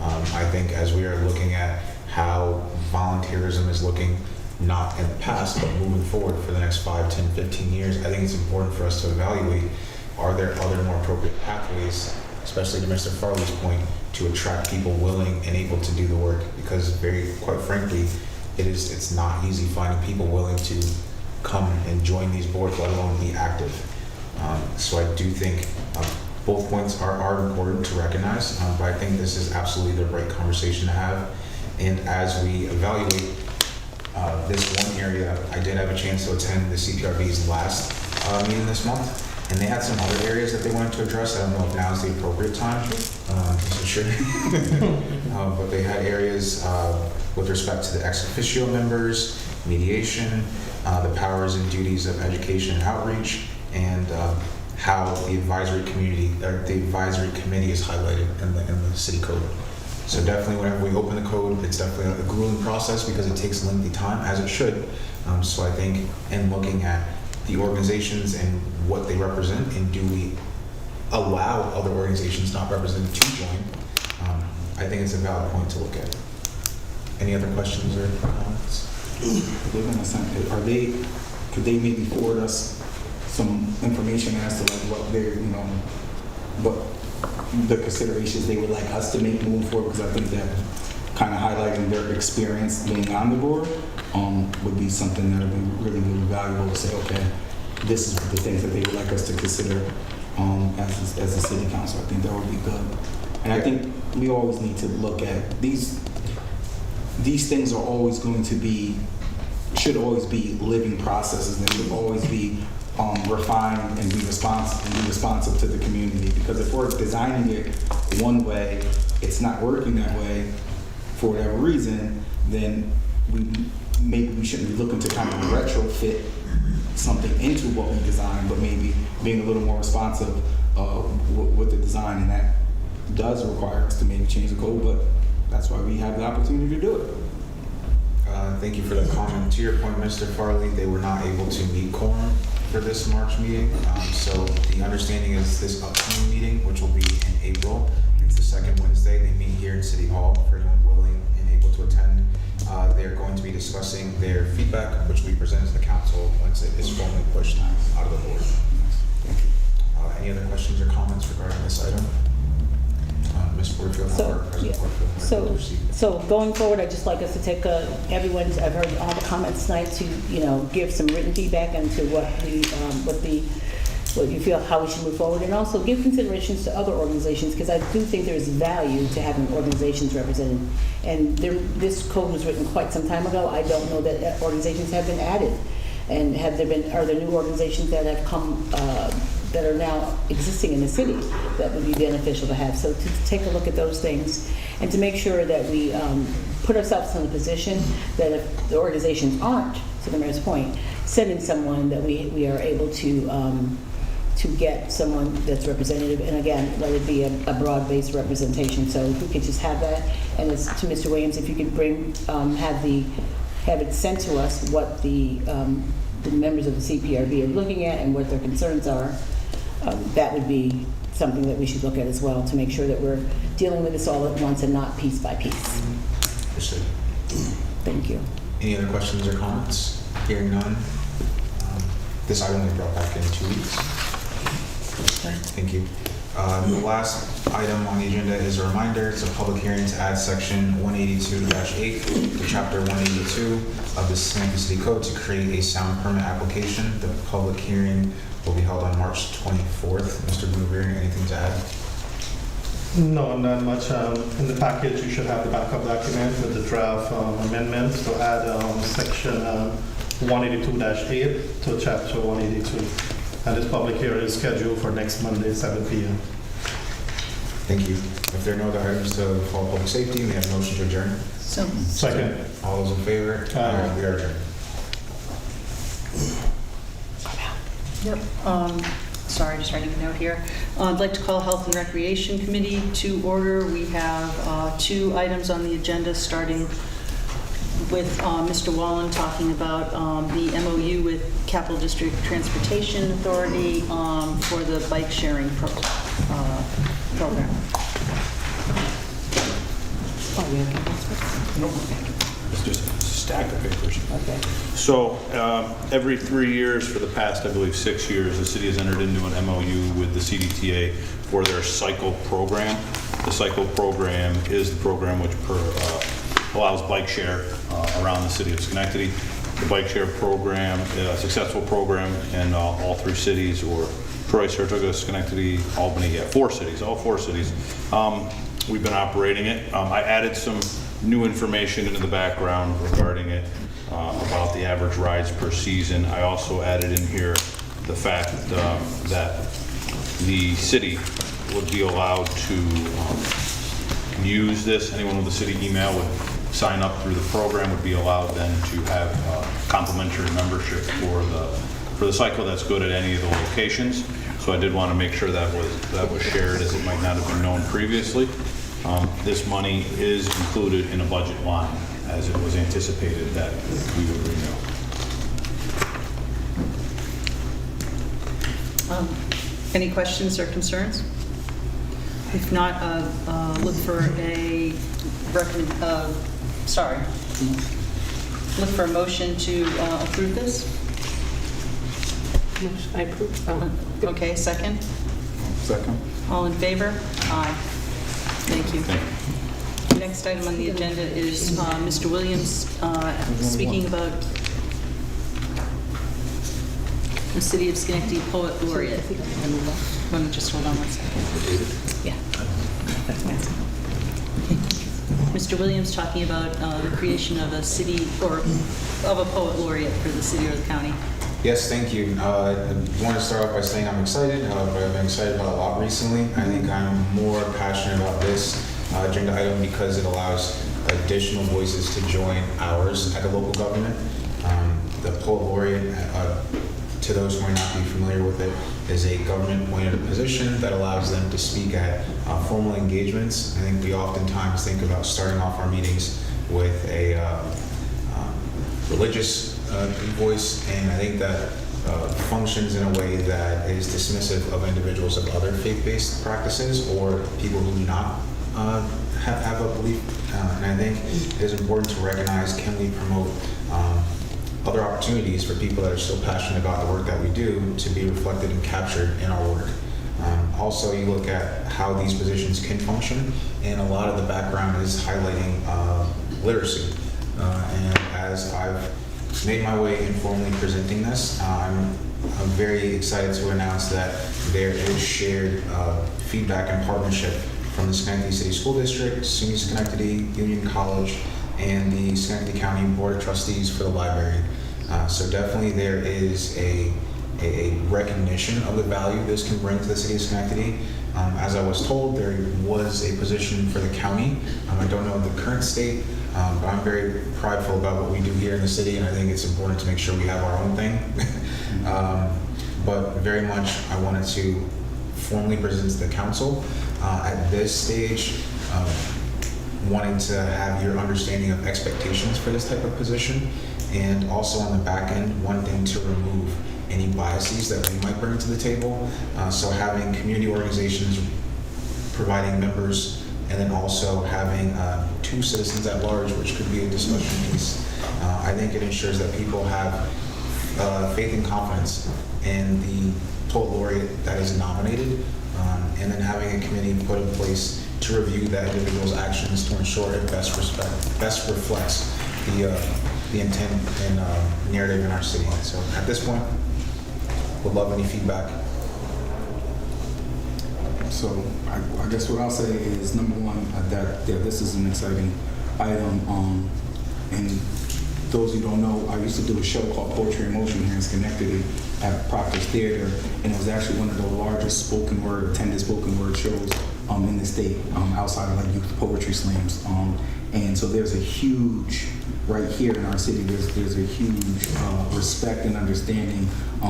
N: I think as we are looking at how volunteerism is looking, not in the past, but moving forward for the next 5, 10, 15 years, I think it's important for us to evaluate, are there other more appropriate pathways, especially to Mr. Farley's point, to attract people willing and able to do the work? Because quite frankly, it's not easy finding people willing to come and join these boards, let alone be active. So I do think both points are important to recognize, but I think this is absolutely the right conversation to have. And as we evaluate this one area, I did have a chance to attend the CPRB's last meeting this month, and they had some other areas that they wanted to address. I don't know if now is the appropriate time, for sure. But they had areas with respect to the ex officio members, mediation, the powers and duties of education and outreach, and how the advisory committee is highlighted in the city code. So definitely, whenever we open the code, it's definitely a grueling process because it takes a lengthy time, as it should. So I think in looking at the organizations and what they represent, and do we allow other organizations not represented to join, I think it's a valid point to look at. Any other questions or comments?
F: Could they maybe forward us some information as to like what their, what the considerations they would like us to make moving forward? Because I think that kind of highlighting their experience being on the board would be something that would be really, really valuable to say, okay, this is the things that they would like us to consider as a city council. I think that would be good. And I think we always need to look at these things are always going to be, should always be living processes, and should always be refined and be responsive to the community. Because if we're designing it one way, it's not working that way for whatever reason, then maybe we shouldn't be looking to kind of retrofit something into what we designed, but maybe being a little more responsive with the design, and that does require us to maybe change the code, but that's why we have the opportunity to do it.
N: Thank you for that comment. To your point, Mr. Farley, they were not able to meet quorum for this March meeting. So the understanding is this upcoming meeting, which will be in April, it's the second Wednesday. They meet here in City Hall for anyone willing and able to attend. They're going to be discussing their feedback, which we present to the council once it is formally pushed out of the board.
J: Yeah. So going forward, I'd just like us to take I've heard all the comments tonight to, give some written feedback into what you feel, how we should move forward, and also give considerations to other organizations, because I do think there's value to having organizations represented. And this code was written quite some time ago. I don't know that organizations have been added. And are there new organizations that have come, that are now existing in the city that would be beneficial to have? So to take a look at those things and to make sure that we put ourselves in a position that if the organizations aren't, to the mayor's point, sending someone that we are able to get someone that's representative, and again, let it be a broad-based representation. So if we could just have that, and as to Mr. Williams, if you could have it sent to us what the members of the CPRB are looking at and what their concerns are, that would be something that we should look at as well, to make sure that we're dealing with this all at once and not piece by piece.
N: Understood.
J: Thank you.
N: Any other questions or comments? Hearing none. This item will be brought back in 2 weeks. Thank you. The last item on the agenda is a reminder. It's a public hearing to add section 182-8 to chapter 182 of the Schenectady City Code to create a sound permit application. The public hearing will be held on March 24th. Mr. Blueberry, anything to add?
O: No, not much. In the package, you should have the backup document with the draft amendments to add section 182-8 to chapter 182. And this public hearing is scheduled for next Monday, 7 p.m.
N: Thank you. If there are no other items to follow public safety, we have a motion to adjourn.
A: So,
O: Second.
N: All those in favor?
O: Aye.
N: We are adjourned.
A: yep. Sorry, just writing a note here. I'd like to call Health and Recreation Committee to order. We have 2 items on the agenda, starting with Mr. Wallen talking about the MOU with Capital District Transportation Authority for the bike sharing program.
J: Oh, we have
K: Nope. It's just a stack of papers.
J: Okay.
K: So every 3 years for the past, I believe, 6 years, the city has entered into an MOU with the CDTA for their cycle program. The cycle program is the program which allows bike share around the city of Schenectady. The bike share program is a successful program in all 3 cities, or Troy, Saratoga, Schenectady, Albany, all 4 cities. We've been operating it. I added some new information into the background regarding it, about the average rides per season. I also added in here the fact that the city would be allowed to use this. Anyone with a city email would sign up through the program, would be allowed then to have complimentary membership for the cycle that's good at any of the locations. So I did want to make sure that was shared, as it might not have been known previously. This money is included in a budget line, as it was anticipated that we would renew.
A: Any questions or concerns? If not, look for a look for a motion to approve this.
C: I approve.
A: Okay, second?
K: Second.
A: All in favor? Aye. Thank you. Next item on the agenda is Mr. Williams speaking about the City of Schenectady Poet Laureate. Let me just hold on one second. Yeah. Mr. Williams talking about the creation of a city, or of a poet laureate for the city or the county.
N: Yes, thank you. I want to start off by saying I'm excited, but I've been excited about a lot recently. I think I'm more passionate about this agenda item because it allows additional voices to join ours at the local government. The Poet Laureate, to those who may not be familiar with it, is a government-appointed position that allows them to speak at formal engagements. I think we oftentimes think about starting off our meetings with a religious voice, and I think that functions in a way that is dismissive of individuals of other faith-based practices or people who do not have a belief. And I think it is important to recognize, can we promote other opportunities for people that are still passionate about the work that we do to be reflected and captured in our work. Also, you look at how these positions can function, and a lot of the background is highlighting literacy. And as I've made my way informally presenting this, I'm very excited to announce that there is shared feedback and partnership from the Schenectady City School District, SUNY Schenectady, Union College, and the Schenectady County Board of Trustees for the library. So definitely there is a recognition of the value this can bring to the city of Schenectady. As I was told, there was a position for the county. I don't know the current state, but I'm very prideful about what we do here in the city, and I think it's important to make sure we have our own thing. But very much I wanted to formally present to the council at this stage, wanting to have your understanding of expectations for this type of position, and also on the back end, wanting to remove any biases that we might bring to the table. So having community organizations providing members, and then also having 2 citizens at large, which could be a discussion piece. I think it ensures that people have faith and confidence in the poet laureate that is nominated, and then having a committee put in place to review that individual's actions to ensure it best reflects the intent and narrative in our city. So at this point, would love any feedback.
F: So I guess what I'll say is, number one, that this is an exciting item. And those who don't know, I used to do a show called Poetry in Motion here in Schenectady at Proctor's Theater, and it was actually one of the largest attended spoken word shows in the state, outside of like youth poetry slams. And so there's a huge, right here in our city, there's a huge respect and understanding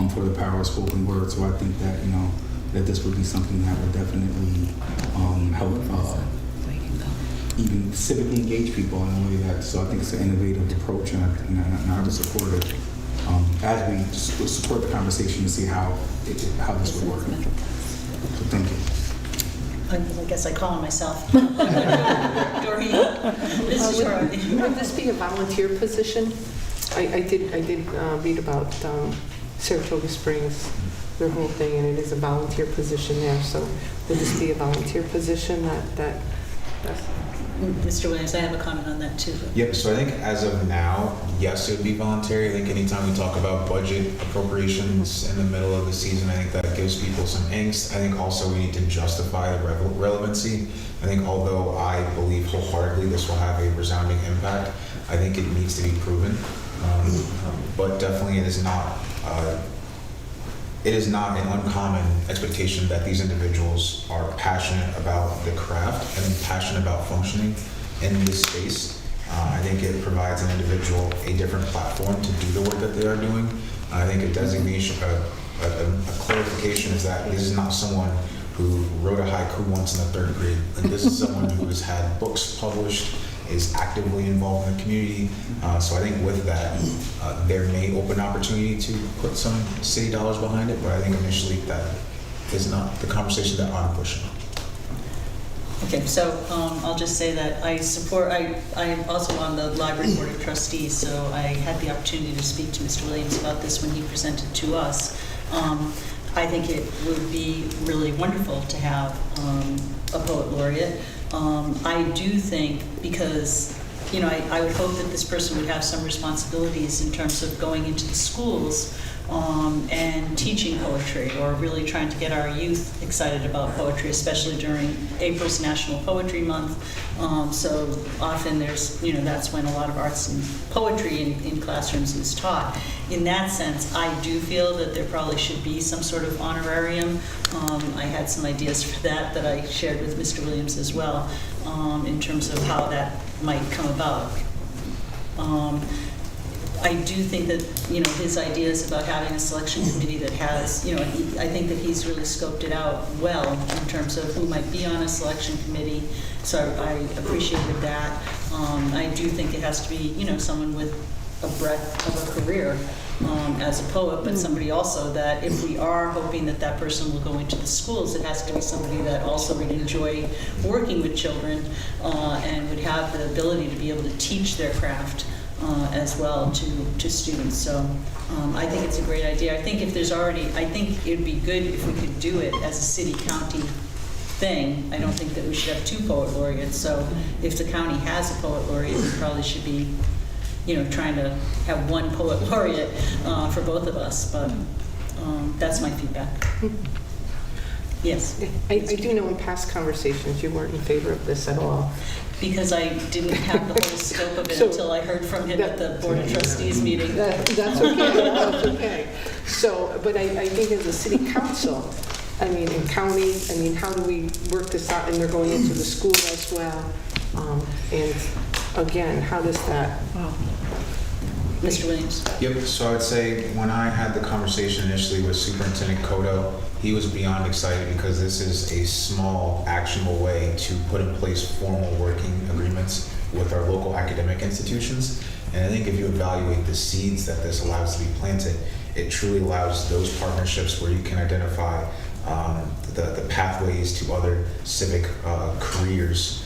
F: for the power of spoken word. So I think that, that this would be something that would definitely help even civically engage people in a way that, so I think it's an innovative approach, and I would support it as we support the conversation to see how this would work. So thank you.
A: I guess I call on myself. Doreen, this is your idea.
C: Would this be a volunteer position? I did read about Saratoga Springs, their whole thing, and it is a volunteer position there. So would this be a volunteer position that's
A: Mr. Williams, I have a comment on that too.
N: Yep, so I think as of now, yes, it would be voluntary. I think anytime we talk about budget appropriations in the middle of the season, I think that gives people some angst. I think also we need to justify the relevancy. I think although I believe wholeheartedly this will have a resounding impact, I think it needs to be proven. But definitely it is not an uncommon expectation that these individuals are passionate about the craft and passionate about functioning in this space. I think it provides an individual a different platform to do the work that they are doing. I think a designation, a clarification is that this is not someone who wrote a haiku once in the 3rd grade. And this is someone who has had books published, is actively involved in the community. So I think with that, there may open opportunity to put some city dollars behind it, but I think initially that is not the conversation that I'm pushing.
A: Okay, so I'll just say that I'm also on the Library Board of Trustees, so I had the opportunity to speak to Mr. Williams about this when he presented to us. I think it would be really wonderful to have a poet laureate. I do think, because I would hope that this person would have some responsibilities in terms of going into the schools and teaching poetry, or really trying to get our youth excited about poetry, especially during April's National Poetry Month. So often that's when a lot of arts and poetry in classrooms is taught. In that sense, I do feel that there probably should be some sort of honorarium. I had some ideas for that I shared with Mr. Williams as well, in terms of how that might come about. I do think that, his ideas about having a selection committee that has, I think that he's really scoped it out well in terms of who might be on a selection committee. So I appreciated that. I do think it has to be, someone with a breadth of a career as a poet, but somebody also that if we are hoping that that person will go into the schools, it has to be somebody that also would enjoy working with children and would have the ability to be able to teach their craft as well to students. So I think it's a great idea. I think if there's already, I think it'd be good if we could do it as a city-county thing. I don't think that we should have 2 poet laureates. So if the county has a poet laureate, we probably should be, trying to have 1 poet laureate for both of us. But that's my feedback. Yes.
C: I do know in past conversations you weren't in favor of this at all.
A: Because I didn't have the whole scope of it
C: So-
A: until I heard from him at the Board of Trustees meeting.
C: That's okay, that's okay. So, but I think as a city council, in county, how do we work this out? And they're going into the school as well. And again, how does that?
A: Mr. Williams?
N: Yep, so I'd say when I had the conversation initially with Superintendent Kodo, he was beyond excited because this is a small, actionable way to put in place formal working agreements with our local academic institutions. And I think if you evaluate the seeds that this allows to be planted, it truly allows those partnerships where you can identify the pathways to other civic careers.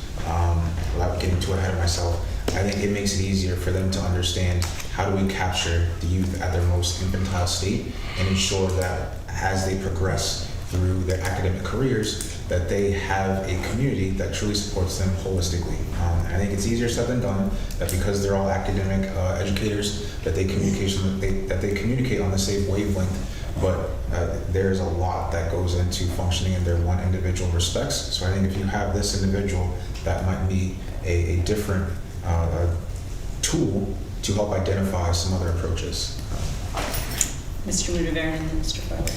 N: Without getting too ahead of myself, I think it makes it easier for them to understand how do we capture the youth at their most infantile state and ensure that as they progress through their academic careers, that they have a community that truly supports them holistically. I think it's easier said than done, that because they're all academic educators, that they communicate on the same wavelength, but there's a lot that goes into functioning in their one individual respects. So I think if you have this individual, that might be a different tool to help identify some other approaches.
A: Mr. Mudavarren and then Mr. Farley.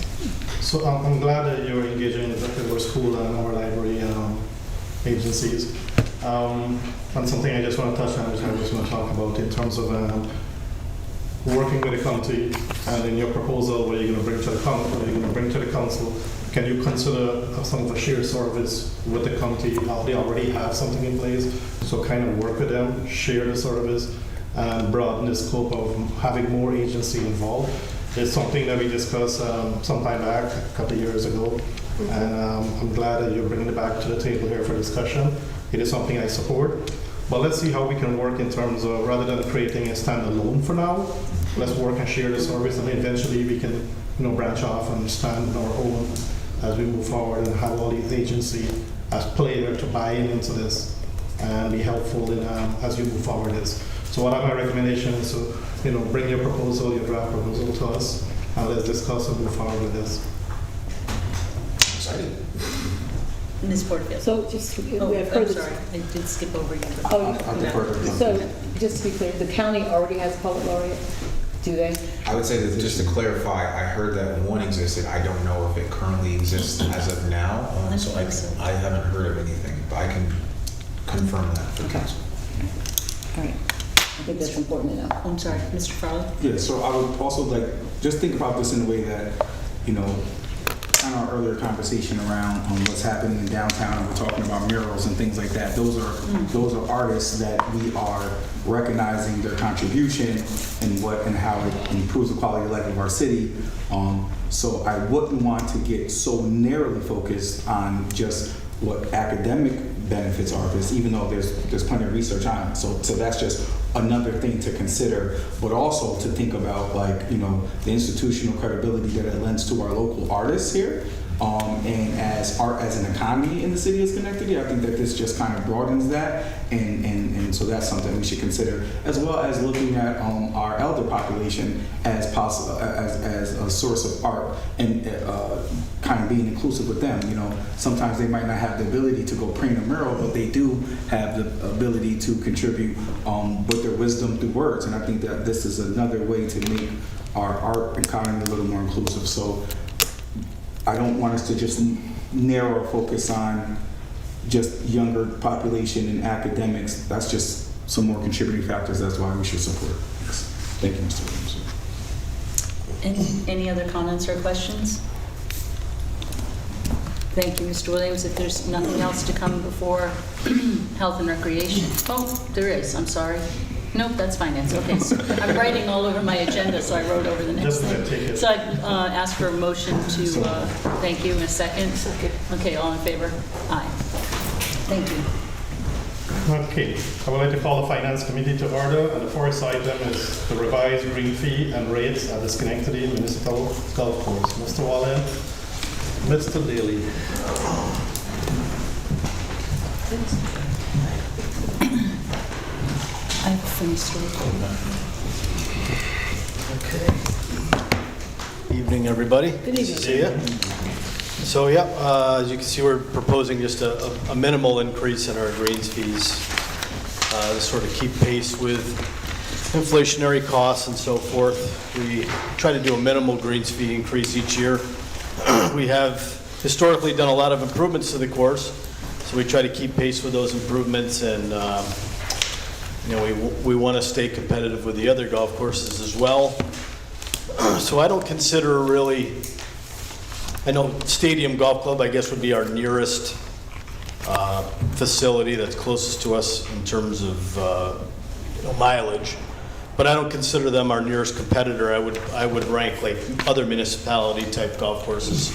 O: So I'm glad that you're engaging with our school and our library agencies. And something I just want to touch on, which I was going to talk about in terms of working with the county, and in your proposal, what you're going to bring to the council, can you consider some of the shared service with the county? They already have something in place, so kind of work with them, share the service, and broaden the scope of having more agency involved. It's something that we discussed some time back, a couple of years ago, and I'm glad that you're bringing it back to the table here for discussion. It is something I support, but let's see how we can work in terms of, rather than creating a standalone for now, let's work and share the service, and eventually we can branch off and stand on our own as we move forward and have all these agencies as players to buy into this and be helpful in, as you move forward. So what are my recommendations? So, bring your proposal, your draft proposal to us, and let's discuss and move forward with this.
N: Excited.
A: Ms. Porterfield.
J: So just, we have
A: I'm
J: heard
A: sorry, I did skip over you.
J: So just to be clear, the county already has a poet laureate, do they?
N: I would say that just to clarify, I heard that one existed. I don't know if it currently exists as of now, so I haven't heard of anything, but I can confirm that for council.
J: All right. I think that's important to know.
A: I'm sorry, Mr. Farley?
F: Yeah, so I would also just think about this in a way that, kind of our earlier conversation around what's happening in downtown, and we're talking about murals and things like that. Those are artists that we are recognizing their contribution and how it improves the quality of life of our city. So I wouldn't want to get so narrowly focused on just what academic benefits are of this, even though there's plenty of research on it. So that's just another thing to consider, but also to think about the institutional credibility that it lends to our local artists here, and as art as an economy in the city of Schenectady. I think that this just kind of broadens that, and so that's something we should consider, as well as looking at our elder population as possible as a source of art, and kind of being inclusive with them. Sometimes they might not have the ability to go paint a mural, but they do have the ability to contribute with their wisdom through words, and I think that this is another way to make our art economy a little more inclusive. So I don't want us to just narrow focus on just younger population and academics. That's just some more contributing factors. That's why we should support this. Thank you, Mr. Williams.
A: Any other comments or questions? Thank you, Mr. Williams. If there's nothing else to come before Health and Recreation. Oh, there is. I'm sorry. Nope, that's finance. Okay, so I'm writing all over my agenda, so I wrote over the next thing. So I ask for a motion to, thank you, in a second.
C: Second.
A: Okay, all in favor? Aye. Thank you.
O: Okay, I would like to call the Finance Committee to order, and the first item is the revised green fee and rates at the Schenectady Municipal Golf Course. Mr. Wallen, Mr. Daly.
A: I have a funny story.
P: Evening, everybody.
A: Good evening.
P: See ya. So, yeah, as you can see, we're proposing just a minimal increase in our greens fees to sort of keep pace with inflationary costs and so forth. We try to do a minimal greens fee increase each year. We have historically done a lot of improvements to the course, so we try to keep pace with those improvements, and we want to stay competitive with the other golf courses as well. So I don't consider really, I know Stadium Golf Club, I guess, would be our nearest facility that's closest to us in terms of mileage, but I don't consider them our nearest competitor. I would rank like other municipality type golf courses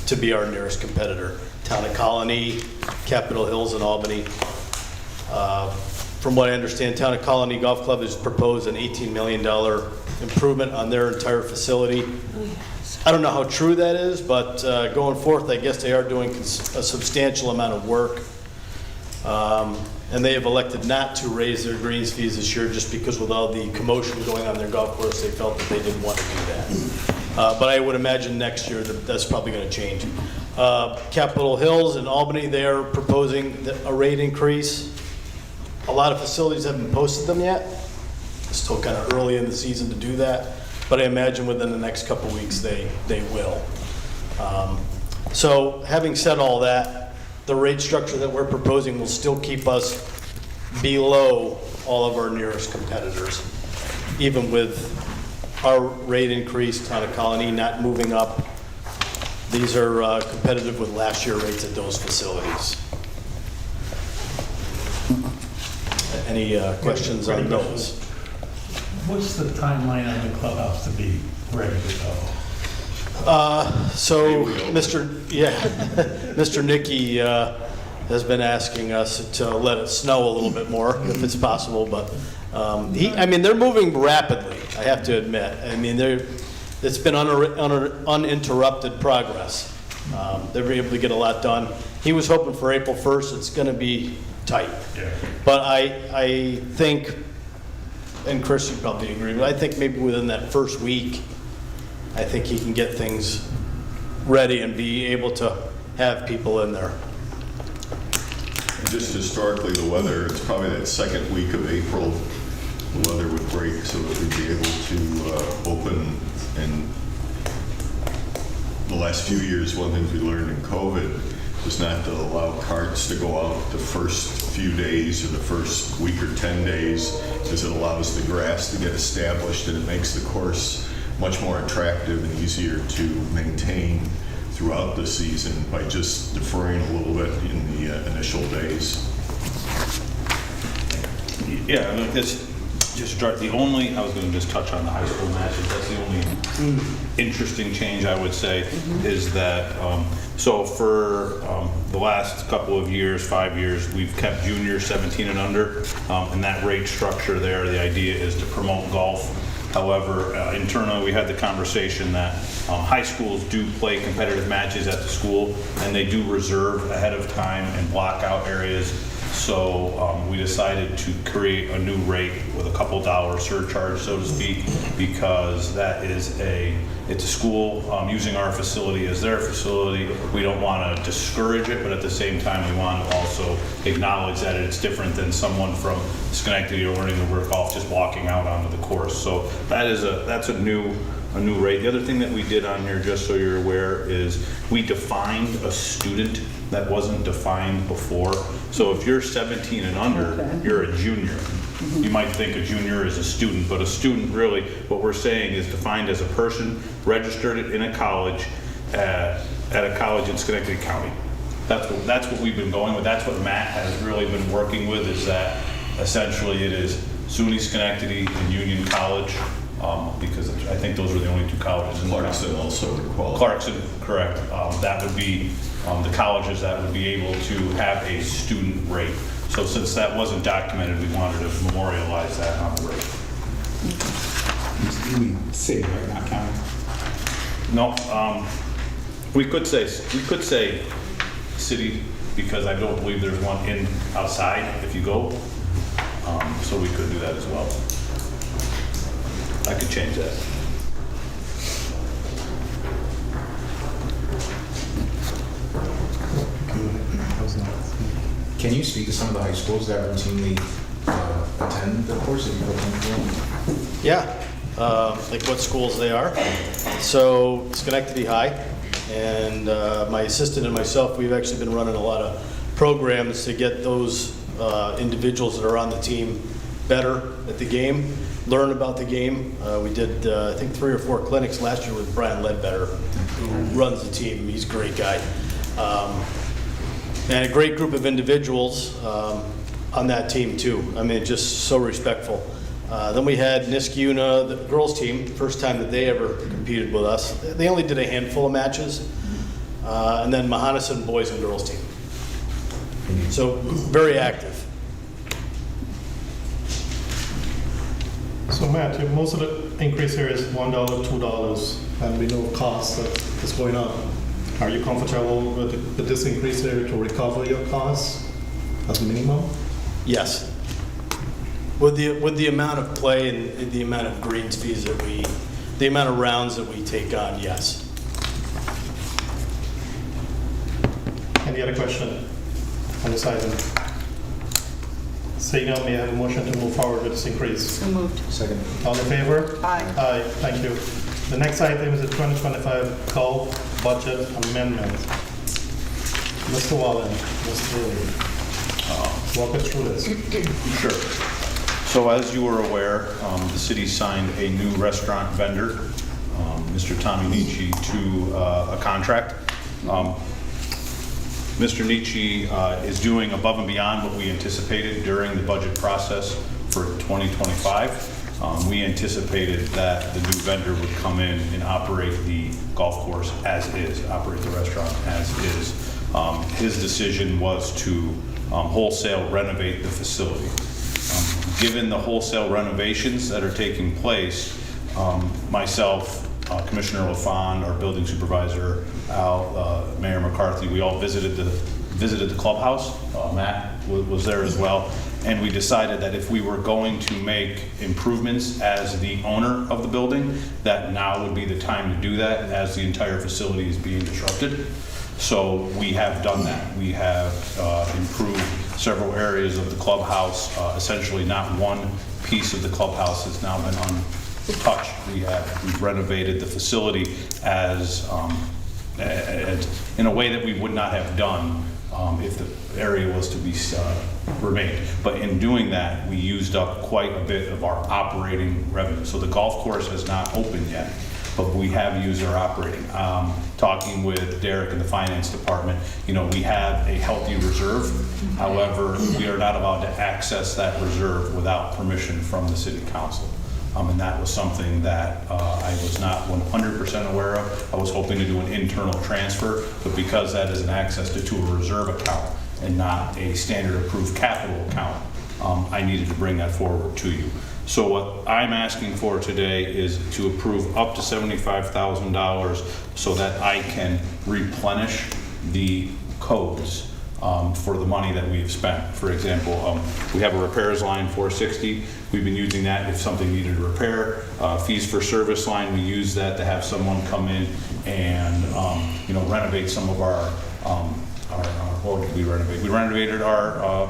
P: to be our nearest competitor. Town of Colony, Capitol Hills, and Albany. From what I understand, Town of Colony Golf Club has proposed an $18 million improvement on their entire facility. I don't know how true that is, but going forth, I guess they are doing a substantial amount of work. And they have elected not to raise their greens fees this year just because with all the commotion going on their golf course, they felt that they didn't want to do that. But I would imagine next year that's probably going to change. Capitol Hills and Albany, they are proposing a rate increase. A lot of facilities haven't posted them yet. It's still kind of early in the season to do that, but I imagine within the next couple weeks they will. So having said all that, the rate structure that we're proposing will still keep us below all of our nearest competitors, even with our rate increase, Town of Colony not moving up. These are competitive with last year rates at those facilities. Any questions on those?
G: What's the timeline on the clubhouse to be ready to go?
P: So, Mr. Nicky has been asking us to let it snow a little bit more, if it's possible, but they're moving rapidly, I have to admit. I mean, it's been uninterrupted progress. They've been able to get a lot done. He was hoping for April 1st. It's going to be tight. Yeah. But I think, and Chris, you probably agree, but I think maybe within that first week, I think he can get things ready and be able to have people in there.
E: Just historically, the weather, it's probably that second week of April, the weather would break so that we'd be able to open. And the last few years, one thing we learned in COVID was not to allow carts to go out the first few days or the first week or 10 days, because it allows the grass to get established and it makes the course much more attractive and easier to maintain throughout the season by just deferring a little bit in the initial days.
K: Yeah, I mean, just start. I was going to just touch on the high school matches. That's the only interesting change I would say is that, so for the last couple of years, 5 years, we've kept juniors 17 and under, and that rate structure there, the idea is to promote golf. However, internally we had the conversation that high schools do play competitive matches at the school, and they do reserve ahead of time and block out areas. So we decided to create a new rate with a couple dollar surcharge, so to speak, because it's a school using our facility as their facility. We don't want to discourage it, but at the same time, we want to also acknowledge that it's different than someone from Schenectady or learning to work golf just walking out onto the course. So that's a new rate. The other thing that we did on here, just so you're aware, is we defined a student that wasn't defined before. So if you're 17 and under, you're a junior. You might think a junior is a student, but a student really, what we're saying is defined as a person registered in a college at a college in Schenectady County. That's what we've been going with. That's what Matt has really been working with, is that essentially it is SUNY Schenectady and Union College, because I think those are the only two colleges in
E: Clarkson also qualifies.
K: Clarkson, correct. That would be the colleges that would be able to have a student rate. So since that wasn't documented, we wanted to memorialize that on the road.
F: You mean city, right, not county?
K: No, we could say city, because I don't believe there's one outside if you go. So we could do that as well. I could change that.
N: Can you speak to some of the high schools that routinely attend the course that you go to?
P: Yeah, like what schools they are. So Schenectady High, and my assistant and myself, we've actually been running a lot of programs to get those individuals that are on the team better at the game, learn about the game. We did, I think, 3 or 4 clinics last year with Brian Ledbetter, who runs the team. He's a great guy. And a great group of individuals on that team, too. I mean, just so respectful. Then we had Niskuna, the girls team, first time that they ever competed with us. They only did a handful of matches. And then Mahonison boys and girls team. So very active.
O: So Matt, most of the increase here is $1, $2, and we know costs that is going up. Are you comfortable with this increase here to recover your costs as minimum?
P: Yes. With the amount of play and the amount of greens fees that the amount of rounds that we take on, yes.
O: Any other question on this item? Seeing none, may I have a motion to move forward with this increase?
A: So moved.
N: Second.
O: All in favor?
A: Aye.
O: Aye, thank you. The next item is the 2025 golf budget amendment. Mr. Wallen, walk us through this.
K: Sure. So as you are aware, the city signed a new restaurant vendor, Mr. Tommy Nietzsche, to a contract. Mr. Nietzsche is doing above and beyond what we anticipated during the budget process for 2025. We anticipated that the new vendor would come in and operate the golf course as is, operate the restaurant as is. His decision was to wholesale renovate the facility. Given the wholesale renovations that are taking place, myself, Commissioner LaFond, our building supervisor, Al, Mayor McCarthy, we all visited the clubhouse. Matt was there as well. And we decided that if we were going to make improvements as the owner of the building, that now would be the time to do that as the entire facility is being disrupted. So we have done that. We have improved several areas of the clubhouse. Essentially, not one piece of the clubhouse has now been untouched. We've renovated the facility as in a way that we would not have done if the area was to be remained. But in doing that, we used up quite a bit of our operating revenue. So the golf course has not opened yet, but we have used our operating. Talking with Derek in the finance department, we have a healthy reserve. However, we are not allowed to access that reserve without permission from the city council. And that was something that I was not 100% aware of. I was hoping to do an internal transfer, but because that is an access to a reserve account and not a standard approved capital account, I needed to bring that forward to you. So what I'm asking for today is to approve up to $75,000 so that I can replenish the codes for the money that we've spent. For example, we have a repairs line, 460. We've been using that if something needed a repair. Fees for service line, we use that to have someone come in and renovate some of our what did we renovate? We renovated our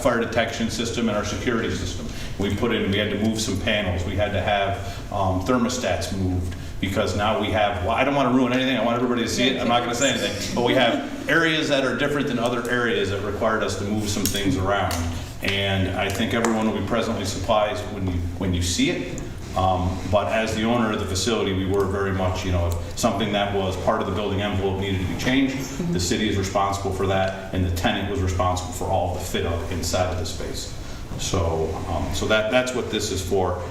K: fire detection system and our security system. We had to move some panels. We had to have thermostats moved because now we have, well, I don't want to ruin anything. I want everybody to see it. I'm not going to say anything. But we have areas that are different than other areas that required us to move some things around. And I think everyone will be pleasantly surprised when you see it. But as the owner of the facility, we were very much, if something that was part of the building envelope needed to be changed, the city is responsible for that, and the tenant was responsible for all the fit up inside of the space. So that's what this is for.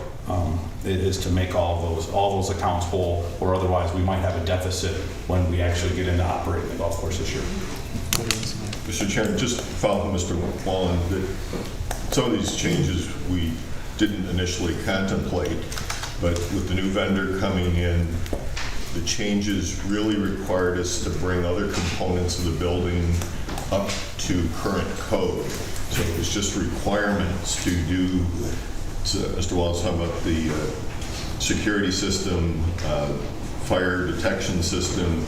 K: It is to make all those accounts whole, or otherwise we might have a deficit when we actually get into operating the golf course this year.
E: Mr. Chairman, just following Mr. Wallen, that some of these changes we didn't initially contemplate, but with the new vendor coming in, the changes really required us to bring other components of the building up to current code. So it was just requirements to do, so Mr. Wallen's talking about the security system, fire detection system,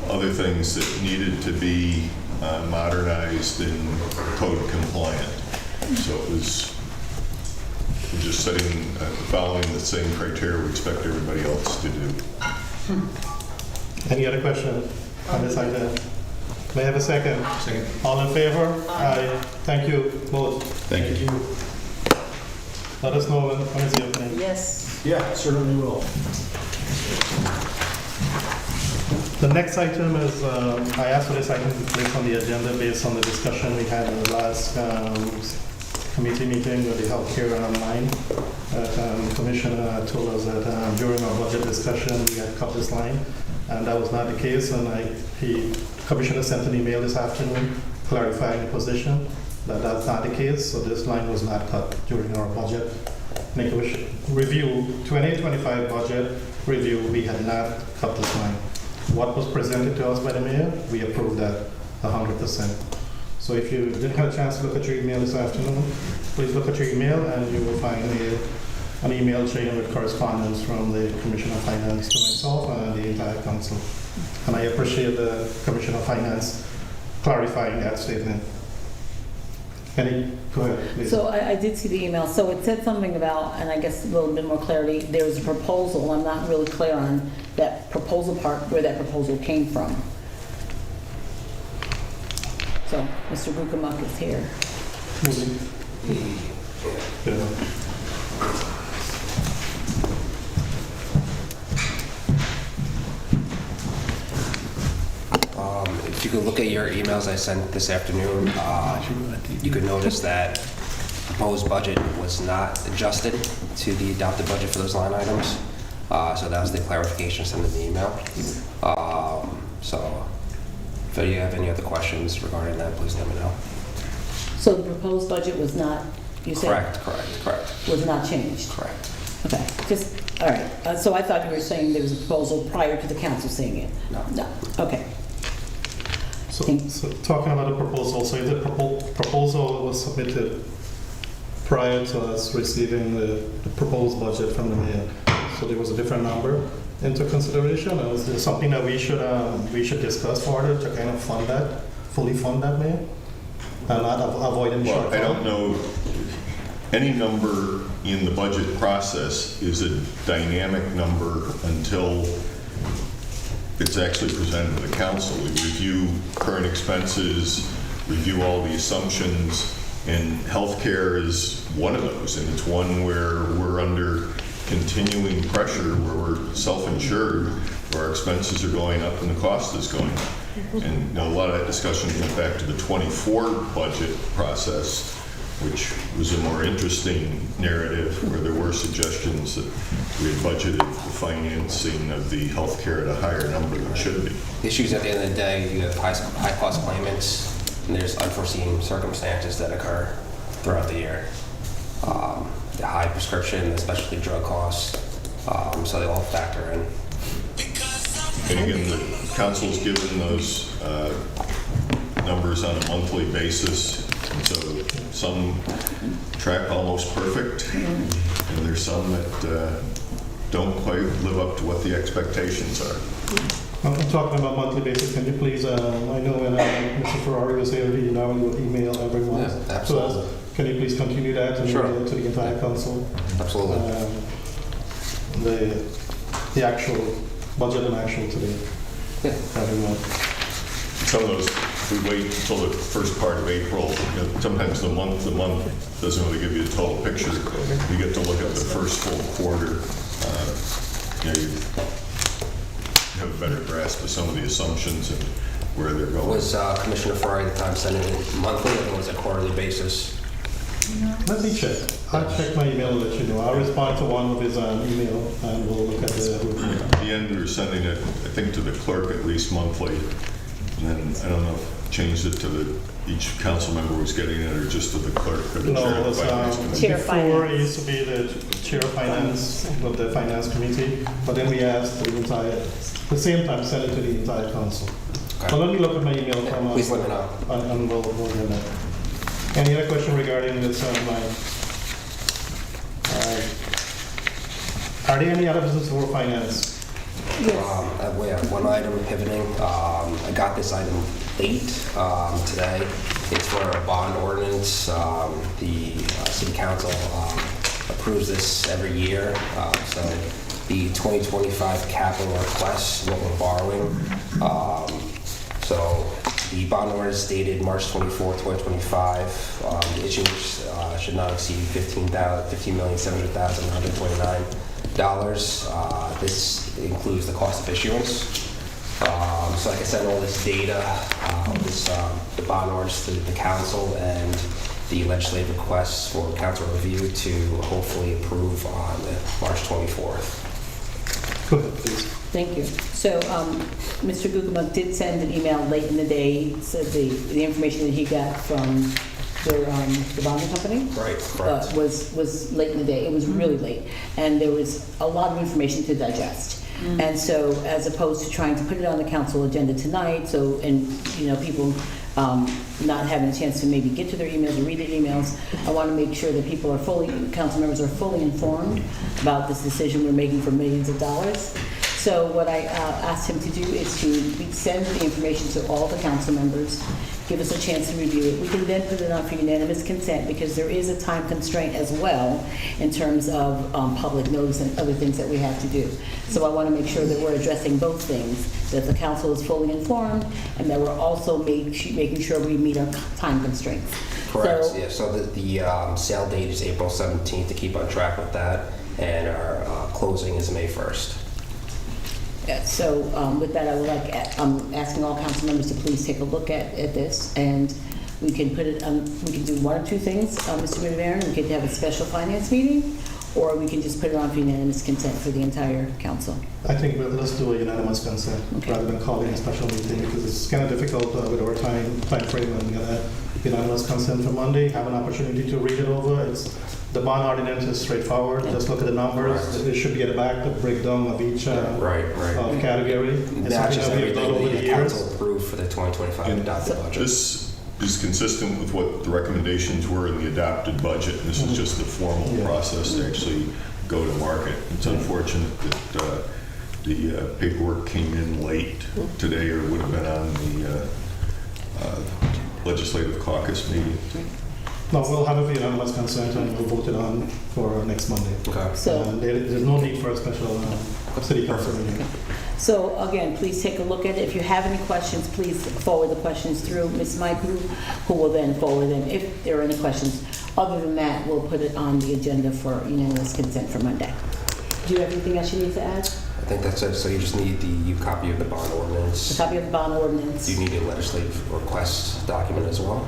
E: other things that needed to be modernized and code compliant. So it was just setting, following the same criteria we expect everybody else to do.
O: Any other question on this item? May I have a second? Second. All in favor? Aye. Thank you both.
K: Thank you.
O: Let us know when is the opening.
A: Yes.
G: Yeah, certainly will.
O: The next item is, I asked for this item to be placed on the agenda based on the discussion we had in the last committee meeting with the healthcare online. The commissioner told us that during our budget discussion, we had cut this line, and that was not the case. And the commissioner sent an email this afternoon clarifying the position that that's not the case. So this line was not cut during our budget review, 2025 budget review. We had not cut this line. What was presented to us by the mayor, we approved that 100%. So if you didn't have a chance to look at your email this afternoon, please look at your email and you will find an email chain with correspondence from the Commissioner of Finance to myself and the entire council. And I appreciate the Commissioner of Finance clarifying that statement. Go ahead, please.
J: So I did see the email. So it said something about, and I guess a little bit more clarity, there was a proposal. I'm not really clear on that proposal part, where that proposal came from. So Mr. Bukamak is here.
Q: If you could look at your emails I sent this afternoon, you could notice that the proposed budget was not adjusted to the adopted budget for those line items. So that was the clarification sent in the email. So if you have any other questions regarding that, please let me know.
J: So the proposed budget was not, you said?
Q: Correct.
J: Was not changed?
Q: Correct.
J: Okay, just, all right. So I thought you were saying there was a proposal prior to the council seeing it?
Q: No.
J: Okay.
O: So talking about the proposal, so the proposal was submitted prior to us receiving the proposed budget from the mayor. So there was a different number into consideration. And was there something that we should discuss further to kind of fund that, fully fund that, mayor? And not avoid any shortfall?
E: Well, I don't know. Any number in the budget process is a dynamic number until it's actually presented to the council. We review current expenses, review all the assumptions, and healthcare is one of those. And it's one where we're under continuing pressure, where we're self-insured, where our expenses are going up and the cost is going up. And a lot of that discussion went back to the 24 budget process, which was a more interesting narrative where there were suggestions that we had budgeted the financing of the healthcare at a higher number than it should be.
Q: The issues at the end of the day, you have high cost claimants, and there's unforeseen circumstances that occur throughout the year. The high prescription, especially drug costs, so they all factor in.
E: And again, the council's given those numbers on a monthly basis. And so some track almost perfect, and there's some that don't quite live up to what the expectations are.
O: I'm talking about monthly basis. Can you please, I know when Mr. Ferrari was here, you know, you will email everyone.
Q: Yeah, absolutely.
O: So can you please continue that and
Q: Sure.
O: email it to the entire council?
Q: Absolutely.
O: The actual budget and actual today.
Q: Yeah.
O: Everyone.
E: Some of those, we wait until the first part of April. You know, sometimes the month doesn't really give you a total picture. You get to look at the first full quarter. You have a better grasp of some of the assumptions and where they're going.
Q: Was Commissioner Ferrari at the time sending it monthly, or was it quarterly basis?
O: Let me check. I'll check my email and let you know. I'll respond to one of his email and we'll look at the.
E: At the end, we were sending it, I think, to the clerk at least monthly. And then, I don't know, changed it to each council member was getting it, or just to the clerk or the
O: No,
E: chair
O: it
E: of
O: was,
E: the finance committee?
J: Chair of
O: before it
J: Finance.
O: used to be the chair of finance of the finance committee, but then we asked the entire, the same time, send it to the entire council.
Q: Okay.
O: But let me look at my email from,
Q: Please let me know.
O: and we'll get that. Any other question regarding this line? Are there any other business for finance?
Q: We have one item pivoting. I got this item late today. It's for a bond ordinance. The city council approves this every year. So the 2025 capital request, what we're borrowing. So the bond ordinance dated March 24, 2025. The issuance should not exceed $15,700,129. This includes the cost of issuance. So I can send all this data, the bond orders to the council and the legislative requests for council review to hopefully approve on March 24th.
O: Go ahead, please.
J: Thank you. So, Mr. Gugelman did send an email late in the day, so the information that he got from the bonding company
Q: Right, correct.
J: was late in the day. It was really late, and there was a lot of information to digest. And so, as opposed to trying to put it on the council agenda tonight, people not having a chance to maybe get to their emails or read their emails, I want to make sure that council members are fully informed about this decision we're making for millions of dollars. So what I asked him to do is to send the information to all the council members, give us a chance to review it. We can then put it on for unanimous consent because there is a time constraint as well in terms of public notice and other things that we have to do. So I want to make sure that we're addressing both things, that the council is fully informed and that we're also making sure we meet our time constraints.
Q: Correct,
J: So,
Q: yeah. So the sale date is April 17th to keep on track with that, and our closing is May 1st.
J: yeah, so with that, I'm asking all council members to please take a look at this, and we can put it on, we can do one or two things, Mr. Rivera. We could have a special finance meeting, or we can just put it on for unanimous consent for the entire council.
O: I think let's do a unanimous consent rather than calling a special meeting because it's kind of difficult with our time frame and unanimous consent for Monday. Have an opportunity to read it over. The bond ordinance is straightforward. Just look at the numbers. It should be at the back, the breakdown of each category. It's
Q: Matches
O: something that we've done
Q: everything
O: over
Q: the
O: the years.
Q: council approved for the 2025 adopted budget.
E: This is consistent with what the recommendations were in the adopted budget. This is just the formal process to actually go to market. It's unfortunate that the paperwork came in late today, or would have been on the legislative caucus meeting.
O: No, we'll have it for unanimous consent and we'll vote it on for next Monday.
Q: Okay.
J: So-
O: there's no need for a special city council meeting.
J: So again, please take a look at it. If you have any questions, please forward the questions through Ms. Michael, who will then forward them if there are any questions. Other than that, we'll put it on the agenda for unanimous consent for Monday. Do you have anything else you need to add?
Q: I think that's it. So you just need the copy of the bond ordinance.
J: A copy of the bond ordinance?
Q: Do you need a legislative request document as well?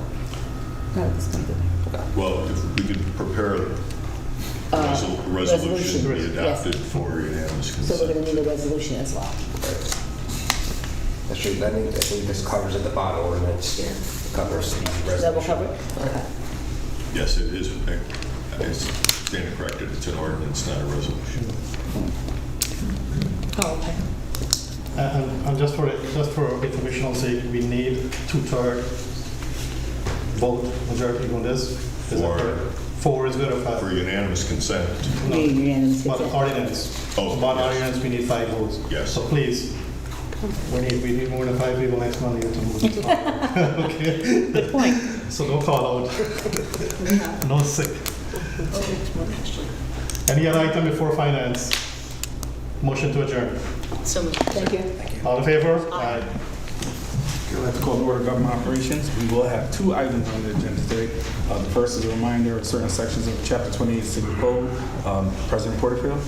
J: No, this point.
Q: Okay.
E: Well, if we could prepare a resolution to be adopted for unanimous
J: So
E: consent.
J: we're going to need a resolution as well.
Q: Right. I believe this covers it, the bond ordinance. Covers the resolution.
J: That will cover it? Okay.
E: Yes, it is. I stand corrected. It's an ordinance, not a resolution.
J: Oh, okay.
O: And just for informational sake, we need 2/3 vote majority on this. Is that correct? 4 is good or 5?
E: For unanimous consent.
J: We need unanimous
O: But
J: consent.
O: ordinance.
E: Oh,
O: Bond
E: yes.
O: ordinance, we need 5 votes.
E: Yes.
O: So please, we need more than 5 people next Monday to move this forward. Okay?
J: Good point.
O: So don't call out. No sick. Any other item before finance? Motion to adjourn.
A: So moved.
J: Thank you.
O: All in favor? Aye.
F: Okay, let's call to order government operations. We will have 2 items on the agenda today. The first is a reminder of certain sections of Chapter 28 City Code. President Porterfield?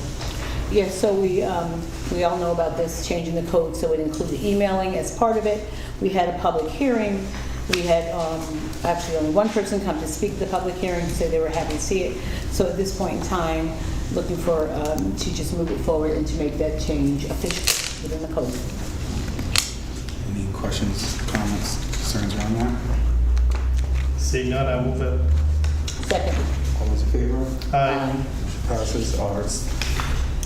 J: Yes, so we all know about this changing the code, so it included emailing as part of it. We had a public hearing. We had actually only one person come to speak at the public hearing, so they were happy to see it. So at this point in time, looking for to just move it forward and to make that change official within the code.
F: Any questions, comments, concerns around that?
O: Seeing none, I move it.
J: Second.
F: All those in favor?
O: Aye.
F: Motion passes. Our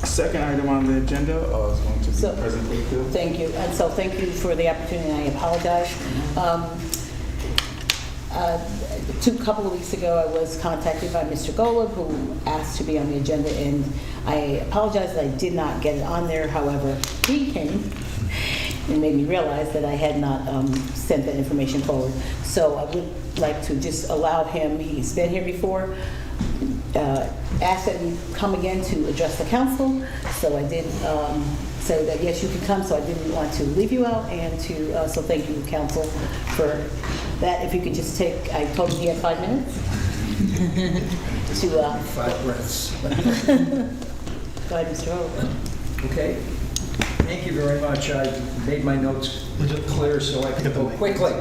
F: second item on the agenda is going to be
J: So-
F: President Wakefield.
J: Thank you, and so thank you for the opportunity, and I apologize. A couple of weeks ago, I was contacted by Mr. Golub, who asked to be on the agenda, and I apologize that I did not get it on there. However, he came and made me realize that I had not sent that information forward. So I would like to just allow him, he's been here before, ask that he come again to address the council. So I did say that, yes, you can come, so I didn't want to leave you out, and to, so thank you, council, for that. If you could just take, I told him he had 5 minutes to...
R: 5 breaths.
J: Go ahead, Mr. Holden.
R: Okay. Thank you very much. I made my notes clear so I can go quickly.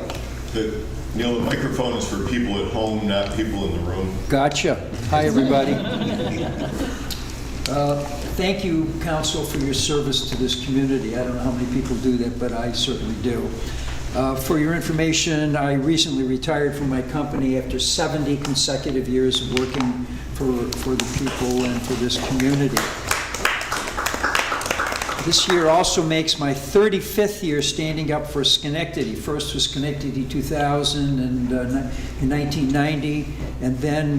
E: Neil, the microphone is for people at home, not people in the room.
R: Gotcha. Hi, everybody. Thank you, council, for your service to this community. I don't know how many people do that, but I certainly do. For your information, I recently retired from my company after 70 consecutive years of working for the people and for this community. This year also makes my 35th year standing up for Schenectady. First was Schenectady 2000 and in 1990, and then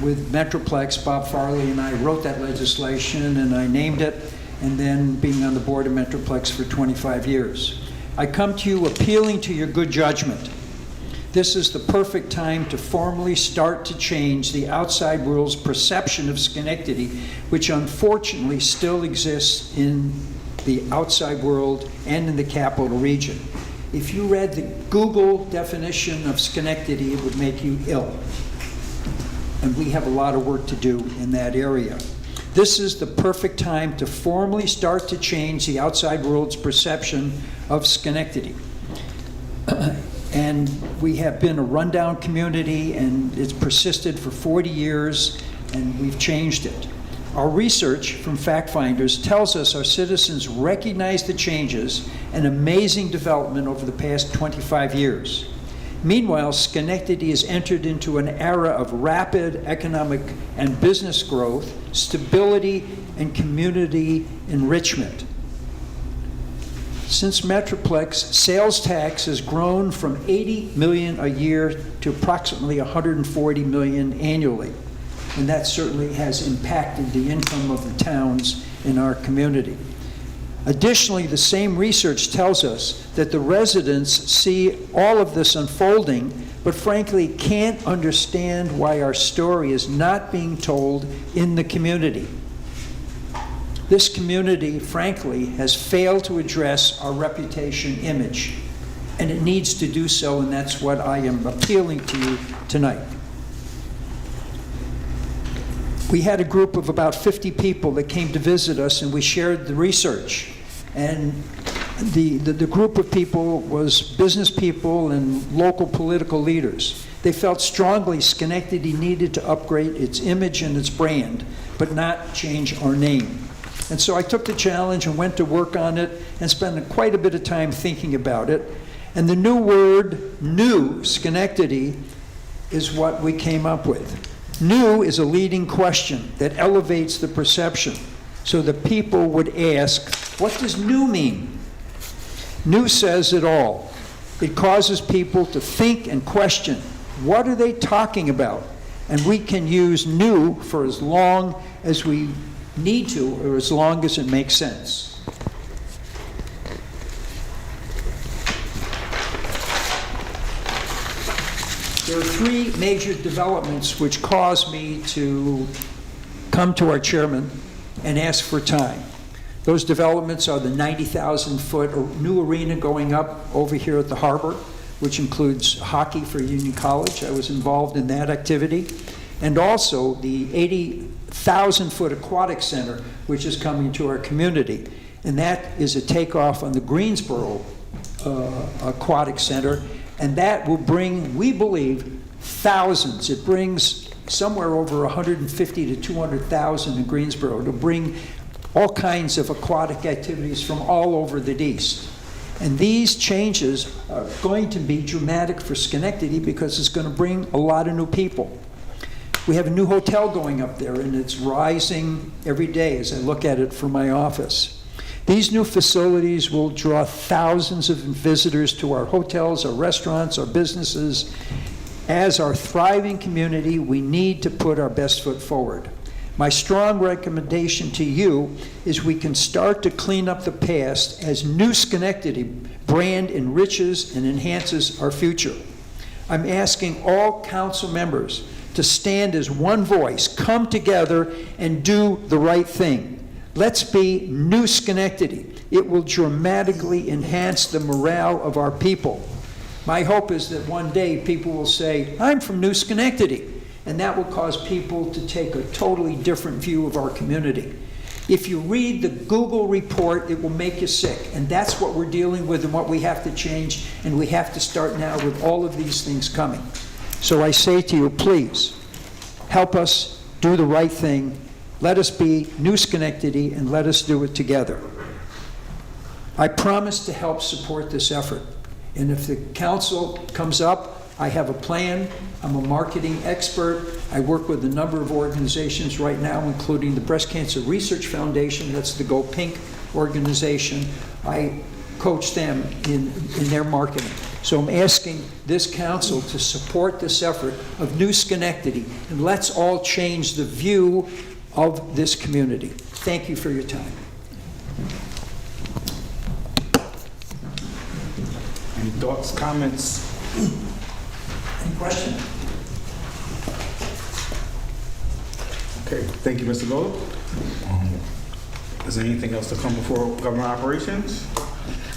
R: with Metroplex, Bob Farley and I wrote that legislation and I named it, and then being on the board of Metroplex for 25 years. I come to you appealing to your good judgment. This is the perfect time to formally start to change the outside world's perception of Schenectady, which unfortunately still exists in the outside world and in the capital region. If you read the Google definition of Schenectady, it would make you ill. And we have a lot of work to do in that area. This is the perfect time to formally start to change the outside world's perception of Schenectady. And we have been a rundown community, and it's persisted for 40 years, and we've changed it. Our research from fact finders tells us our citizens recognize the changes and amazing development over the past 25 years. Meanwhile, Schenectady has entered into an era of rapid economic and business growth, stability, and community enrichment. Since Metroplex, sales tax has grown from $80 million a year to approximately $140 million annually. And that certainly has impacted the income of the towns in our community. Additionally, the same research tells us that the residents see all of this unfolding, but frankly can't understand why our story is not being told in the community. This community, frankly, has failed to address our reputation image, and it needs to do so, and that's what I am appealing to you tonight. We had a group of about 50 people that came to visit us, and we shared the research. And the group of people was business people and local political leaders. They felt strongly Schenectady needed to upgrade its image and its brand, but not change our name. And so I took the challenge and went to work on it and spent quite a bit of time thinking about it. And the new word, new Schenectady, is what we came up with. New is a leading question that elevates the perception. So the people would ask, what does new mean? New says it all. It causes people to think and question, what are they talking about? And we can use new for as long as we need to, or as long as it makes sense. There are three major developments which caused me to come to our chairman and ask for time. Those developments are the 90,000-foot new arena going up over here at the harbor, which includes hockey for Union College. I was involved in that activity. And also the 80,000-foot aquatic center, which is coming to our community. And that is a takeoff on the Greensboro Aquatic Center. And that will bring, we believe, thousands. It brings somewhere over 150 to 200,000 in Greensboro. It'll bring all kinds of aquatic activities from all over the East. And these changes are going to be dramatic for Schenectady because it's going to bring a lot of new people. We have a new hotel going up there, and it's rising every day as I look at it from my office. These new facilities will draw thousands of visitors to our hotels, our restaurants, our businesses. As our thriving community, we need to put our best foot forward. My strong recommendation to you is we can start to clean up the past as New Schenectady brand enriches and enhances our future. I'm asking all council members to stand as one voice, come together, and do the right thing. Let's be New Schenectady. It will dramatically enhance the morale of our people. My hope is that one day people will say, I'm from New Schenectady, and that will cause people to take a totally different view of our community. If you read the Google report, it will make you sick, and that's what we're dealing with and what we have to change, and we have to start now with all of these things coming. So I say to you, please, help us do the right thing. Let us be New Schenectady, and let us do it together. I promise to help support this effort. And if the council comes up, I have a plan. I'm a marketing expert. I work with a number of organizations right now, including the Breast Cancer Research Foundation. That's the Go Pink organization. I coach them in their marketing. So I'm asking this council to support this effort of New Schenectady, and let's all change the view of this community. Thank you for your time.
F: Any thoughts, comments?
R: Any question?
F: Okay, thank you, Mr. Gold. Is there anything else to come before government operations?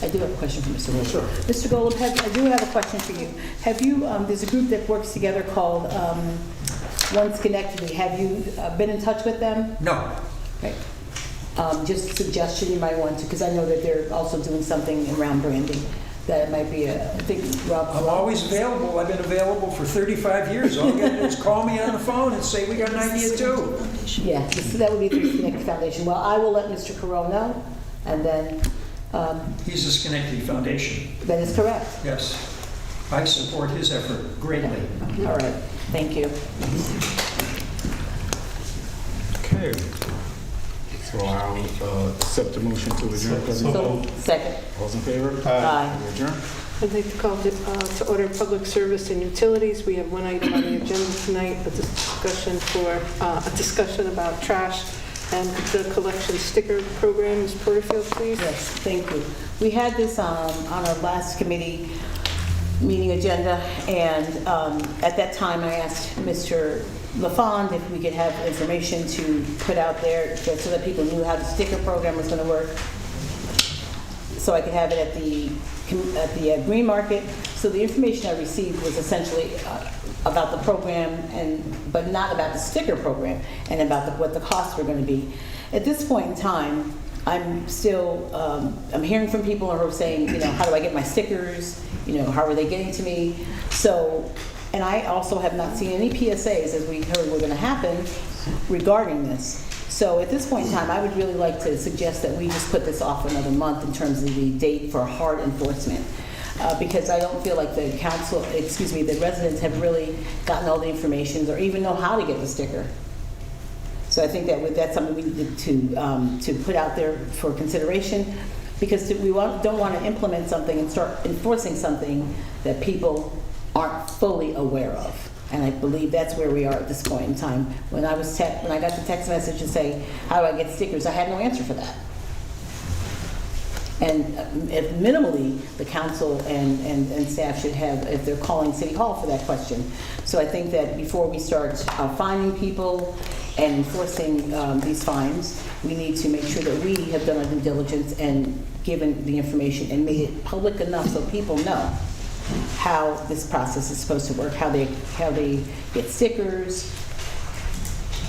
J: I do have a question for Mr. Golub. Sure. Mr. Golub, I do have a question for you. Have you, there's a group that works together called One Schenectady. Have you been in touch with them?
R: No.
J: Okay. Just a suggestion you might want to, because I know that they're also doing something around branding. That it might be I think Rob.
R: I'm always available. I've been available for 35 years. All you gotta do is call me on the phone and say, we got an idea too.
J: Yeah, so that would be through Schenectady Foundation. Well, I will let Mr. Carroll know, and then.
R: He's a Schenectady Foundation.
J: That is correct.
R: Yes. I support his effort greatly.
J: All right, thank you.
F: Okay. So I'll accept the motion to adjourn.
J: So, second.
F: All's in favor?
J: Aye.
F: We adjourn.
C: I'd like to call to order public service and utilities. We have one item on the agenda tonight, a discussion about trash and the collection sticker program. Ms. Porterfield, please.
J: Yes, thank you. We had this on our last committee meeting agenda, and at that time I asked Mr. LaFond if we could have information to put out there so that people knew how the sticker program was going to work, so I could have it at the Green Market. So the information I received was essentially about the program, but not about the sticker program, and about what the costs were going to be. At this point in time, I'm still, I'm hearing from people who are saying, how do I get my stickers? How are they getting to me? So, and I also have not seen any PSAs, as we heard were going to happen, regarding this. So at this point in time, I would really like to suggest that we just put this off another month in terms of the date for hard enforcement. Because I don't feel like the residents have really gotten all the information or even know how to get the sticker. So I think that's something we need to put out there for consideration, because don't want to implement something and start enforcing something that people aren't fully aware of. And I believe that's where we are at this point in time. When I got the text message to say, how do I get stickers, I had no answer for that. And if minimally, the council and staff should have, if they're calling City Hall for that question. So I think that before we start fining people and enforcing these fines, we need to make sure that we have done our due diligence and given the information and made it public enough so people know how this process is supposed to work, how they get stickers,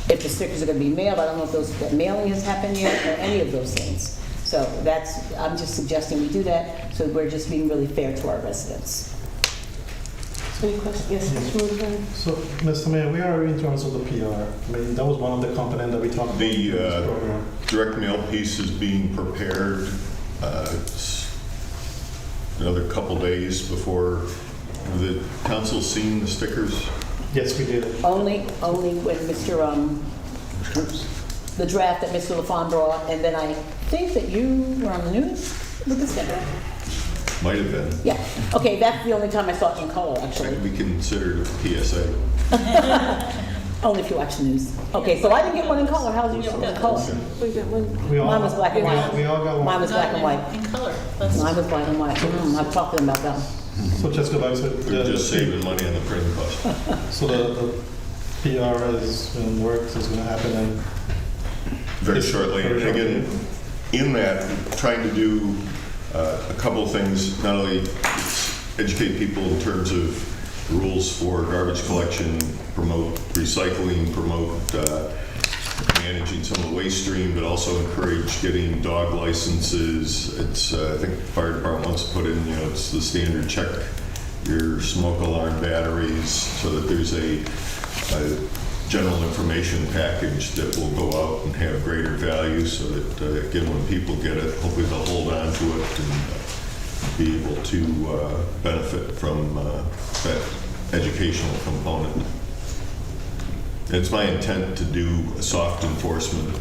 J: if the stickers are going to be mailed. I don't know if that mailing has happened yet or any of those things. So I'm just suggesting we do that, so we're just being really fair to our residents.
C: Any questions? Yes, Mr. Moonman.
O: So, Mr. Mayor, where are we in terms of the PR? I mean, that was one of the components that we talked about.
E: The direct mail piece is being prepared. another couple days before the council seen the stickers?
O: Yes, we did.
J: Only when Mr., the draft that Mr. LaFawn brought, and then I think that you were on the news with the sticker.
E: Might have been.
J: Yeah, okay, that's the only time I saw it in color, actually.
E: We considered it PSA.
J: Only if you watch the news. Okay, so I didn't get one in color. How was yours in color?
C: We got one.
J: Mine was black and white.
O: We all got one.
J: Mine was black and white.
A: In color.
J: Mine was black and white. I've talked to them about that.
O: So just go back to
E: We're just saving money on the printing cost.
O: So the PR is in works, is going to happen in
E: Very shortly. And again, in that, trying to do a couple of things, not only educate people in terms of rules for garbage collection, promote recycling, promote managing some of the waste stream, but also encourage getting dog licenses. It's, I think the fire department wants to put in, it's the standard check your smoke alarm batteries, so that there's a general information package that will go out and have greater value, so that again, when people get it, hopefully they'll hold on to it and be able to benefit from that educational component. It's my intent to do a soft enforcement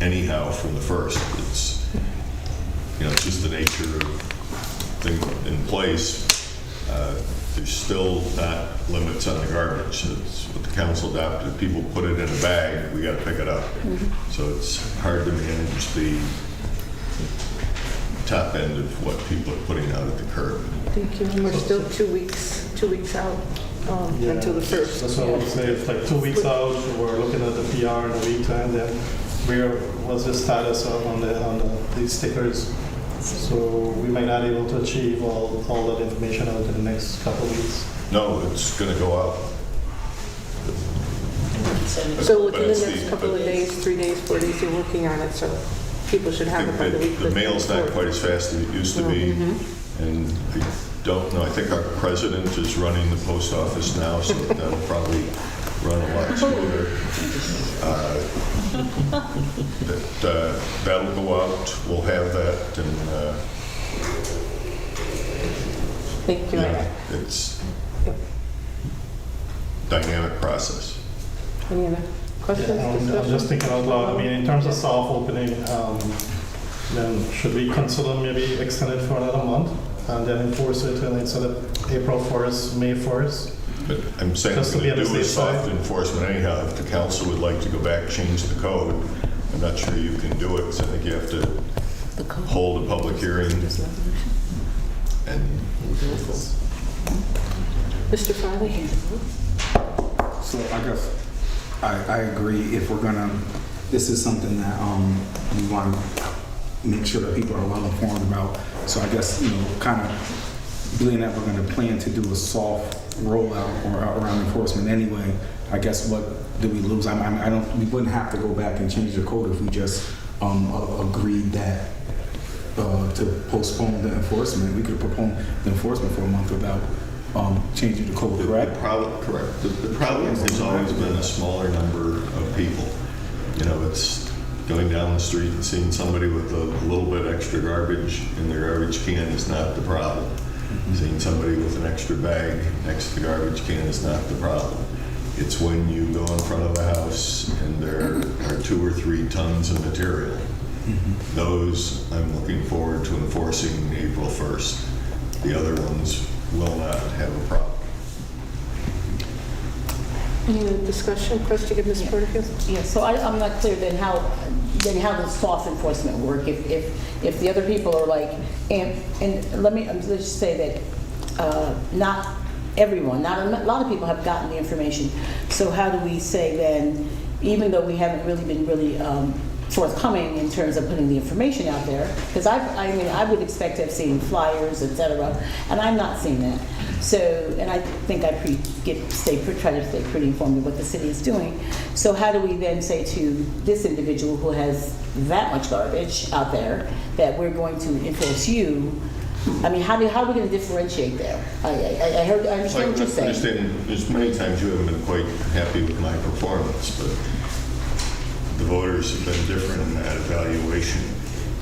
E: anyhow from the first. It's, it's just the nature of things in place. There's still not limits on the garbage. It's what the council adopted. People put it in a bag, we got to pick it up. So it's hard to manage the top end of what people are putting out at the curb.
C: Thank you. And we're still 2 weeks out until the first.
O: That's what I would say. It's like 2 weeks out. We're looking at the PR in a week time. Then what's the status on these stickers? So we might not be able to achieve all that information out in the next couple of weeks.
E: No, it's going to go out.
C: So within the next couple of days, 3 days, 4 days, you're working on it, so people should have it by the week.
E: The mail's not quite as fast as it used to be, and I don't know. I think our president is running the post office now, so that'll probably run a lot smoother. That'll go out. We'll have that, and
C: thank you.
E: It's dynamic process.
C: Any other questions?
O: I'm just thinking out loud. I mean, in terms of soft opening, then should we consider maybe extend it for another month and then enforce it instead of April 1st, May 1st?
E: But I'm saying
O: Just to be
E: we
O: on the
E: do a
O: safe
E: soft
O: side.
E: enforcement anyhow. If the council would like to go back, change the code, I'm not sure you can do it, because I think you have to hold a public hearing. And
C: Mr. Farley?
F: So I guess I agree. If we're gonna, this is something that we want to make sure that people are well informed about. So I guess, kind of being that we're going to plan to do a soft rollout or around enforcement anyway, I guess what do we lose? We wouldn't have to go back and change the code if we just agreed that to postpone the enforcement. We could postpone the enforcement for a month without changing the code, correct?
E: Correct. The problem has always been a smaller number of people. It's going down the street and seeing somebody with a little bit extra garbage in their garbage can is not the problem. Seeing somebody with an extra bag next to the garbage can is not the problem. It's when you go in front of the house and there are 2 or 3 tons of material. Those I'm looking forward to enforcing April 1st. The other ones will not have a problem.
C: Any other discussion, question, Ms. Porterfield?
J: Yeah, so I'm not clear then how does soft enforcement work? If the other people are like, and let's just say that not everyone, not a lot of people have gotten the information. So how do we say then, even though we haven't really been forthcoming in terms of putting the information out there, because I would expect to have seen flyers, etc., and I'm not seeing that. So, and I think I try to stay pretty informed of what the city is doing. So how do we then say to this individual who has that much garbage out there that we're going to enforce you? I mean, how are we going to differentiate there? I understand what you're saying.
E: I understand there's many times you haven't been quite happy with my performance, but the voters have been different in that evaluation.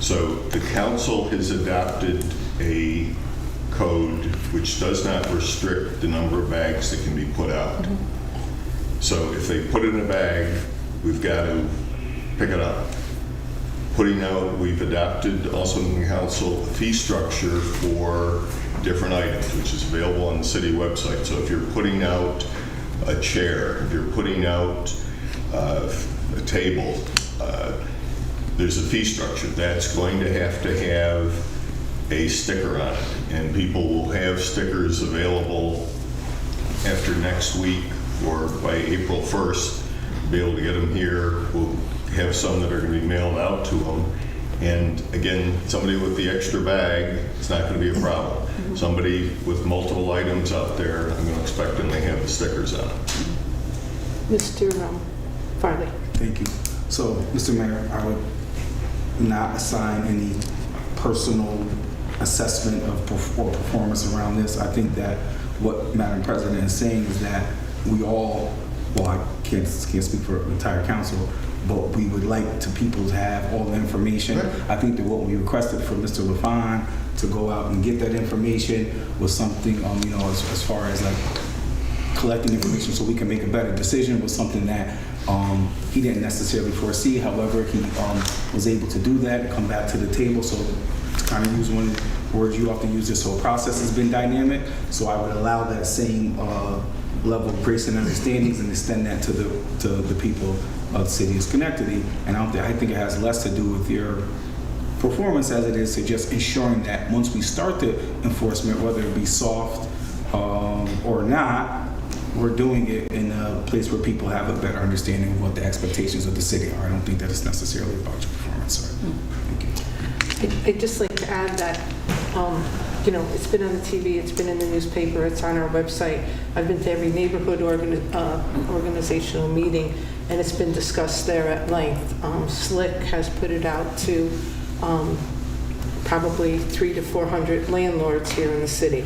E: So the council has adopted a code which does not restrict the number of bags that can be put out. So if they put it in a bag, we've got to pick it up. Putting out, we've adopted also in the council a fee structure for different items, which is available on the city website. So if you're putting out a chair, if you're putting out a table, there's a fee structure. That's going to have a sticker on it. And people will have stickers available after next week or by April 1st, be able to get them here. We'll have some that are going to be mailed out to them. And again, somebody with the extra bag, it's not going to be a problem. Somebody with multiple items out there, I'm going to expect them to have the stickers on them.
C: Mr. Farley.
F: Thank you. So, Mr. Mayor, I would not assign any personal assessment of or performance around this. I think that what Madam President is saying is that we all, well, I can't speak for the entire council, but we would like people to have all the information. Right. I think that what we requested for Mr. LaFawn to go out and get that information was something, you know, as far as like collecting information so we can make a better decision was something that he didn't necessarily foresee. However, he was able to do that and come back to the table. So to kind of use one of the words you often use, this whole process has been dynamic. So I would allow that same level of grace and understandings and extend that to the people of the city of Schenectady. And I think it has less to do with your performance as it is to just ensuring that once we start the enforcement, whether it be soft or not, we're doing it in a place where people have a better understanding of what the expectations of the city are. I don't think that it's necessarily about your performance. Sorry. Thank you.
C: I'd just like to add that, you know, it's been on the TV, it's been in the newspaper, it's on our website. I've been to every neighborhood organizational meeting, and it's been discussed there at length. SLIC has put it out to probably 300 to 400 landlords here in the city.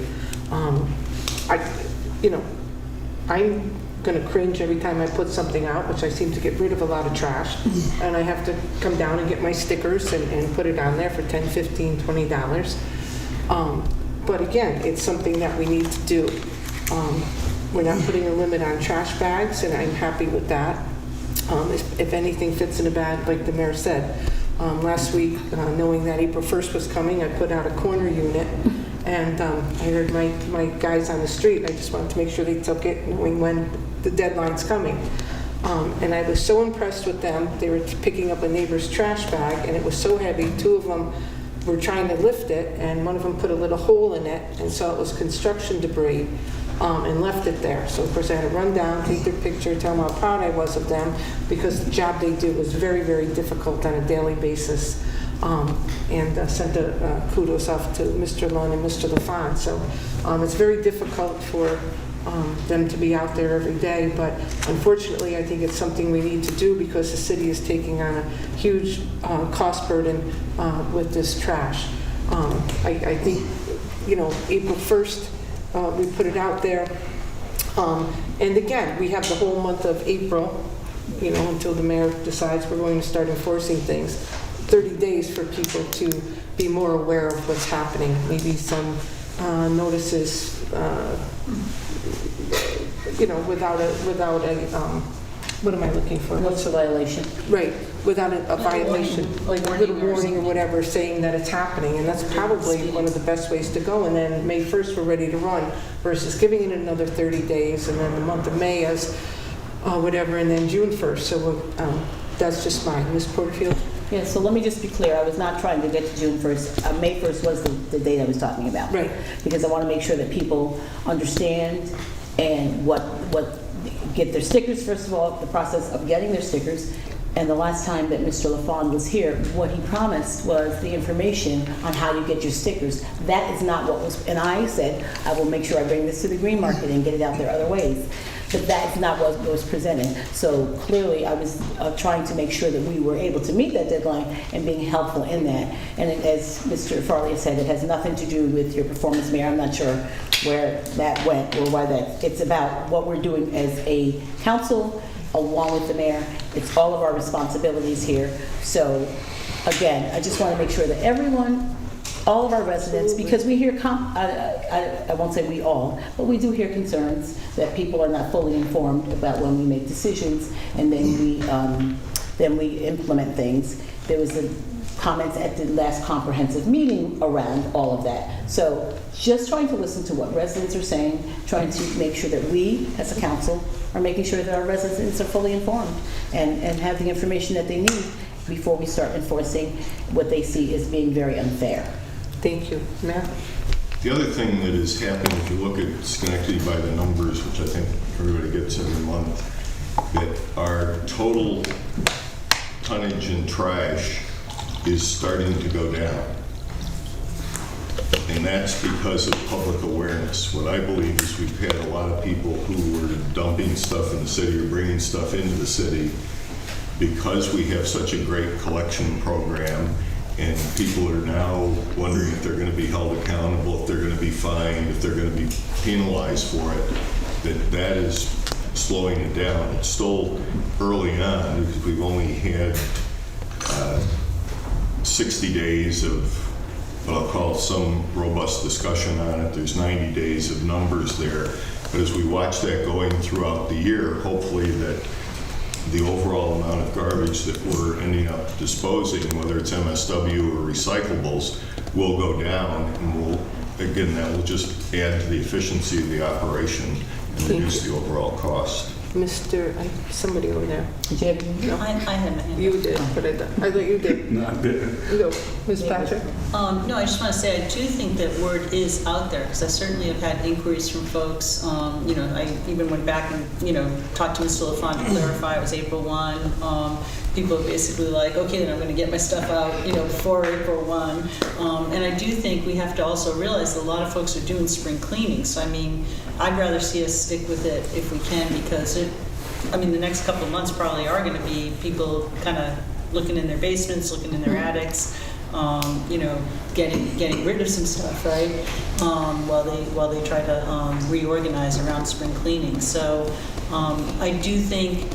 C: I'm going to cringe every time I put something out, which I seem to get rid of a lot of trash, and I have to come down and get my stickers and put it on there for $10, $15, $20. But again, it's something that we need to do. We're not putting a limit on trash bags, and I'm happy with that. If anything fits in a bag, like the mayor said. Last week, knowing that April 1st was coming, I put out a corner unit, and I heard my guys on the street, I just wanted to make sure they took it, knowing when the deadline's coming. And I was so impressed with them. They were picking up a neighbor's trash bag, and it was so heavy. Two of them were trying to lift it, and one of them put a little hole in it, and so it was construction debris, and left it there. So of course I had to run down, take their picture, tell them how proud I was of them, because the job they do was very, very difficult on a daily basis. And sent a kudos off to Mr. Lund and Mr. LaFawn. So it's very difficult for them to be out there every day, but unfortunately I think it's something we need to do because the city is taking on a huge cost burden with this trash. I think, you know, April 1st we put it out there, and again we have the whole month of April, you know, until the mayor decides we're going to start enforcing things. 30 days for people to be more aware of what's happening. Maybe some notices, you know, without a what am I looking for?
J: What's the violation?
C: Right, without a violation, like a little warning or whatever saying that it's happening, and that's probably one of the best ways to go. And then May 1st we're ready to run, versus giving it another 30 days, and then the month of May as whatever, and then June 1st. So that's just mine. Ms. Porterfield?
J: Yeah, so let me just be clear. I was not trying to get to June 1st. May 1st was the date I was talking about.
C: Right.
J: Because I want to make sure that people understand and what get their stickers, first of all, the process of getting their stickers. And the last time that Mr. LaFawn was here, what he promised was the information on how you get your stickers. That is not what was, and I said, I will make sure I bring this to the green market and get it out there other ways. But that is not what was presented. So clearly I was trying to make sure that we were able to meet that deadline and being helpful in that. And as Mr. Farley said, it has nothing to do with your performance, Mayor. I'm not sure where that went or why that. It's about what we're doing as a council along with the mayor. It's all of our responsibilities here. So again, I just want to make sure that everyone all of our residents, because we hear, I won't say we all, but we do hear concerns that people are not fully informed about when we make decisions, and then we implement things. There was a comments at the last comprehensive meeting around all of that. So just trying to listen to what residents are saying, trying to make sure that we, as a council, are making sure that our residents are fully informed and have the information that they need before we start enforcing what they see as being very unfair.
C: Thank you. Matt?
E: The other thing that is happening, if you look at Schenectady by the numbers, which I think everybody gets every month, that our total tonnage and trash is starting to go down. And that's because of public awareness. What I believe is we've had a lot of people who were dumping stuff in the city or bringing stuff into the city because we have such a great collection program, and people are now wondering if they're going to be held accountable, if they're going to be fined, if they're going to be penalized for it, that is slowing it down. It's still early on because we've only had 60 days of what I'll call some robust discussion on it. There's 90 days of numbers there. But as we watch that going throughout the year, hopefully that the overall amount of garbage that we're ending up disposing, whether it's MSW or recyclables, will go down, and that will just add to the efficiency of the operation and reduce the overall cost.
C: Somebody over there.
J: Did you have?
C: No.
A: I had my hand
C: You
A: up.
C: did, but I thought you did.
F: No, I didn't.
C: No, Ms. Patrick?
A: No, I just want to say, I do think that word is out there, because I certainly have had inquiries from folks. I even went back and, talked to Mr. LaFont to clarify it was April 1. People are basically like, okay, then I'm going to get my stuff out, before April 1. And I do think we have to also realize that a lot of folks are doing spring cleaning. So, I'd rather see us stick with it if we can, because the next couple of months probably are going to be people kind of looking in their basements, looking in their attics, getting rid of some stuff, right? While they try to reorganize around spring cleaning. So I do think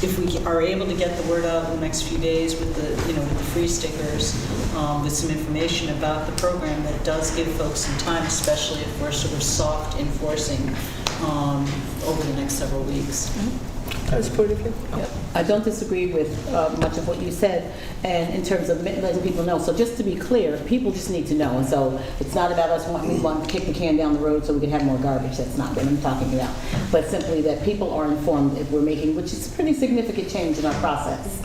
A: if we are able to get the word out in the next few days with the free stickers, with some information about the program, that does give folks some time, especially if we're sort of soft enforcing over the next several weeks.
J: Yep. I don't disagree with much of what you said, and in terms of letting people know. So just to be clear, people just need to know. And so it's not about us wanting to kick the can down the road so we can have more garbage. That's not what I'm talking about. But simply that people are informed if we're making, which is a pretty significant change in our process.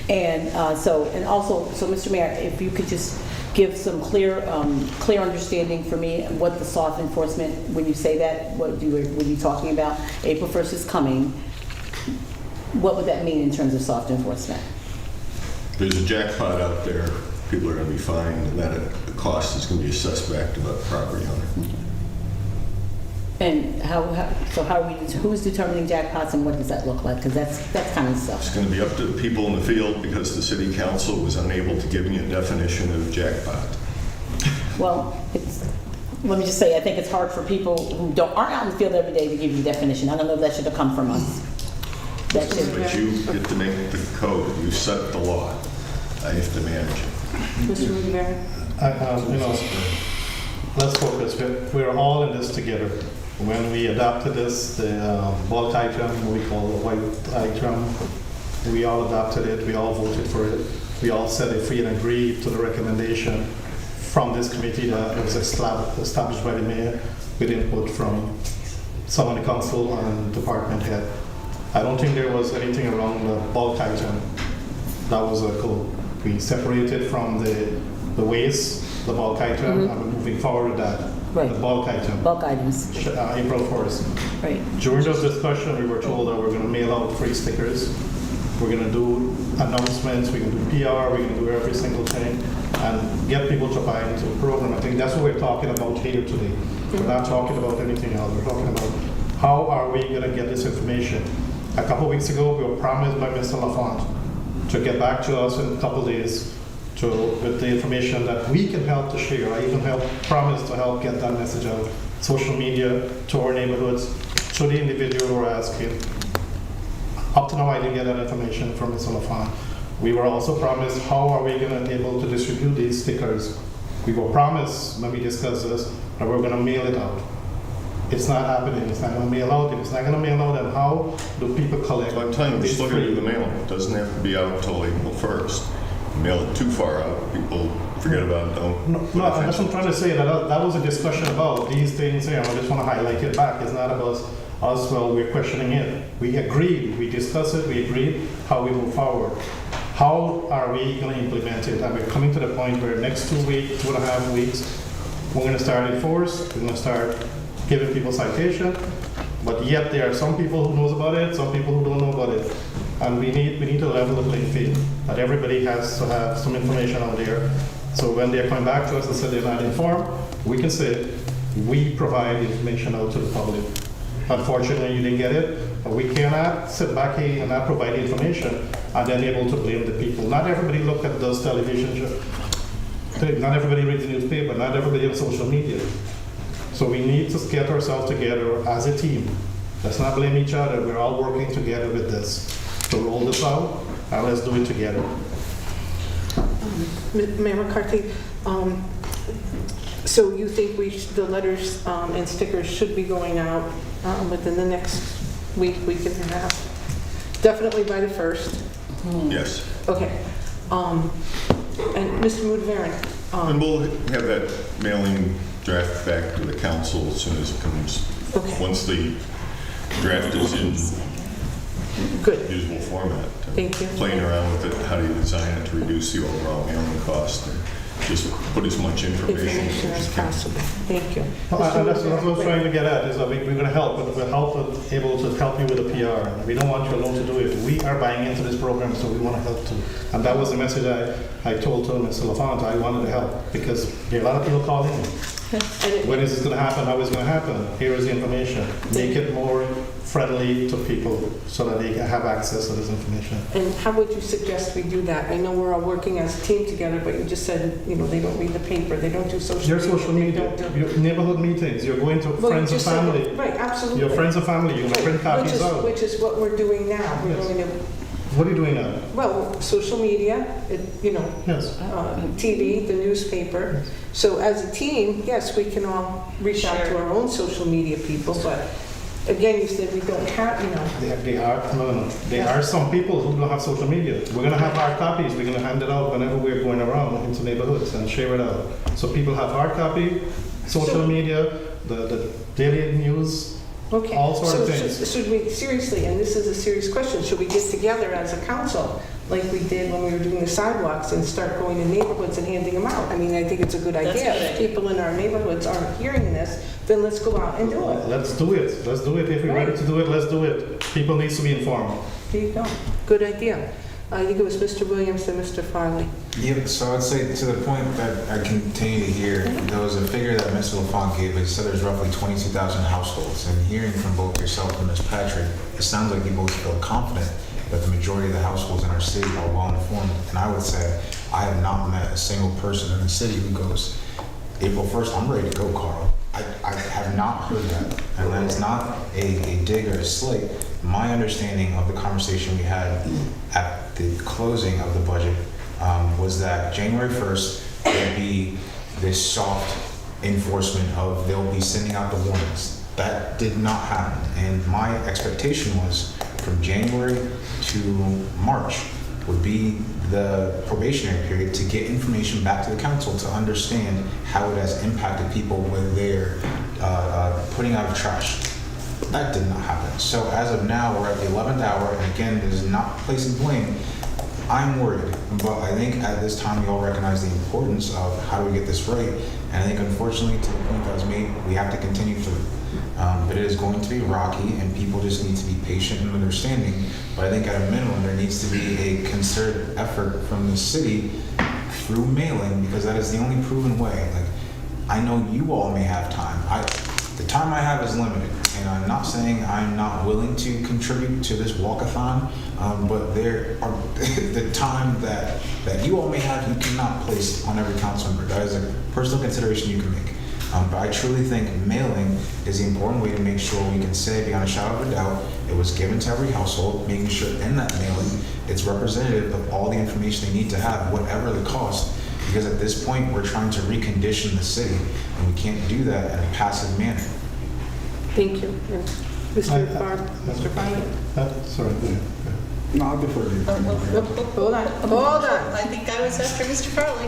J: And so Mr. Mayor, if you could just give some clear understanding for me what the soft enforcement, when you say that, what were you talking about? April 1st is coming. What would that mean in terms of soft enforcement?
E: There's a jackpot out there. People are going to be fined, and the cost is going to be assessed back to the property owner.
J: And who's determining jackpots, and what does that look like? Because that's kind of stuff.
E: It's going to be up to the people in the field, because the city council was unable to give me a definition of jackpot.
J: Well, let me just say, I think it's hard for people who aren't out in the field every day to give you a definition. I don't know if that should have come from us.
E: But you get to make the code. You set the law. I have to manage it.
C: Mr. Rivera?
O: Let's focus. We're all in this together. When we adopted this, the bulk item, we call the white item, we all adopted it. We all voted for it. We all said if we agreed to the recommendation from this committee that was established by the mayor with input from some of the council and department head. I don't think there was anything around the bulk item that was a code. We separated from the waste, the bulk item, and we're moving forward with that.
J: Right.
O: The bulk item.
J: Bulk items.
O: April 1st.
J: Right.
O: During this discussion, we were told that we're going to mail out free stickers. We're going to do announcements. We're going to do PR. We're going to do every single thing and get people to buy into the program. I think that's what we're talking about here today. We're not talking about anything else. We're talking about how are we going to get this information. A couple weeks ago, we were promised by Mr. LaFont to get back to us in a couple days with the information that we can help to share. I even promised to help get that message out, social media, to our neighborhoods, to the individual who are asking. Up to now, I didn't get that information from Mr. LaFont. We were also promised how are we going to be able to distribute these stickers We were promised when we discussed this that we're gonna mail it out. It's not happening, it's not gonna mail out. If it's not gonna mail out, then how do people collect?
E: I'm telling you, we're
O: It's
E: still gonna
O: free.
E: do the mailing. It doesn't have to be out until April 1st. Mail it too far out, people forget about it, don't.
O: No, that's what I'm trying to say, that was a discussion about these things here, I just want to highlight it back. It's not about us, well, we're questioning it. We agreed, we discussed it, we agreed how we move forward. How are we going to implement it? And we're coming to the point where next 2 weeks, 2.5 weeks, we're going to start in force, we're going to start giving people citation, but yet there are some people who knows about it, some people who don't know about it. And we need to level the playing field, that everybody has to have some information out there. So when they're coming back to us and say they're not informed, we can say, we provide information out to the public. Unfortunately, you didn't get it, but we cannot sit back here and not provide the information and then able to blame the people. Not everybody look at those television shows. Not everybody reads the newspaper, not everybody on social media. So we need to get ourselves together as a team. Let's not blame each other, we're all working together with this. To roll this out, and let's do it together.
C: Mayor McCarthy, so you think the letters and stickers should be going out within the next week and a half? Definitely by the 1st?
E: Yes.
C: Okay. And Mr. Mudavaren?
E: And we'll have that mailing draft back to the council as soon as it comes.
C: Okay.
E: Once the draft is in
C: Good.
E: usable format.
C: Thank you.
E: Playing around with it, how do you design it to reduce the overall mailing cost? And just put as much information
C: As possible. Thank you.
O: That's what I was trying to get at, is that we're going to help, but we're able to help you with the PR. We don't want you alone to do it. We are buying into this program, so we want to help too. And that was the message I told to Mr. LaFont. I wanted to help, because there are a lot of people calling me. When is this going to happen? How is it going to happen? Here is the information. Make it more friendly to people so that they can have access to this information.
C: And how would you suggest we do that? I know we're all working as a team together, but you just said, they don't read the paper, they don't do social media.
O: Your social media, your neighborhood meetings, you're going to friends and family.
C: Right, absolutely.
O: Your friends and family, you're going to print copies out.
C: Which is what we're doing now. We're going to,
O: What are you doing now?
C: well, social media,
O: Yes.
C: TV, the newspaper. So as a team, yes, we can all reach out to our own social media people, but again, you said we don't have,
O: There are some people who don't have social media. We're going to have hard copies. We're going to hand it out whenever we're going around into neighborhoods and share it out. So people have hard copy, social media, the daily news,
C: Okay.
O: all sorts of things.
C: Should we, seriously, and this is a serious question, should we get together as a council, like we did when we were doing the sidewalks, and start going to neighborhoods and handing them out? I mean, I think it's a good idea.
A: That's a good
C: If
A: idea.
C: people in our neighborhoods aren't hearing this, then let's go out and do it.
O: Let's do it. Let's do it. If we're ready to do it, let's do it. People need to be informed.
C: There you go. Good idea. I think it was Mr. Williams and Mr. Farley.
N: Yeah, so I'd say to the point that I continue to hear, there was a figure that Mr. LaFont gave. He said there's roughly 22,000 households. And hearing from both yourself and Ms. Patrick, it sounds like you both feel confident that the majority of the households in our city are well informed. And I would say I have not met a single person in the city who goes, April 1st, I'm ready to go, Carl. I have not heard that. And that is not a dig or a slight. My understanding of the conversation we had at the closing of the budget was that January 1st would be this soft enforcement of they'll be sending out the warnings. That did not happen. And my expectation was from January to March would be the probationary period to get information back to the council to understand how it has impacted people with their putting out of trash. That did not happen. So as of now, we're at the 11th hour, and again, this is not placing blame. I'm worried, but I think at this time we all recognize the importance of how do we get this right, and I think unfortunately to the point that was made, we have to continue through. But it is going to be rocky, and people just need to be patient and understanding. But I think at a minimum, there needs to be a concerted effort from the city through mailing, because that is the only proven way. Like, I know you all may have time. The time I have is limited, and I'm not saying I'm not willing to contribute to this walkathon, but there are the time that you all may have, you cannot place on every council member. That is a personal consideration you can make. But I truly think mailing is the important way to make sure we can say beyond a shadow of a doubt it was given to every household, making sure in that mailing it's representative of all the information they need to have, whatever the cost. Because at this point, we're trying to recondition the city, and we can't do that in a passive manner.
C: Thank you. And Mr. Farley?
O: Sorry, go ahead.
N: No, I'll defer to you.
C: Hold on.
A: I think I was after Mr. Farley.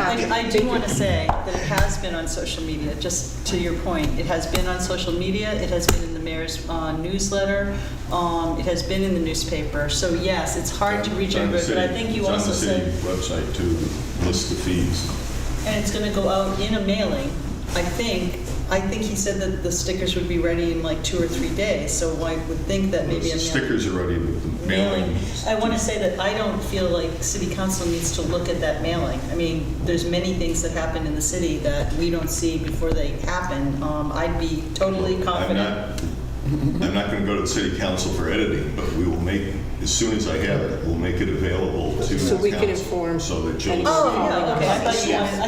A: I do want to say that it has been on social media, just to your point. It has been on social media, it has been in the mayor's newsletter, it has been in the newspaper. So yes, it's hard to reach everybody, but I think you also said...
E: It's on the city website to list the fees.
A: And it's going to go out in a mailing, I think. I think he said that the stickers would be ready in like 2 or 3 days, so I would think that maybe a
E: Stickers are ready, but the mailing.
A: I want to say that I don't feel like city council needs to look at that mailing. I mean, there's many things that happen in the city that we don't see before they happen. I'd be totally confident.
E: I'm not going to go to the city council for editing, but we will make, as soon as I have it, we'll make it available to
C: So we can
E: council,
C: inform.
E: so that you'll.
A: Oh, yeah, okay. I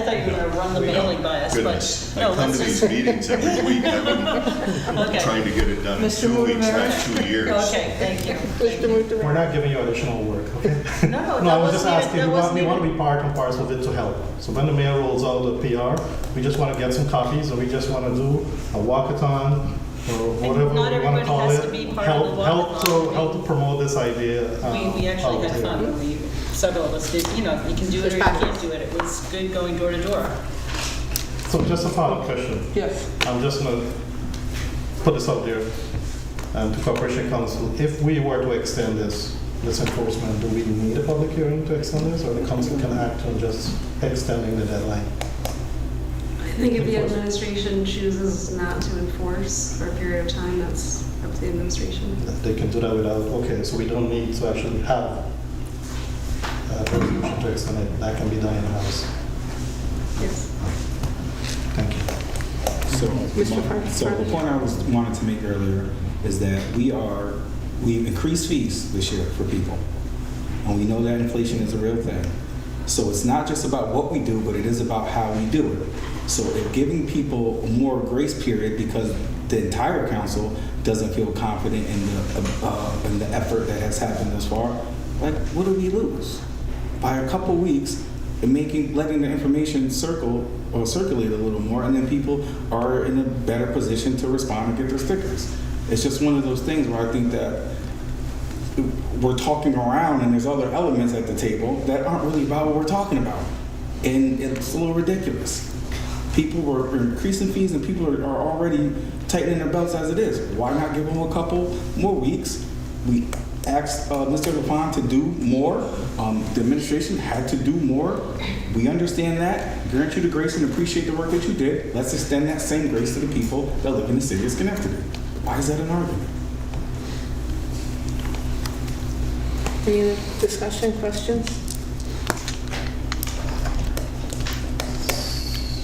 A: thought you were going to run the mailing by us,
E: Goodness,
A: but no,
E: I come
A: let's
E: to these
A: just...
E: meetings every week. I've been
A: Okay.
E: trying to get it done in 2 weeks, not 2 years.
A: Okay, thank you.
O: We're not giving you additional work, okay?
A: No,
O: No, I was just
A: that
O: asking, we
A: wasn't
O: want to
A: even-
O: be part and parcel of it to help. So when the mayor rolls out the PR, we just want to get some copies, and we just want to do a walkathon, or whatever
A: not
O: we want to
A: everybody
O: call
A: has
O: it.
A: to be part of the
O: Help to promote this idea.
A: We actually
O: out
A: had
O: there.
A: fun. Several of us did, you know, you can do it or you can't do it. It was good going door to door.
O: So just a follow-up question.
C: Yes.
O: I'm just going to put this out there to Corporation Council. If we were to extend this enforcement, do we need a public hearing to extend this, or the council can act on just extending the deadline?
H: I think if the administration chooses not to enforce for a period of time, that's up to the administration.
O: They can do that without, okay, so we don't need to actually have a resolution to extend it. That can be done in-house.
H: Yes.
O: Thank you.
F: So the point I wanted to make earlier is that we've increased fees this year for people. And we know that inflation is a real thing. So it's not just about what we do, but it is about how we do it. So if giving people more grace period because the entire council doesn't feel confident in the effort that has happened thus far, like, what do we lose? By a couple weeks, letting the information circulate a little more, and then people are in a better position to respond and get their stickers. It's just one of those things where I think that we're talking around and there's other elements at the table that aren't really about what we're talking about. And it's a little ridiculous. People were increasing fees and people are already tightening their belts as it is. Why not give them a couple more weeks? We asked Mr. LaFont to do more. The administration had to do more. We understand that. Grant you the grace and appreciate the work that you did. Let's extend that same grace to the people that live in the city of Schenectady. Why is that an argument?
C: Any other discussion, questions?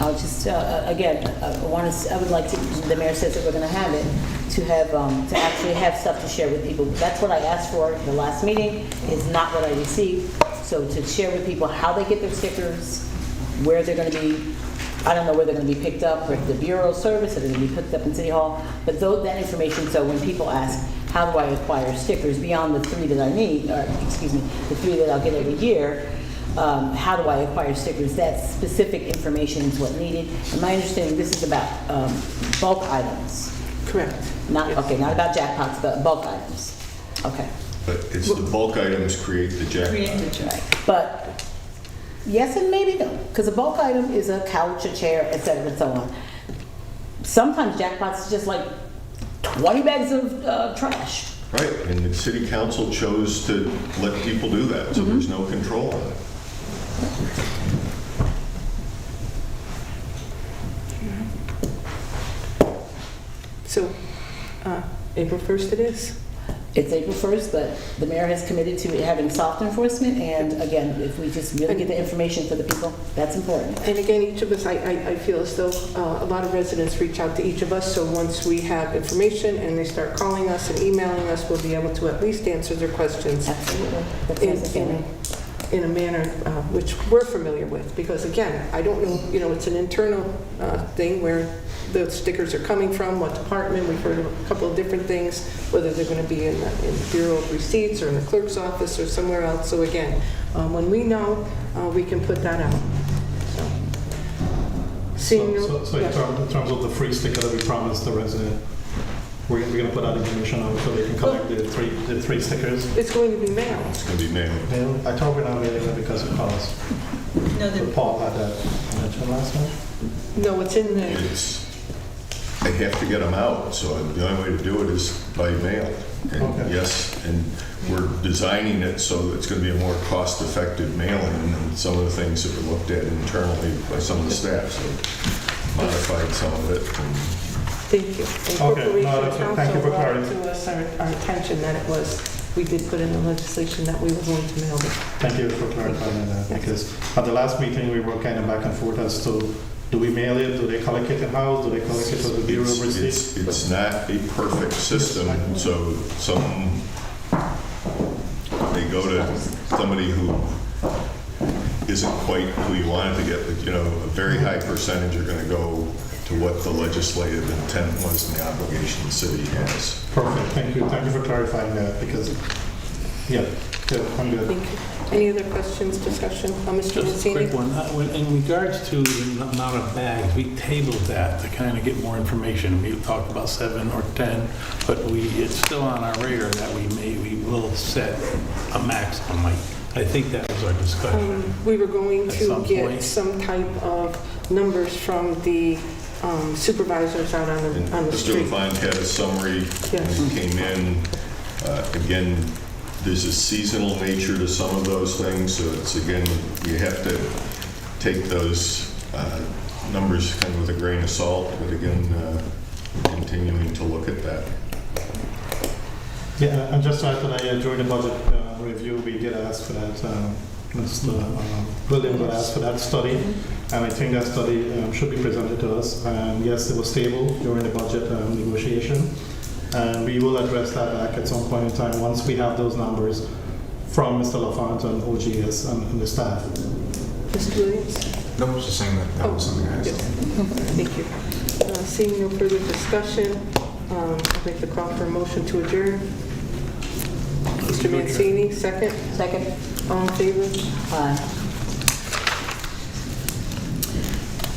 J: I'll just, again, I would like to, the mayor says that we're going to have it, to actually have stuff to share with people. That's what I asked for the last meeting, is not what I received. So to share with people how they get their stickers, where they're going to be, I don't know where they're going to be picked up, or the Bureau of Service, or they're going to be picked up in City Hall, but that information, so when people ask, how do I acquire stickers beyond the 3 that I need, or excuse me, the 3 that I'll get every year, how do I acquire stickers? That specific information is what needed. And my understanding, this is about bulk items.
C: Correct.
J: Not about jackpots, but bulk items. Okay.
E: But it's the bulk items create the jackpot.
J: Right. But yes and maybe no, because a bulk item is a couch, a chair, etc., and so on. Sometimes jackpots is just like 20 bags of trash.
E: Right, and the city council chose to let people do that, so there's no control on it.
C: So, April 1st it is.
J: It's April 1st, but the mayor has committed to having soft enforcement, and again, if we just really get the information for the people, that's important.
C: And again, each of us, I feel as though a lot of residents reach out to each of us, so once we have information and they start calling us and emailing us, we'll be able to at least answer their questions.
J: Absolutely. That's necessary.
C: In a manner which we're familiar with, because again, I don't know, it's an internal thing where the stickers are coming from, what department. We've heard of a couple of different things, whether they're going to be in the Bureau of Receipts or in the clerk's office or somewhere else. So again, when we know, we can put that out. Seeing no-
O: So in
C: yes.
O: terms of the free sticker that we promised the resident, we're going to put that information out so they can collect the three stickers.
C: It's going to be mailed.
E: It's going to be mailed.
O: Mail? I thought we're not mailing it because of cost.
A: No,
O: But Paul had that mentioned last time.
C: No, it's in there.
E: They have to get them out, so the only way to do it is by mail. And
O: Okay.
E: yes, and we're designing it so that it's going to be a more cost-effective mailing, and some of the things that were looked at internally by some of the staff, so modified some of it. And
C: Thank you. And
O: Okay, no, that's
C: Corporation
O: it. Thank you for
C: Council brought
O: clarity.
C: to us our attention that it was, we did put in the legislation that we were going to mail it.
O: Thank you for clarifying that, because at the last meeting, we were kind of back and forth as to, do we mail it, do they collect it in-house, do they collect it with the Bureau of Receipts?
E: It's not a perfect system, so they go to somebody who isn't quite who you want it to get, but a very high percentage are going to go to what the legislative intent was and the obligation the city has.
O: Perfect, thank you. Thank you for clarifying that, because, yeah, good, I'm good.
C: Thank you. Any other questions, discussion? Mr.
G: Just a
C: Mancini?
G: quick one. In regards to the amount of bags, we tabled that to kind of get more information. We talked about 7 or 10, but it's still on our radar that we will set a maximum. I think that was our discussion.
C: We were going
G: At
C: to
G: some
C: get
G: point.
C: some type of numbers from the supervisors out on the
E: Mr.
C: street.
E: Levine had a summary when
C: Yes.
E: he came in. Again, there's a seasonal nature to some of those things, so it's, again, you have to take those numbers kind of with a grain of salt, but again, continuing to look at that.
O: Yeah, and just to add to that, during the budget review, we did ask for that, Mr. William did ask for that study, and I think that study should be presented to us. And yes, it was tabled during the budget negotiation, and we will address that back at some point in time once we have those numbers from Mr. LaFont and OGS and the staff.
C: Mr. Williams?
N: No, I was just saying that was something I asked.
C: Yes. Thank you. Seeing no further discussion, I'll make the call for a motion to adjourn. Mr. Mancini, second.
J: Second.
C: All in favor?
J: Aye.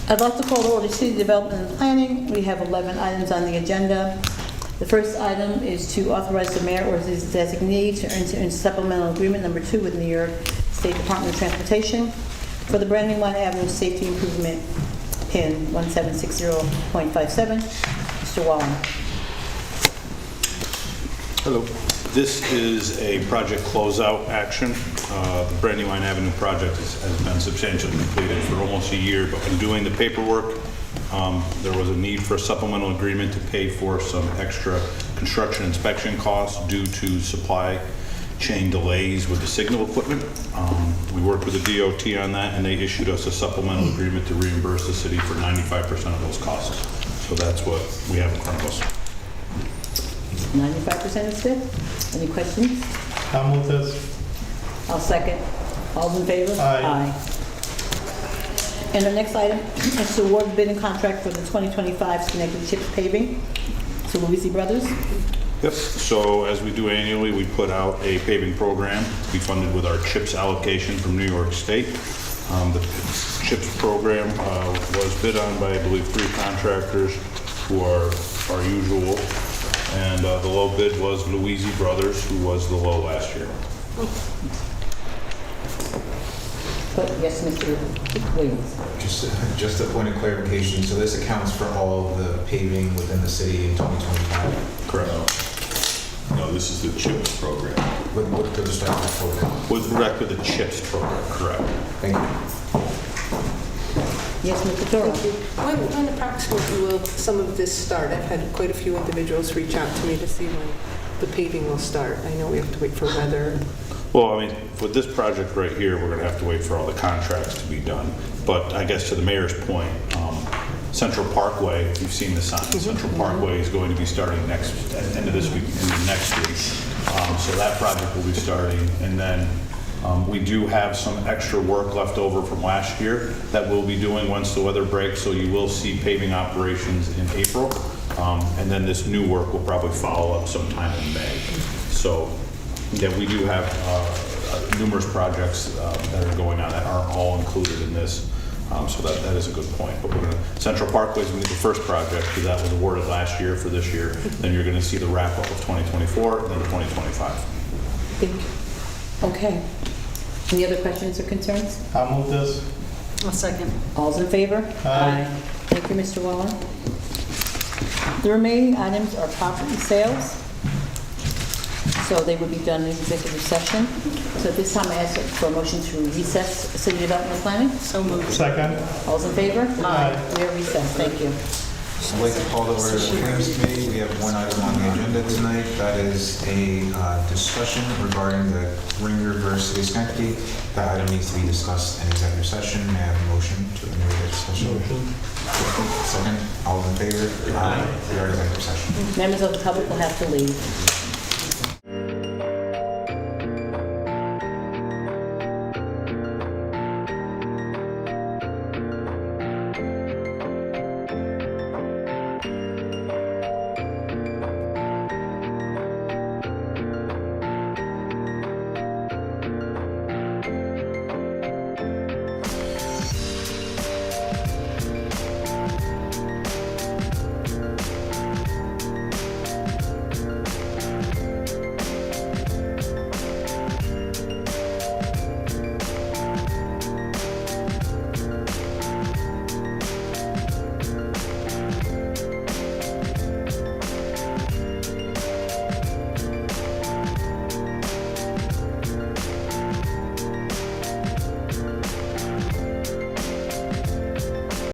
J: I'd like to call to order City Development and Planning. We have 11 items on the agenda. The first item is to authorize the mayor or his designee to enter into supplemental agreement number 2 with New York State Department of Transportation for the Brandywine Avenue Safety Improvement PIN 1760.57. Mr. Wallen.
K: Hello. This is a project closeout action. The Brandywine Avenue project has been substantially completed for almost a year, but in doing the paperwork, there was a need for a supplemental agreement to pay for some extra construction inspection costs due to supply chain delays with the signal equipment. We worked with the DOT on that, and they issued us a supplemental agreement to reimburse the city for 95% of those costs. So that's what we have in front of us.
J: 95% is good. Any questions?
O: I'll move this.
J: I'll second. All in favor?
O: Aye.
J: And the next item is to award bidding contract for the 2025 Schenectady CHIPS paving to Louisi Brothers.
K: Yep, so as we do annually, we put out a paving program to be funded with our CHIPS allocation from New York State. The CHIPS program was bid on by, I believe, 3 contractors who are our usual. And the low bid was Louisi Brothers, who was the low last year.
J: But yes, Mr. Williams.
N: Just a point of clarification, so this accounts for all of the paving within the city in 2025?
K: Correct.
E: No, this is the CHIPS program.
N: With respect to the program?
K: With respect to the CHIPS program, correct.
N: Thank you.
J: Yes, Mr. Toro.
C: Thank you. When approximately will some of this start? I've had quite a few individuals reach out to me to see when the paving will start. I know we have to wait for weather.
K: Well, I mean, with this project right here, we're going to have to wait for all the contracts to be done. But I guess to the mayor's point, Central Parkway, you've seen the sign, Central Parkway is going to be starting at the end of this week, into next week. So that project will be starting. And then we do have some extra work left over from last year that we'll be doing once the weather breaks. So you will see paving operations in April. And then this new work will probably follow up sometime in May. So yeah, we do have numerous projects that are going on that aren't all included in this. So that is a good point. But we're going to, Central Parkway is going to be the first project, because that was awarded last year for this year. Then you're going to see the wrap-up of 2024 and then 2025.
J: Thank you. Okay. Any other questions or concerns?
O: I'll move this.
A: A second.
J: All's in favor?
O: Aye.
J: Thank you, Mr. Waller. The remaining items are property sales. So they would be done in executive session. So at this time, I ask for a motion to recess city development planning.
A: So moved.
O: Second.
J: All's in favor?
O: Aye.
J: We are recessed. Thank you.
N: I'd like to call to order the Finance Committee. We have one item on the agenda tonight. That is a discussion regarding the Ringer versus City of Schenectady. That item needs to be discussed in executive session. May I have a motion to enter the discussion? Second. All in favor? Aye. We are in executive session.
J: Members of the public will have to leave.